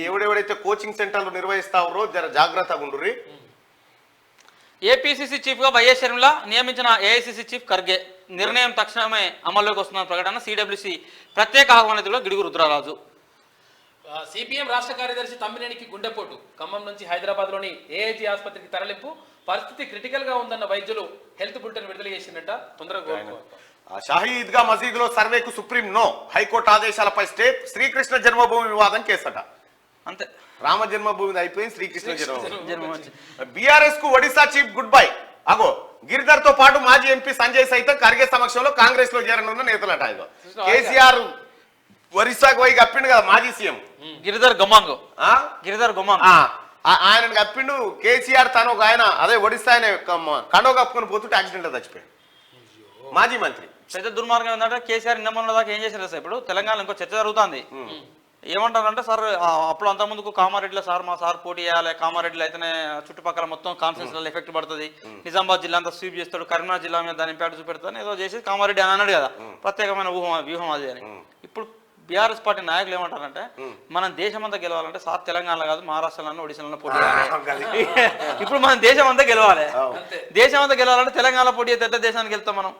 ఎవడెవడైతే కోచింగ్ సెంటర్లు నిర్వహిస్తారో జర జాగ్రత్తగా ఉండుర్రి. ఏపీసీసీ చీఫ్గా వైఎస్ షర్మిల, నియమించిన ఏఐసీసీ చీఫ్ ఖర్గే. నిర్ణయం తక్షణమే అమల్లోకి వస్తున్న ప్రకటన. సిడబ్ల్యూసీ ప్రత్యేక ఆహ్వానితులు గిడుగు రుద్రరాజు. సిపిఎం రాష్ట్ర కార్యదర్శి తమ్మినేనికి గుండెపోటు. ఖమ్మం నుంచి హైదరాబాద్లోని ఏఐజీ ఆసుపత్రికి తరలింపు. పరిస్థితి క్రిటికల్ గా ఉందన్న వైద్యులు హెల్త్ బులెటిన్ విడుదల చేసిందట. తొందరగా కోరుకోవాలి. షాహీ ఈద్గా మసీదులో సర్వేకు సుప్రీం నో, హైకోర్టు ఆదేశాలపై స్టే, శ్రీకృష్ణ జన్మభూమి వివాదం కేసట. అంతే, రామ జన్మభూమి అయిపోయింది, శ్రీకృష్ణ జన్మభూమి. జన్మభూమి. బీఆర్ఎస్ కు ఒడిశా చీఫ్ గుడ్ బై. అగో గిరిధర్ తో పాటు మాజీ ఎంపీ సంజయ్ సైతం ఖర్గే సమక్షంలో కాంగ్రెస్ లో చేరనున్న నేతలట. ఇగో కేసీఆర్ ఒరిస్సాకు పోయి కప్పిండు కదా మాజీ సీఎం గిరిధర్ గొమాంగో, గిరిధర్ గొమాంగో ఆయన కప్పిండు. కేసీఆర్ తను ఒక ఆయన అదే ఒడిస్సా ఆయన కండో కప్పుకొని పోతుంటే యాక్సిడెంట్ లో చచ్చిపోయాడు మాజీ మంత్రి. పెద్ద దుర్మార్గం ఏంటంటే కేసీఆర్ నిన్న దాకా ఏం చేశారు సార్, ఇప్పుడు తెలంగాణలో ఇంకో చర్చ జరుగుతుంది. ఏమంటారంటే సార్ అప్పుడు అంతకుముందుకు కామారెడ్డిలో సార్ మా సార్ పోటీ చేయాలి, కామారెడ్డిలో అయితేనే చుట్టుపక్కల మొత్తం కాన్ఫరెన్స్లలో ఎఫెక్ట్ పడుతుంది, నిజామాబాద్ జిల్లా అంతా స్వీప్ చేస్తాడు, కరీంనగర్ జిల్లా మీద దాని ఇంపాక్ట్ చూపెడతాను ఏదో చేసి కామారెడ్డి అని అన్నాడు కదా, ప్రత్యేకమైన వ్యూహం అది అని. ఇప్పుడు బీఆర్ఎస్ పార్టీ నాయకులు ఏమంటారంటే మనం దేశం అంతా గెలవాలంటే సార్ తెలంగాణలో కాదు మహారాష్ట్రలో ఒడిశాలో పోటీ చేయాలి. ఇప్పుడు మనం దేశం అంతా గెలవాలి, దేశం అంతా గెలవాలంటే తెలంగాణలో పోటీ అయితే దేశానికి వెళ్తాం, మనం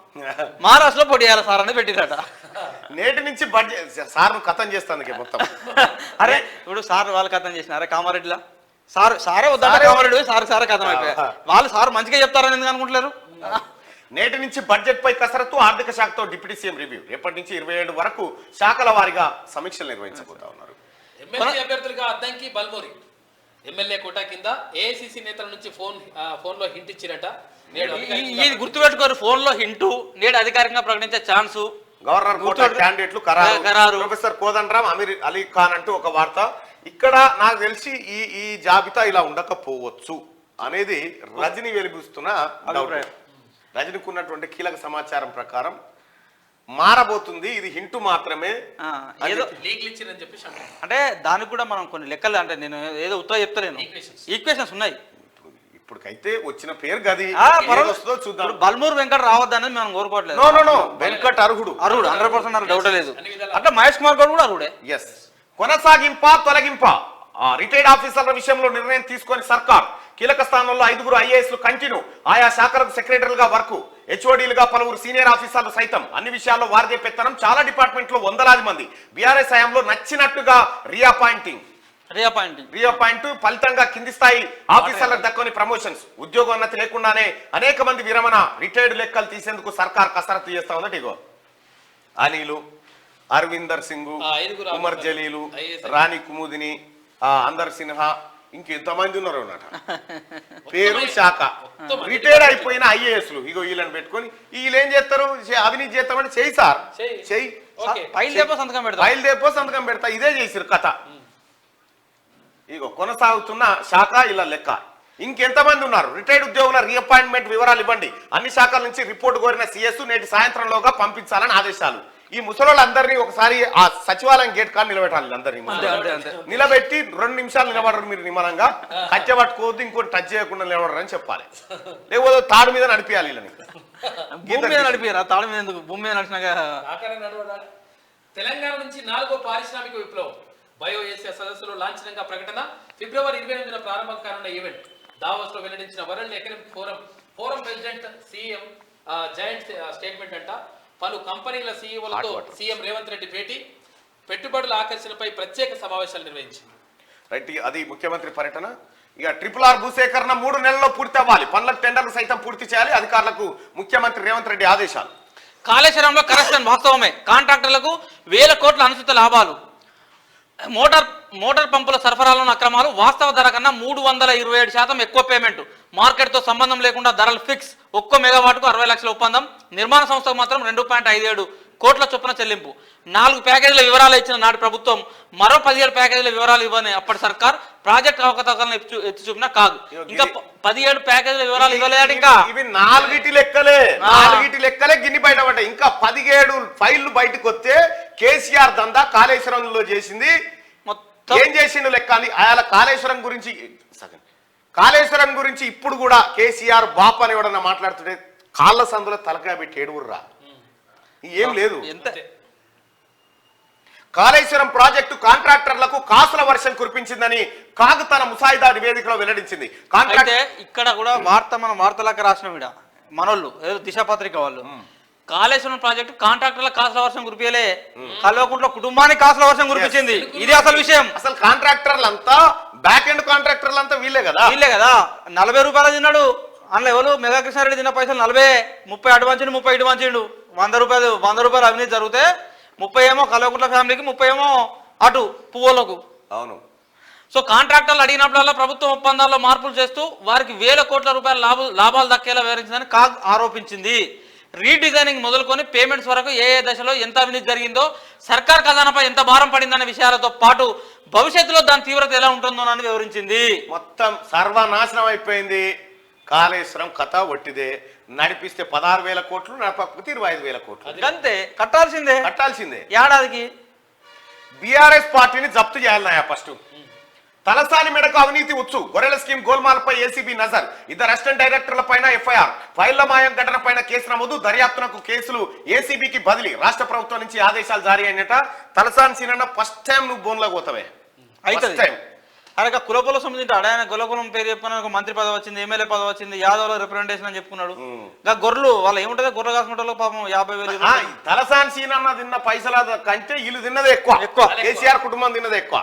మహారాష్ట్రలో పోటీ చేయాలి సార్ అని పెట్టిరట. నేటి నుంచి బడ్జెట్ సార్ కథం చేస్తాను మొత్తం. అరే ఇప్పుడు సార్ వాళ్ళు కథం చేసినారే కామారెడ్డిలో, సారే వద్దా కామారెడ్డి సారే కథం అయిపోయాయి. వాళ్ళు సార్ మంచిగా చెప్తారని ఎందుకు అనుకుంటలేరు? నేటి నుంచి బడ్జెట్ పై కసరత్తు, ఆర్థిక శాఖతో డిప్యూటీ సీఎం రివ్యూ. రేపటి నుంచి 27 వరకు శాఖల వారీగా సమీక్షలు నిర్వహించబోతా ఉన్నారు. ఎమ్మెల్సీ అభ్యర్థులుగా అద్దంకి, బల్మూరి ఎమ్మెల్యే కోటా కింద ఏఐసిసి నేతల నుంచి ఫోన్ లో హింట్ ఇచ్చిరట. ఇది గుర్తుపెట్టుకోరు, ఫోన్ లో హింటు నేడు అధికారికంగా ప్రకటించే ఛాన్సు. గవర్నర్ కోటా క్యాండిడేట్లు ఖరారు. ప్రొఫెసర్ కోదండరాం, అమీర్ అలీ ఖాన్ అంటూ ఒక వార్త. ఇక్కడ నాకు తెలిసి ఈ జాబితా ఇలా ఉండకపోవచ్చు అనేది రజనీ వెలిబుస్తున్న అభిప్రాయం. రజనీకి ఉన్నటువంటి కీలక సమాచారం ప్రకారం మారబోతుంది, ఇది హింటు మాత్రమే. ఏదో లీక్లు ఇచ్చిరని చెప్పేసి అంటే దానికి కూడా మనం కొన్ని లెక్కలు, అంటే నేను ఏదో ఉత్తగా చెప్తలేను, ఈక్వేషన్స్ ఉన్నాయి. ఇప్పటికైతే వచ్చిన పేరు గది చూద్దాం. బల్మూరు వెంకట రావద్దనేది మనం కోరుకోవట్లేదు. నో వెంకట్ అర్హుడు 100% డౌట్ లేదు. అట్లా మహేష్ కుమార్ గౌడ్ కూడా అర్హుడే. ఎస్. కొనసాగింప తొలగింప, రిటైర్డ్ ఆఫీసర్ల విషయంలో నిర్ణయం తీసుకొని సర్కార్. కీలక స్థానంలో 5 ఐఏఎస్లు కంటిన్యూ, ఆయా శాఖలకు సెక్రటరీలుగా వర్క్, హెచ్ఓడీలుగా పలువురు సీనియర్ ఆఫీసర్లు సైతం. అన్ని విషయాల్లో వారిదే పెత్తనం, చాలా డిపార్ట్మెంట్లో వందలాది మంది. బీఆర్ఎస్ హయాంలో నచ్చినట్టుగా రీఅపాయింట్ ఫలితంగా కింది స్థాయి ఆఫీసర్లకు దక్కని ప్రమోషన్స్, ఉద్యోగోన్నతి లేకుండానే అనేక మంది విరమణ, రిటైర్డ్ లెక్కలు తీసేందుకు సర్కార్ కసరత్తు చేస్తా ఉందట. ఇగో అనిలు, అరవిందర్ సింగ్, ఉమర్ జలీలు, రాణి కుముదిని, అందర్ సిన్హా, ఇంకెంతమంది ఉన్నారు అన్నట. పేరు శాఖ రిటైర్డ్ అయిపోయిన ఐఏఎస్లు. ఇగో వీళ్ళని పెట్టుకొని వీళ్ళు ఏం చేస్తారు, అవినీతి చేస్తామంటే చెయ్యి సార్, చెయ్యి ఫైల్ దేపో సంతకం పెడతా. ఇదే చేసిరు కథ. ఇగో కొనసాగుతున్న శాఖ ఇలా లెక్క. ఇంకెంతమంది ఉన్నారు రిటైర్డ్ ఉద్యోగుల రీఅపాయింట్మెంట్ వివరాలు ఇవ్వండి. అన్ని శాఖల నుంచి రిపోర్ట్ కోరిన సీఎస్ నేటి సాయంత్రంలోగా పంపించాలని ఆదేశాలు. ఈ ముసలోళ్ళందరినీ ఒకసారి ఆ సచివాలయం గేట్ కాడ నిలబెట్టాలి. అందరినీ నిలబెట్టి 2 నిమిషాలు నిలబడరు మీరు నిమ్మలంగా, కట్టె పట్టుకోవద్దు, ఇంకోటి టచ్ చేయకుండా నిలబడరు అని చెప్పాలి. లేకపోతే తాడు మీద నడిపియాలి వీళ్ళని. భూమి మీద నడిపియారా? తాడు మీద ఎందుకు? భూమి మీద నడిచినాక. తెలంగాణ నుంచి 4వ పారిశ్రామిక విప్లవం బయో ఏసియా సదస్సులో లాంఛనంగా ప్రకటన. ఫిబ్రవరి 28న ప్రారంభం కానున్న ఈవెంట్ దావోస్ లో వెల్లడించిన world economic forum president CM joint statement అంట. పలు కంపెనీల సీఈఓలతో సీఎం రేవంత్ రెడ్డి భేటీ, పెట్టుబడుల ఆకర్షణపై ప్రత్యేక సమావేశాలు నిర్వహించింది. రైట్, అది ముఖ్యమంత్రి పర్యటన. ఇక RRR భూసేకరణ 3 నెలల్లో పూర్తి అవ్వాలి, పనుల టెండర్లు సైతం పూర్తి చేయాలి, అధికారులకు ముఖ్యమంత్రి రేవంత్ రెడ్డి ఆదేశాలు. కాళేశ్వరంలో కరప్షన్ వాస్తవమే, కాంట్రాక్టర్లకు 1000 కోట్ల అనుచిత లాభాలు, మోటార్ పంపుల సరఫరాలోని అక్రమాలు, వాస్తవ ధర కన్నా 327% ఎక్కువ పేమెంట్, మార్కెట్తో సంబంధం లేకుండా ధరలు ఫిక్స్, ఒక్కో మెగావాట్కు 60 లక్షల ఒప్పందం, నిర్మాణ సంస్థకు మాత్రం 2.57 కోట్ల చొప్పున చెల్లింపు. 4 ప్యాకేజీల వివరాలు ఇచ్చిన నాటి ప్రభుత్వం మరో 17 ప్యాకేజీల వివరాలు ఇవ్వని అప్పటి సర్కార్ ప్రాజెక్ట్ అవకతవకలను ఎత్తి చూపినా కాదు. ఇంకా 17 ప్యాకేజీల వివరాలు ఇవ్వలేదు. ఇంకా ఇవి 4 లెక్కలే గిన్ని బయటపడ్డాయి. ఇంకా 17 ఫైళ్లు బయటకు వస్తే కేసీఆర్ దందా కాళేశ్వరంలో చేసింది ఏం చేసిండు లెక్క అని. ఆయన కాళేశ్వరం గురించి ఇప్పుడు కూడా కేసీఆర్ బాప్ అని ఎవడన్నా మాట్లాడుతుంటే కాళ్ళ సందులో తలకాయ పెట్టి ఏడుగుర్రా, ఏం లేదు. కాళేశ్వరం ప్రాజెక్టు కాంట్రాక్టర్లకు కాసుల వర్షం కురిపించిందని కాగ్ తన ముసాయిదా నివేదికలో వెల్లడించింది. ఇక్కడ కూడా మనం వార్తలకు రాసిన మనోళ్ళు దిశ పత్రిక వాళ్ళు కాళేశ్వరం ప్రాజెక్టు కాంట్రాక్టర్ల కాసుల వర్షం కురిపియలే, కల్వకుంట్ల కుటుంబానికి కాసుల వర్షం కురిపించింది. ఇది అసలు విషయం. అసలు కాంట్రాక్టర్లంతా బ్యాక్ ఎండ్ కాంట్రాక్టర్లంతా వీళ్ళే కదా 40 రూపాయలు తిన్నాడు అందులో ఎవరు మెగా కృష్ణారెడ్డి తిన్న పైసలు 40, 30 అడ్వాన్సిండు, 30 ఇటు వంచిండు. 100 రూపాయలు అవినీతి జరిగితే 30 ఏమో కల్వకుంట్ల ఫ్యామిలీకి, 30 ఏమో అటు పువ్వులకు. అవును. సో కాంట్రాక్టర్లు అడిగినప్పుడల్లా ప్రభుత్వం ఒప్పందాల్లో మార్పులు చేస్తూ వారికి వేల కోట్ల రూపాయల లాభాలు దక్కేలా వివరించిందని కాగ్ ఆరోపించింది. రీడిజైనింగ్ మొదలుకొని పేమెంట్స్ వరకు ఏ దశలో ఎంత అవినీతి జరిగిందో, సర్కార్ ఖజానాపై ఎంత భారం పడిందనే విషయాలతో పాటు భవిష్యత్తులో దాని తీవ్రత ఎలా ఉంటుందో అని వివరించింది. మొత్తం సర్వనాశనం అయిపోయింది. కాళేశ్వరం కథ ఒట్టిదే. నడిపిస్తే 16,000 కోట్లు, నడపకపోతే 25,000 కోట్లు. అంతే, కట్టాల్సిందే ఏడాదికి. బీఆర్ఎస్ పార్టీని జప్తు చేయాలన్నాయా ఫస్ట్. తలసాని మెడకు అవినీతి ఉచ్చు, గొర్రెల స్కీమ్ గోల్మాల్పై ఏసీబీ నజర్, 2 అసిస్టెంట్ డైరెక్టర్ల పైన ఎఫ్ఐఆర్, ఫైళ్ల మాయం ఘటన పైన కేసు నమోదు, దర్యాప్తునకు కేసులు ఏసీబీకి బదిలీ, రాష్ట్ర ప్రభుత్వం నుంచి ఆదేశాలు జారీ అయినట. తలసాని సీనన్న ఫస్ట్ టైం నువ్వు బోన్లోకి పోతావే అయితే. అరే కులపుల సంబంధించి అడాయన కులపులం పేరు చెప్పుకున్న ఒక మంత్రి పదవి వచ్చింది, ఎమ్మెల్యే పదవి వచ్చింది, యాదవ్ రిప్రజెంటేషన్ అని చెప్పుకున్నాడు. గొర్రెలు వాళ్ళు ఏముంటది, గొర్రె కాసుకుంటారు పాపం 50,000. తలసాని సీనన్న తిన్న పైసల కంటే వీళ్ళు తిన్నదే ఎక్కువ. కేసీఆర్ కుటుంబం తిన్నదే ఎక్కువ.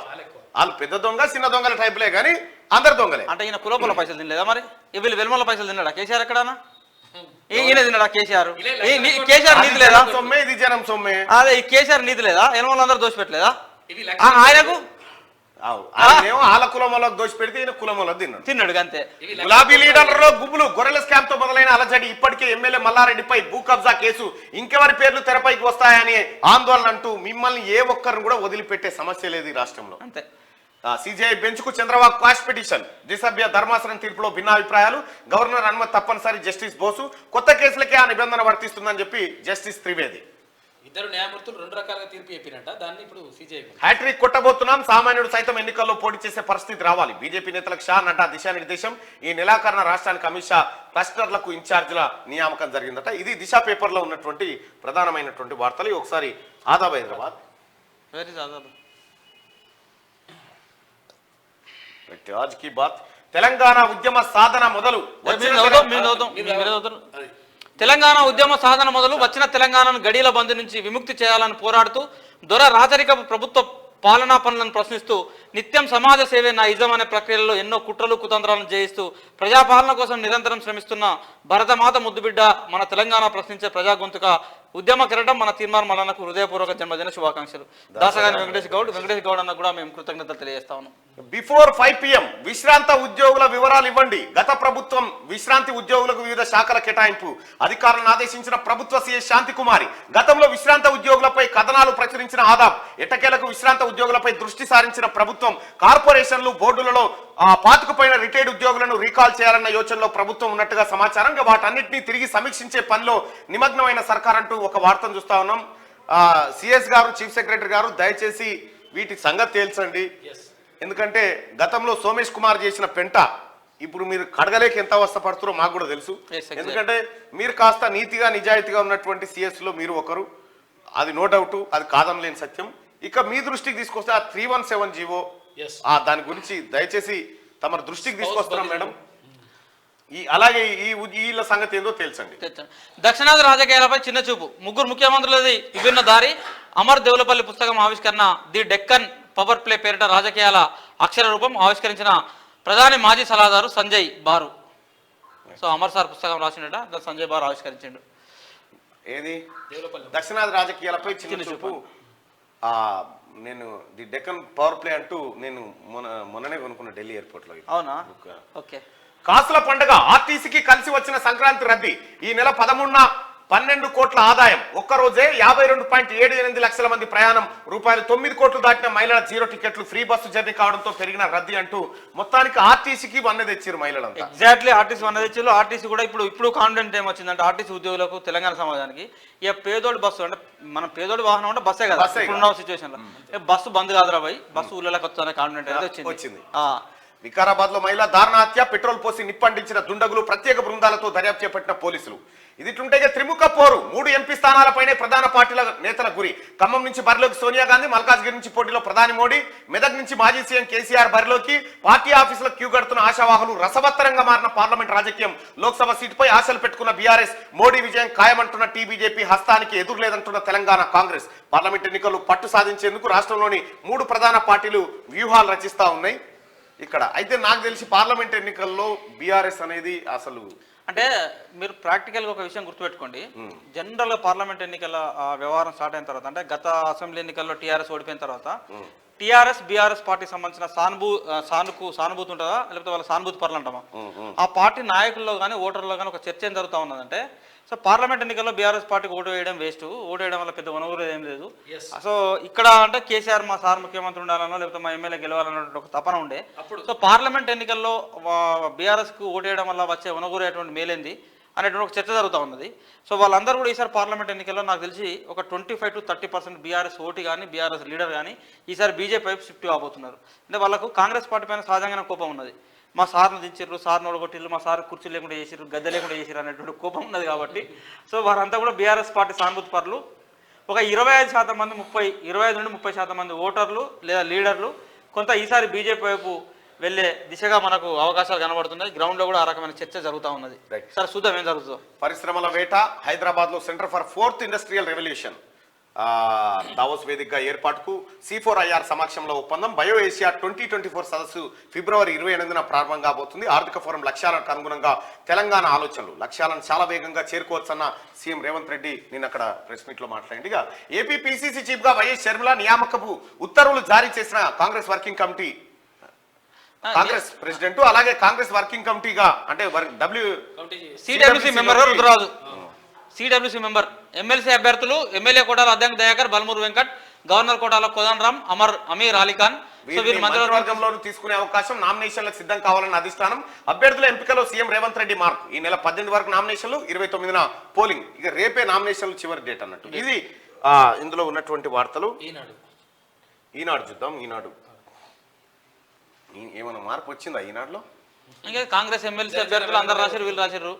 వాళ్ళు పెద్ద దొంగ చిన్న దొంగల టైపులే కానీ అందరు దొంగలే. అంటే ఈయన కులపుల పైసలు తినలేదా మరి? వీళ్ళు వెల్మల పైసలు తిన్నాడా కేసీఆర్? ఎక్కడన్నా ఈయన తిన్నాడా కేసీఆర్? కేసీఆర్ నీతి లేదా? సొమ్మే ఇది జనం సొమ్మే. అదే ఈ కేసీఆర్ నీతి లేదా? ఎల్మల అందరూ దోషపెట్టలేదా ఆయనకు? వాళ్ళ కులమలకు దోషి పెడితే ఈయన కులమలకు తిన్నాడు అంతే. గులాబీ లీడర్లలో గుబులు, గొర్రెల స్కామ్ తో మొదలైన అలజడి, ఇప్పటికే ఎమ్మెల్యే మల్లారెడ్డిపై భూ కబ్జా కేసు, ఇంకెవరి పేర్లు తెరపైకి వస్తాయని ఆందోళన అంటూ మిమ్మల్ని ఏ ఒక్కరిని కూడా వదిలిపెట్టే సమస్య లేదు ఈ రాష్ట్రంలో. అంతే. సిజేఐ బెంచ్ కు చంద్రబాబు క్వాష్ పిటిషన్, ద్విసభ్య ధర్మాసనం తీర్పులో భిన్నాభిప్రాయాలు, గవర్నర్ అనుమతి తప్పనిసరి, జస్టిస్ బోసు, కొత్త కేసులకే ఆ నిబంధన వర్తిస్తుందని చెప్పి జస్టిస్ త్రివేది. ఇద్దరు న్యాయమూర్తులు 2 రకాలుగా తీర్పు చెప్పినట్ట. దాన్ని ఇప్పుడు సిజేఐ హ్యాట్రిక్ కొట్టబోతున్నాం, సామాన్యుడు సైతం ఎన్నికల్లో పోటీ చేసే పరిస్థితి రావాలి. బీజేపీ నేతలకు షా, నడ్డా దిశానిర్దేశం. ఈ నెలాఖరున రాష్ట్రానికి అమిత్ షా క్లస్టర్లకు ఇన్ఛార్జీల నియామకం జరిగిందట. ఇది దిశ పేపర్ లో ఉన్నటువంటి ప్రధానమైనటువంటి వార్తలు. ఒకసారి ఆదాబ్ హైదరాబాద్. తెలంగాణ ఉద్యమ సాధన మొదలు తెలంగాణ ఉద్యమ సాధన మొదలు వచ్చిన తెలంగాణను గడియల బంద్ నుంచి విముక్తి చేయాలని పోరాడుతూ దొర రాచరిక ప్రభుత్వ పాలనా పనులను ప్రశ్నిస్తూ నిత్యం సమాజ సేవే నా ఇజం అనే ప్రక్రియలో ఎన్నో కుట్రలు కుతంత్రాలను జయిస్తూ ప్రజాపాలన కోసం నిరంతరం శ్రమిస్తున్న భరతమాత ముద్దుబిడ్డ మన తెలంగాణ ప్రశ్నించే ప్రజా గొంతుక ఉద్యమ కిరటం మన తీర్మార్ మల్లన్నకు హృదయపూర్వక జన్మదిన శుభాకాంక్షలు. దాసగాని వెంకటేష్ గౌడ్ అన్న కూడా మేము కృతజ్ఞతలు తెలియజేస్తా ఉన్నాం. బిఫోర్ 5 PM విశ్రాంత ఉద్యోగుల వివరాలు ఇవ్వండి. గత ప్రభుత్వం విశ్రాంతి ఉద్యోగులకు వివిధ శాఖల కేటాయింపు, అధికారులను ఆదేశించిన ప్రభుత్వ సీఎస్ శాంతికుమారి. గతంలో విశ్రాంత ఉద్యోగులపై కథనాలు ప్రచురించిన ఆదాబ్, ఎట్టకేలకు విశ్రాంత ఉద్యోగులపై దృష్టి సారించిన ప్రభుత్వం కార్పొరేషన్లు, బోర్డులలో పాతుకుపోయిన రిటైర్డ్ ఉద్యోగులను రీకాల్ చేయాలన్న యోచనలో ప్రభుత్వం ఉన్నట్టుగా సమాచారం. వాటన్నిటినీ తిరిగి సమీక్షించే పనిలో నిమగ్నమైన సర్కార్ అంటూ ఒక వార్తను చూస్తా ఉన్నాం. సిఎస్ గారు, చీఫ్ సెక్రటరీ గారు, దయచేసి వీటి సంగతి తేల్చండి. ఎందుకంటే గతంలో సోమేష్ కుమార్ చేసిన పెంట ఇప్పుడు మీరు కడగలేక ఎంత అవస్థ పడుతురో మాకు కూడా తెలుసు. ఎందుకంటే మీరు కాస్త నీతిగా నిజాయితీగా ఉన్నటువంటి సిఎస్ లో మీరు ఒకరు, అది నో డౌట్, అది కాదనలేని సత్యం. ఇక మీ దృష్టికి తీసుకొస్తే ఆ 317 జీవో, దాని గురించి దయచేసి తమ దృష్టికి తీసుకొస్తున్నాం మేడం. అలాగే వీళ్ళ సంగతి ఏందో తెలుసండి. దక్షిణాది రాజకీయాలపై చిన్న చూపు, ముగ్గురు ముఖ్యమంత్రులది విభిన్న దారి. అమర్ దేవులపల్లి పుస్తకం ఆవిష్కరణ, ది డెక్కన్ పవర్ ప్లే పేరిట రాజకీయాల అక్షర రూపం ఆవిష్కరించిన ప్రధాని మాజీ సలహాదారు సంజయ్ బారు. సో అమర్ సార్ పుస్తకం రాసిండట, సంజయ్ బారు ఆవిష్కరించిండు. ఏది దక్షిణాది రాజకీయాలపై చిన్న చూపు. నేను ది డెక్కన్ పవర్ ప్లే అంటూ నేను మొన్ననే కొనుక్కున్న ఢిల్లీ ఎయిర్పోర్ట్ లో. అవునా? ఓకే. కాసుల పండుగ, ఆర్టీసీకి కలిసి వచ్చిన సంక్రాంతి రద్దీ. ఈ నెల 13న 12 కోట్ల ఆదాయం. ఒక్కరోజే 52.78 లక్షల మంది ప్రయాణం. రూపాయలు 9 కోట్లు దాటిన మహిళల 0 టికెట్లు, ఫ్రీ బస్సు జర్నీ కావడంతో పెరిగిన రద్దీ అంటూ మొత్తానికి ఆర్టీసీకి వన్నె తెచ్చారు మహిళలంతా. ఎగ్జాక్ట్లీ, ఆర్టీసీ వన్నె తెచ్చారు. ఆర్టీసీ కూడా ఇప్పుడు కాన్ఫిడెంట్ ఏమొచ్చిందంటే ఆర్టీసీ ఉద్యోగులకు, తెలంగాణ సమాజానికి, ఇక పేదోడు బస్సు అంటే మనం పేదోడు వాహనం అంటే బస్సే కదా ఇప్పుడున్న సిచ్యువేషన్ లో. బస్సు బంద్ కాదురా భయ్, బస్సు ఊళ్ళకి వస్తున్న కాన్ఫిడెంట్ అయితే వచ్చింది. వికారాబాద్ లో మహిళా దారుణ హత్య, పెట్రోల్ పోసి నిప్పండించిన దుండగులు, ప్రత్యేక బృందాలతో దర్యాప్తు చేపట్టిన పోలీసులు. ఇదిట్లుంటే త్రిముఖ పోరు, 3 ఎంపీ స్థానాలపైనే ప్రధాన పార్టీల నేతల గురి. ఖమ్మం నుంచి బరిలోకి సోనియా గాంధీ, మల్కాజ్గిరి నుంచి పోటీలో ప్రధాని మోడీ, మెదక్ నుంచి మాజీ సీఎం కేసీఆర్ బరిలోకి. పార్టీ ఆఫీసులకు క్యూ కడుతున్న ఆశావాహులు, రసవత్తరంగా మారిన పార్లమెంట్ రాజకీయం. లోక్సభ సీటుపై ఆశలు పెట్టుకున్న బీఆర్ఎస్, మోడీ విజయం ఖాయమంటున్న టీబీజేపీ, హస్తానికి ఎదురులేదంటున్న తెలంగాణ కాంగ్రెస్. పార్లమెంట్ ఎన్నికల్లో పట్టు సాధించేందుకు రాష్ట్రంలోని 3 ప్రధాన పార్టీలు వ్యూహాలు రచిస్తా ఉన్నాయి ఇక్కడ. అయితే నాకు తెలిసి పార్లమెంట్ ఎన్నికల్లో బీఆర్ఎస్ అనేది అసలు అంటే మీరు ప్రాక్టికల్గా ఒక విషయం గుర్తుపెట్టుకోండి. జనరల్గా పార్లమెంట్ ఎన్నికల వ్యవహారం స్టార్ట్ అయిన తర్వాత, అంటే గత అసెంబ్లీ ఎన్నికల్లో టీఆర్ఎస్ ఓడిపోయిన తర్వాత టీఆర్ఎస్ బీఆర్ఎస్ పార్టీకి సంబంధించిన సానుభూతి ఉంటుందా, లేకపోతే వాళ్ళ సానుభూతి పరులు అంటామా, ఆ పార్టీ నాయకుల్లో కానీ ఓటర్లో కానీ ఒక చర్చ ఏం జరుగుతూ ఉన్నదంటే, సో పార్లమెంట్ ఎన్నికల్లో బీఆర్ఎస్ పార్టీకి ఓటు వేయడం వేస్ట్, ఓటు వేయడం వల్ల పెద్ద వనరు ఏం లేదు. సో ఇక్కడ అంటే కేసీఆర్ మా సార్ ముఖ్యమంత్రి ఉండాలనో లేకపోతే మా ఎమ్మెల్యే గెలవాలన్నటువంటి ఒక తపన ఉండే. సో పార్లమెంట్ ఎన్నికల్లో బీఆర్ఎస్కు ఓటు వేయడం వల్ల వచ్చే వనగూరేటువంటి మేలేంది అనేటువంటి ఒక చర్చ జరుగుతూ ఉన్నది. సో వాళ్ళందరూ కూడా ఈసారి పార్లమెంట్ ఎన్నికల్లో నాకు తెలిసి ఒక 25 to 30% బీఆర్ఎస్ ఓటు కానీ బీఆర్ఎస్ లీడర్ కానీ ఈసారి బీజేపీ వైపు షిఫ్ట్ కాబోతున్నారు. అంటే వాళ్ళకు కాంగ్రెస్ పార్టీ పైన సహజంగానే కోపం ఉన్నది. మా సార్ను దించారు, సార్ను ఓడగొట్టిల్లు, మా సార్ కుర్చీ లేకుండా చేసారు, గద్దె లేకుండా చేసారు అనేటువంటి కోపం ఉన్నది కాబట్టి సో వారంతా కూడా బీఆర్ఎస్ పార్టీ సానుభూతి పరులు. ఒక 25% మంది 25 నుండి 30% మంది ఓటర్లు లేదా లీడర్లు కొంత ఈసారి బీజేపీ వైపు వెళ్ళే దిశగా మనకు అవకాశాలు కనబడుతున్నాయి. గ్రౌండ్లో కూడా ఆ రకమైన చర్చ జరుగుతూ ఉన్నది. సార్ చూద్దాం ఏం జరుగుతుందో. పరిశ్రమల వేట హైదరాబాద్లో centre for 4th industrial revolution Davos వేదికగా ఏర్పాటుకు C4IR సమక్షంలో ఒప్పందం. బయో ఏషియా 2024 సదస్సు ఫిబ్రవరి 28న ప్రారంభం కాబోతుంది. ఆర్థిక ఫోరం లక్ష్యాలకు అనుగుణంగా తెలంగాణ ఆలోచనలు లక్ష్యాలను చాలా వేగంగా చేరుకోవచ్చన్న సీఎం రేవంత్ రెడ్డి నిన్న అక్కడ ప్రెస్ మీట్ లో మాట్లాడింది. ఏపీ PCC చీఫ్ గా వైఎస్ షర్మిల నియామకపు ఉత్తర్వులు జారీ చేసిన Congress working committee, Congress president అలాగే కాంగ్రెస్ వర్కింగ్ కమిటీగా అంటే CWC member Rudraraju, CWC member, MLC అభ్యర్థులు ఎమ్మెల్యే కోటాల అద్దంకి దయాకర్, బల్మూరు వెంకట్, గవర్నర్ కోటాల కోదండరామ్, అమీర్ అలీఖాన్. మంత్రివర్గంలో తీసుకునే అవకాశం, నామినేషన్లకు సిద్ధం కావాలన్న అధిష్టానం. అభ్యర్థుల ఎంపికలో సీఎం రేవంత్ రెడ్డి మార్క్. ఈ నెల 18 వరకు నామినేషన్లు, 29న పోలింగ్. ఇక రేపే నామినేషన్లు చివరి డేట్ అన్నట్టు. ఇది ఇందులో ఉన్నటువంటి వార్తలు. ఈనాడు చూద్దాం. ఈనాడు ఏమైనా మార్పు వచ్చిందా ఈనాడులో? ఇంకా కాంగ్రెస్ ఎమ్మెల్సీ అభ్యర్థులు అందరు రాశారు, వీళ్ళు రాశారు.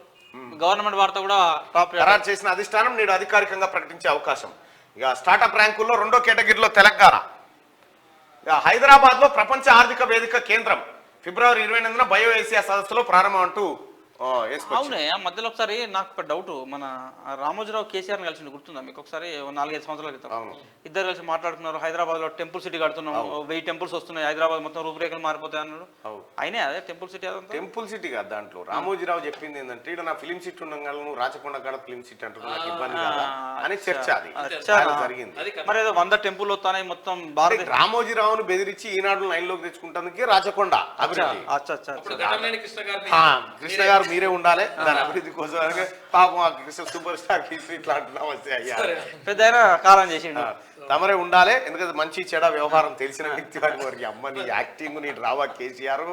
గవర్నమెంట్ వార్త కూడా టాప్ ఖరారు చేసిన అధిష్టానం నేడు అధికారికంగా ప్రకటించే అవకాశం. ఇక స్టార్టప్ ర్యాంకుల్లో 2వ కేటగిరీలో తెలంగాణ. ఇక హైదరాబాద్ లో ప్రపంచ ఆర్థిక వేదిక కేంద్రం ఫిబ్రవరి 28న బయో ఏషియా సదస్సులో ప్రారంభం అంటూ అవునే. మధ్యలో ఒకసారి నాకు ఒక డౌట్, మన రామోజీరావు కేసీఆర్ని కలిసి గుర్తుందా మీకు? ఒకసారి 4-5 సంవత్సరాల క్రితం ఇద్దరు కలిసి మాట్లాడుతున్నారు. హైదరాబాద్ లో టెంపుల్ సిటీ కడుతున్నాం, 1000 టెంపుల్స్ వస్తున్నాయి, హైదరాబాద్ మొత్తం రూపురేఖలు మారిపోతాయి అన్నాడు. అయినా అదే టెంపుల్ సిటీ, టెంపుల్ సిటీ కాదు. దాంట్లో రామోజీరావు చెప్పింది ఏంటంటే, ఇక్కడ నా ఫిలిం సిటీ ఉండగా నువ్వు రాచకొండ గడ ఫిలిం సిటీ అంటున్నా, నాకు ఇబ్బంది కదా అని చర్చ అది జరిగింది. మరి ఏదో 100 టెంపుల్ వస్తాయి మొత్తం భారత. రామోజీరావును బెదిరించి ఈనాడు లైన్లోకి తెచ్చుకుంటానికి రాచకొండ అభివృద్ధి. కృష్ణ గారు మీరే ఉండాలి దాని అభివృద్ధి కోసం. పాపం కృష్ణ సూపర్ స్టార్ ఇట్లా అంటున్నాం పెద్ద కాలం చేసిండు. తమరే ఉండాలి, ఎందుకంటే మంచి చెడ వ్యవహారం తెలిసిన వ్యక్తి వారి వారికి. అమ్మ నీ యాక్టింగ్ నీ డ్రామా కేసీఆర్.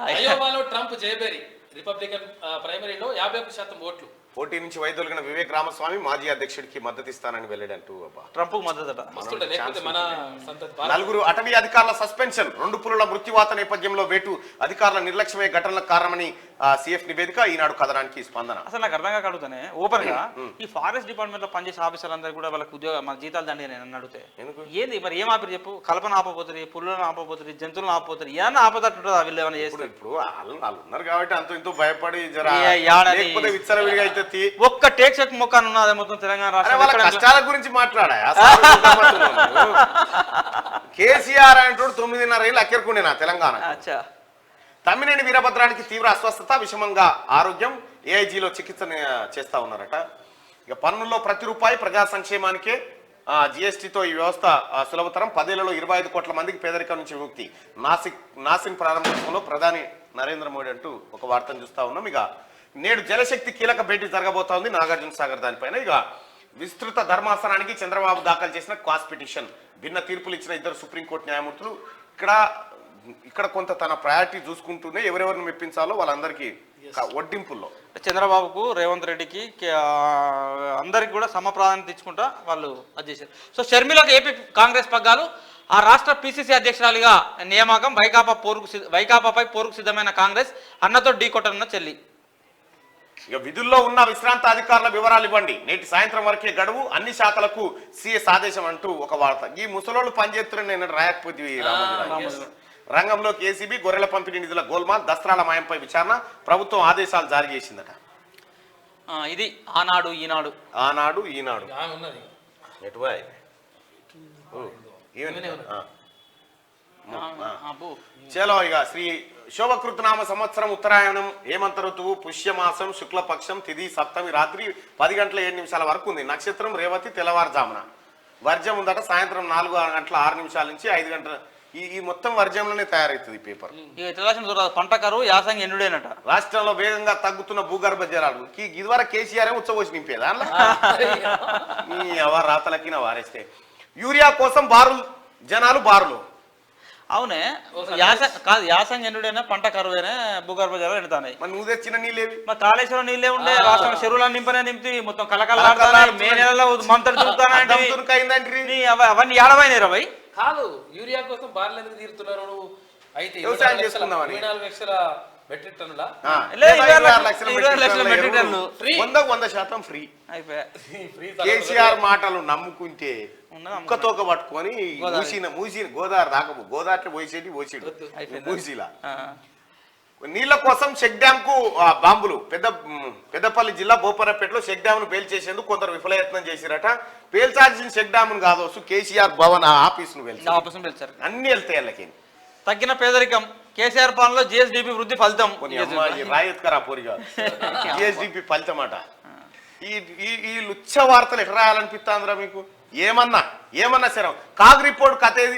అయోవాలో ట్రంప్ జయబేరి రిపబ్లికన్ ప్రైమరీలో 50% ఓట్లు. పోటీ నుంచి వైదొలిగిన వివేక్ రామస్వామి మాజీ అధ్యక్షుడికి మద్దతు ఇస్తానని వెళ్ళాడంటూ ట్రంప్ మద్దతు. నలుగురు అటవీ అధికారుల సస్పెన్షన్. 2 పులుల మృత్యువాత నేపథ్యంలో వేటు అధికారుల నిర్లక్ష్యమే ఘటనలకు కారణమని సిఎఫ్ నివేదిక. ఈనాడు కథనానికి స్పందన. అసలు నాకు అర్థంగా అడుగుతానే ఓపెన్ గా, ఈ ఫారెస్ట్ డిపార్ట్మెంట్ లో పనిచేసే ఆఫీసర్లందరూ కూడా వాళ్ళకి ఉద్యోగ మన జీతాలు దండి నేను అడిగితే ఏంది మరి ఏం ఆపి చెప్పు? కల్పన ఆపపోతుంది, పుల్లను ఆపపోతుంది, జంతువులను ఆపపోతుంది, ఏమన్నా ఆపదట్టుంటుందా? వీళ్ళు ఏమైనా చేస్తారు? ఇప్పుడు వాళ్ళు ఉన్నారు కాబట్టి అంత ఇంతో భయపడి విచ్చలవిడిగా అయితే ఒక్క టేక్ చెక్ మొక్కను ఉన్నది మొత్తం తెలంగాణ రాష్ట్రం. కష్టాల గురించి మాట్లాడా కేసీఆర్ అంటూ 9.5 ఏళ్ళు అక్కరుకుండేనా తెలంగాణ. తమ్మినేని వీరభద్రానికి తీవ్ర అస్వస్థత, విషమంగా ఆరోగ్యం. ఏఐజీలో చికిత్స చేస్తా ఉన్నారట. ఇక పన్నుల్లో ప్రతి రూపాయి ప్రజా సంక్షేమానికే. జిఎస్టీతో ఈ వ్యవస్థ సులభతరం. 10 ఏళ్లలో 25 కోట్ల మందికి పేదరికం నుంచి విముక్తి. నాసిక్ ప్రారంభోత్సవంలో ప్రధాని నరేంద్ర మోడీ అంటూ ఒక వార్తను చూస్తా ఉన్నాం. ఇక నేడు జలశక్తి కీలక భేటీ జరగబోతా ఉంది నాగార్జున సాగర్ దానిపైన. ఇక విస్తృత ధర్మాసనానికి చంద్రబాబు దాఖలు చేసిన క్వాస్ పిటిషన్. భిన్న తీర్పులు ఇచ్చిన 2 సుప్రీంకోర్టు న్యాయమూర్తులు. ఇక్కడ కొంత తన ప్రయారిటీ చూసుకుంటూనే ఎవరెవరిని మెప్పించాలో వాళ్ళందరికీ వడ్డింపుల్లో చంద్రబాబుకు రేవంత్ రెడ్డికి అందరికి కూడా సమ ప్రాధాన్యత ఇచ్చుకుంటా వాళ్ళు అది చేశారు. సో షర్మిలకు ఏపీ కాంగ్రెస్ పగ్గాలు. ఆ రాష్ట్ర పిసిసి అధ్యక్షురాలిగా నియామకం. వైకాపాపై పోరుకు సిద్ధమైన కాంగ్రెస్ అన్నతో ఢీకొట్టనున్న చెల్లి. ఇక విధుల్లో ఉన్న విశ్రాంత అధికారుల వివరాలు ఇవ్వండి, నేటి సాయంత్రం వరకే గడువు, అన్ని శాఖలకు సిఎస్ ఆదేశం అంటూ ఒక వార్త. ఈ ముసలోళ్ళు పనిచేస్తున్న నేను రాయకపోతే రంగంలోకి ఏసీబీ. గొర్రెల పంపిణీ నిధుల గోల్మాల్, దస్త్రాల మాయంపై విచారణ. ప్రభుత్వం ఆదేశాలు జారీ చేసిందట. ఇది ఆనాడు ఈనాడు. ఆనాడు ఈనాడు ఆ, 8 అబ్బో. చలో ఇక శ్రీ శోభకృతనామ సంవత్సరం ఉత్తరాయణం హేమంత ఋతువు పుష్యమాసం శుక్లపక్షం తిథి సప్తమి రాత్రి 10 గంటల 7 నిమిషాల వరకు ఉంది. నక్షత్రం రేవతి తెల్లవారుజామున. వర్జం ఉందట సాయంత్రం 4 గంటల 6 నిమిషాల నుంచి 5 గంటల. ఈ మొత్తం వర్జంలోనే తయారవుతుంది పేపర్. ఇక ఎట్లా రాసిన చూడరాదు, పంట కరువు యాసంగి ఎండుడేనట. రాష్ట్రంలో వేగంగా తగ్గుతున్న భూగర్భ జలాలు ఇదివరకు కేసీఆర్ ఉచ్చబోసి నింపేదా మీ ఎవరు రాతలకి నా వారేస్తే. యూరియా కోసం జనాలు బారులు. అవునే యాసంగి ఎండుడైనా పంట కరువేనే భూగర్భ జలాలు ఎండుతాయి. మరి నువ్వు తెచ్చిన నీళ్ళేవి? మరి కాళేశ్వరం నీళ్ళే ఉండే రాష్ట్రం చెరువులను నింపి మొత్తం కలకల మే నెలలో మంతలు చూపుతానంటే అవన్నీ ఏడవైనా 20 కాదు. యూరియా కోసం బార్లు ఎందుకు తీరుతున్నారు నువ్వు? అయితే వ్యవసాయం చేసుకుందామని 24 లక్షల మెట్రిక్ టన్నుల 26 లక్షల 26 మెట్రిక్ టన్నులు ఫ్రీ. 100% ఫ్రీ. కేసీఆర్ మాటలు నమ్ముకుంటే కుక్కతోక పట్టుకొని మూసిన గోదావరి దాకా గోదావరి పోసేడు మూసిలా. నీళ్ల కోసం చెక్ డ్యామ్ కు బాంబులు. పెద్దపల్లి జిల్లా బోపరపేటలో చెక్ డ్యామ్ ను పేల్చేసేందుకు కొందరు విఫలయత్నం చేసిరట. పేల్చాల్సిన చెక్ డ్యామ్ కాదు, కేసీఆర్ భవన్ ఆఫీస్ ను పేల్చారు. అన్ని వెళ్తాయి వాళ్ళకి. తగ్గిన పేదరికం కేసీఆర్ పాలనలో జిఎస్డిపి వృద్ధి ఫలితం. రాయత్కరా పోరిగా జిఎస్డిపి ఫలితం అట. ఈ లుచ్చ వార్తలు ఎట్లా రాయాలనిపిస్తుందిరా మీకు? ఏమన్నా సరే కాగ్ రిపోర్ట్ కథ ఏది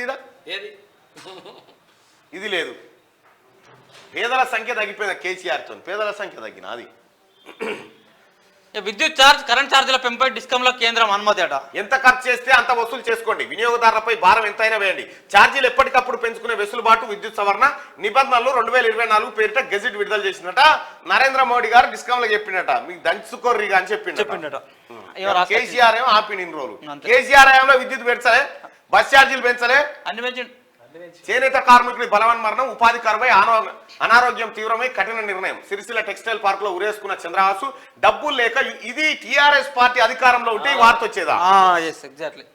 ఇది లేదు. పేదల సంఖ్య తగ్గిపోయింది కేసీఆర్తో. పేదల సంఖ్య తగ్గిన అది. విద్యుత్ ఛార్జ్ కరెంట్ ఛార్జీల పెంపై డిస్కంలో కేంద్రం అనుమతి అట. ఎంత ఖర్చు చేస్తే అంత వసూలు చేసుకోండి. వినియోగదారులపై భారం ఎంతైనా వేయండి. ఛార్జీలు ఎప్పటికప్పుడు పెంచుకునే వెసులుబాటు విద్యుత్ సవరణ నిబంధనలు 2024 పేరిట గెజిట్ విడుదల చేసినట. నరేంద్ర మోడీ గారు డిస్కంలో చెప్పినట మీకు దంచుకోర్రిగా అని చెప్పిండట. కేసీఆర్ ఏమో ఆపిన ఇన్ని రోజులు. కేసీఆర్ ఏమో విద్యుత్ పెంచలే, బస్ ఛార్జీలు పెంచలే, అన్ని పెంచండి. చేనేత కార్మికుడి బలవన్ మరణం, ఉపాధి కరువై అనారోగ్యం తీవ్రమై కఠిన నిర్ణయం. సిరిసిల్ల టెక్స్టైల్ పార్క్ లో ఉరేసుకున్న చంద్రవాసు. డబ్బులు లేక ఇది టీఆర్ఎస్ పార్టీ అధికారంలో ఉంటే ఈ వార్త వచ్చేదా? ఎగ్జాక్ట్లీ.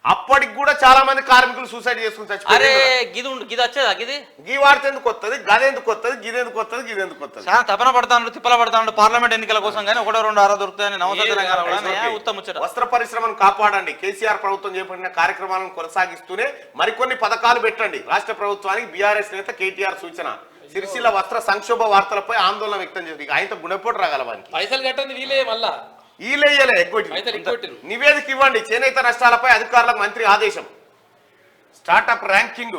అప్పటికి కూడా చాలా మంది కార్మికులు సూసైడ్ చేసుకుని చచ్చిపోయారు. వచ్చేదా గీ వార్త ఎందుకు వస్తుంది? గదెందుకు వస్తుంది? గిదెందుకు వస్తుంది? గిదెందుకు వస్తుంది? తపన పడతాను తిప్పల పడతాను పార్లమెంట్ ఎన్నికల కోసం కానీ 1-2 ఆరా దొరుకుతాయని వస్త్ర పరిశ్రమను కాపాడండి. కేసీఆర్ ప్రభుత్వం చేపట్టిన కార్యక్రమాలను కొనసాగిస్తూనే మరికొన్ని పథకాలు పెట్టండి. రాష్ట్ర ప్రభుత్వానికి బీఆర్ఎస్ నేత కేటీఆర్ సూచన. సిరిసిల్ల వస్త్ర సంక్షోభ వార్తలపై ఆందోళన వ్యక్తం చేస్తుంది. ఆయనతో గుణపోటు రాగలవానికి పైసలు కట్టండి వీలే మళ్ళా నివేదిక ఇవ్వండి. చేనేత నష్టాలపై అధికారులకు మంత్రి ఆదేశం. Startup ranking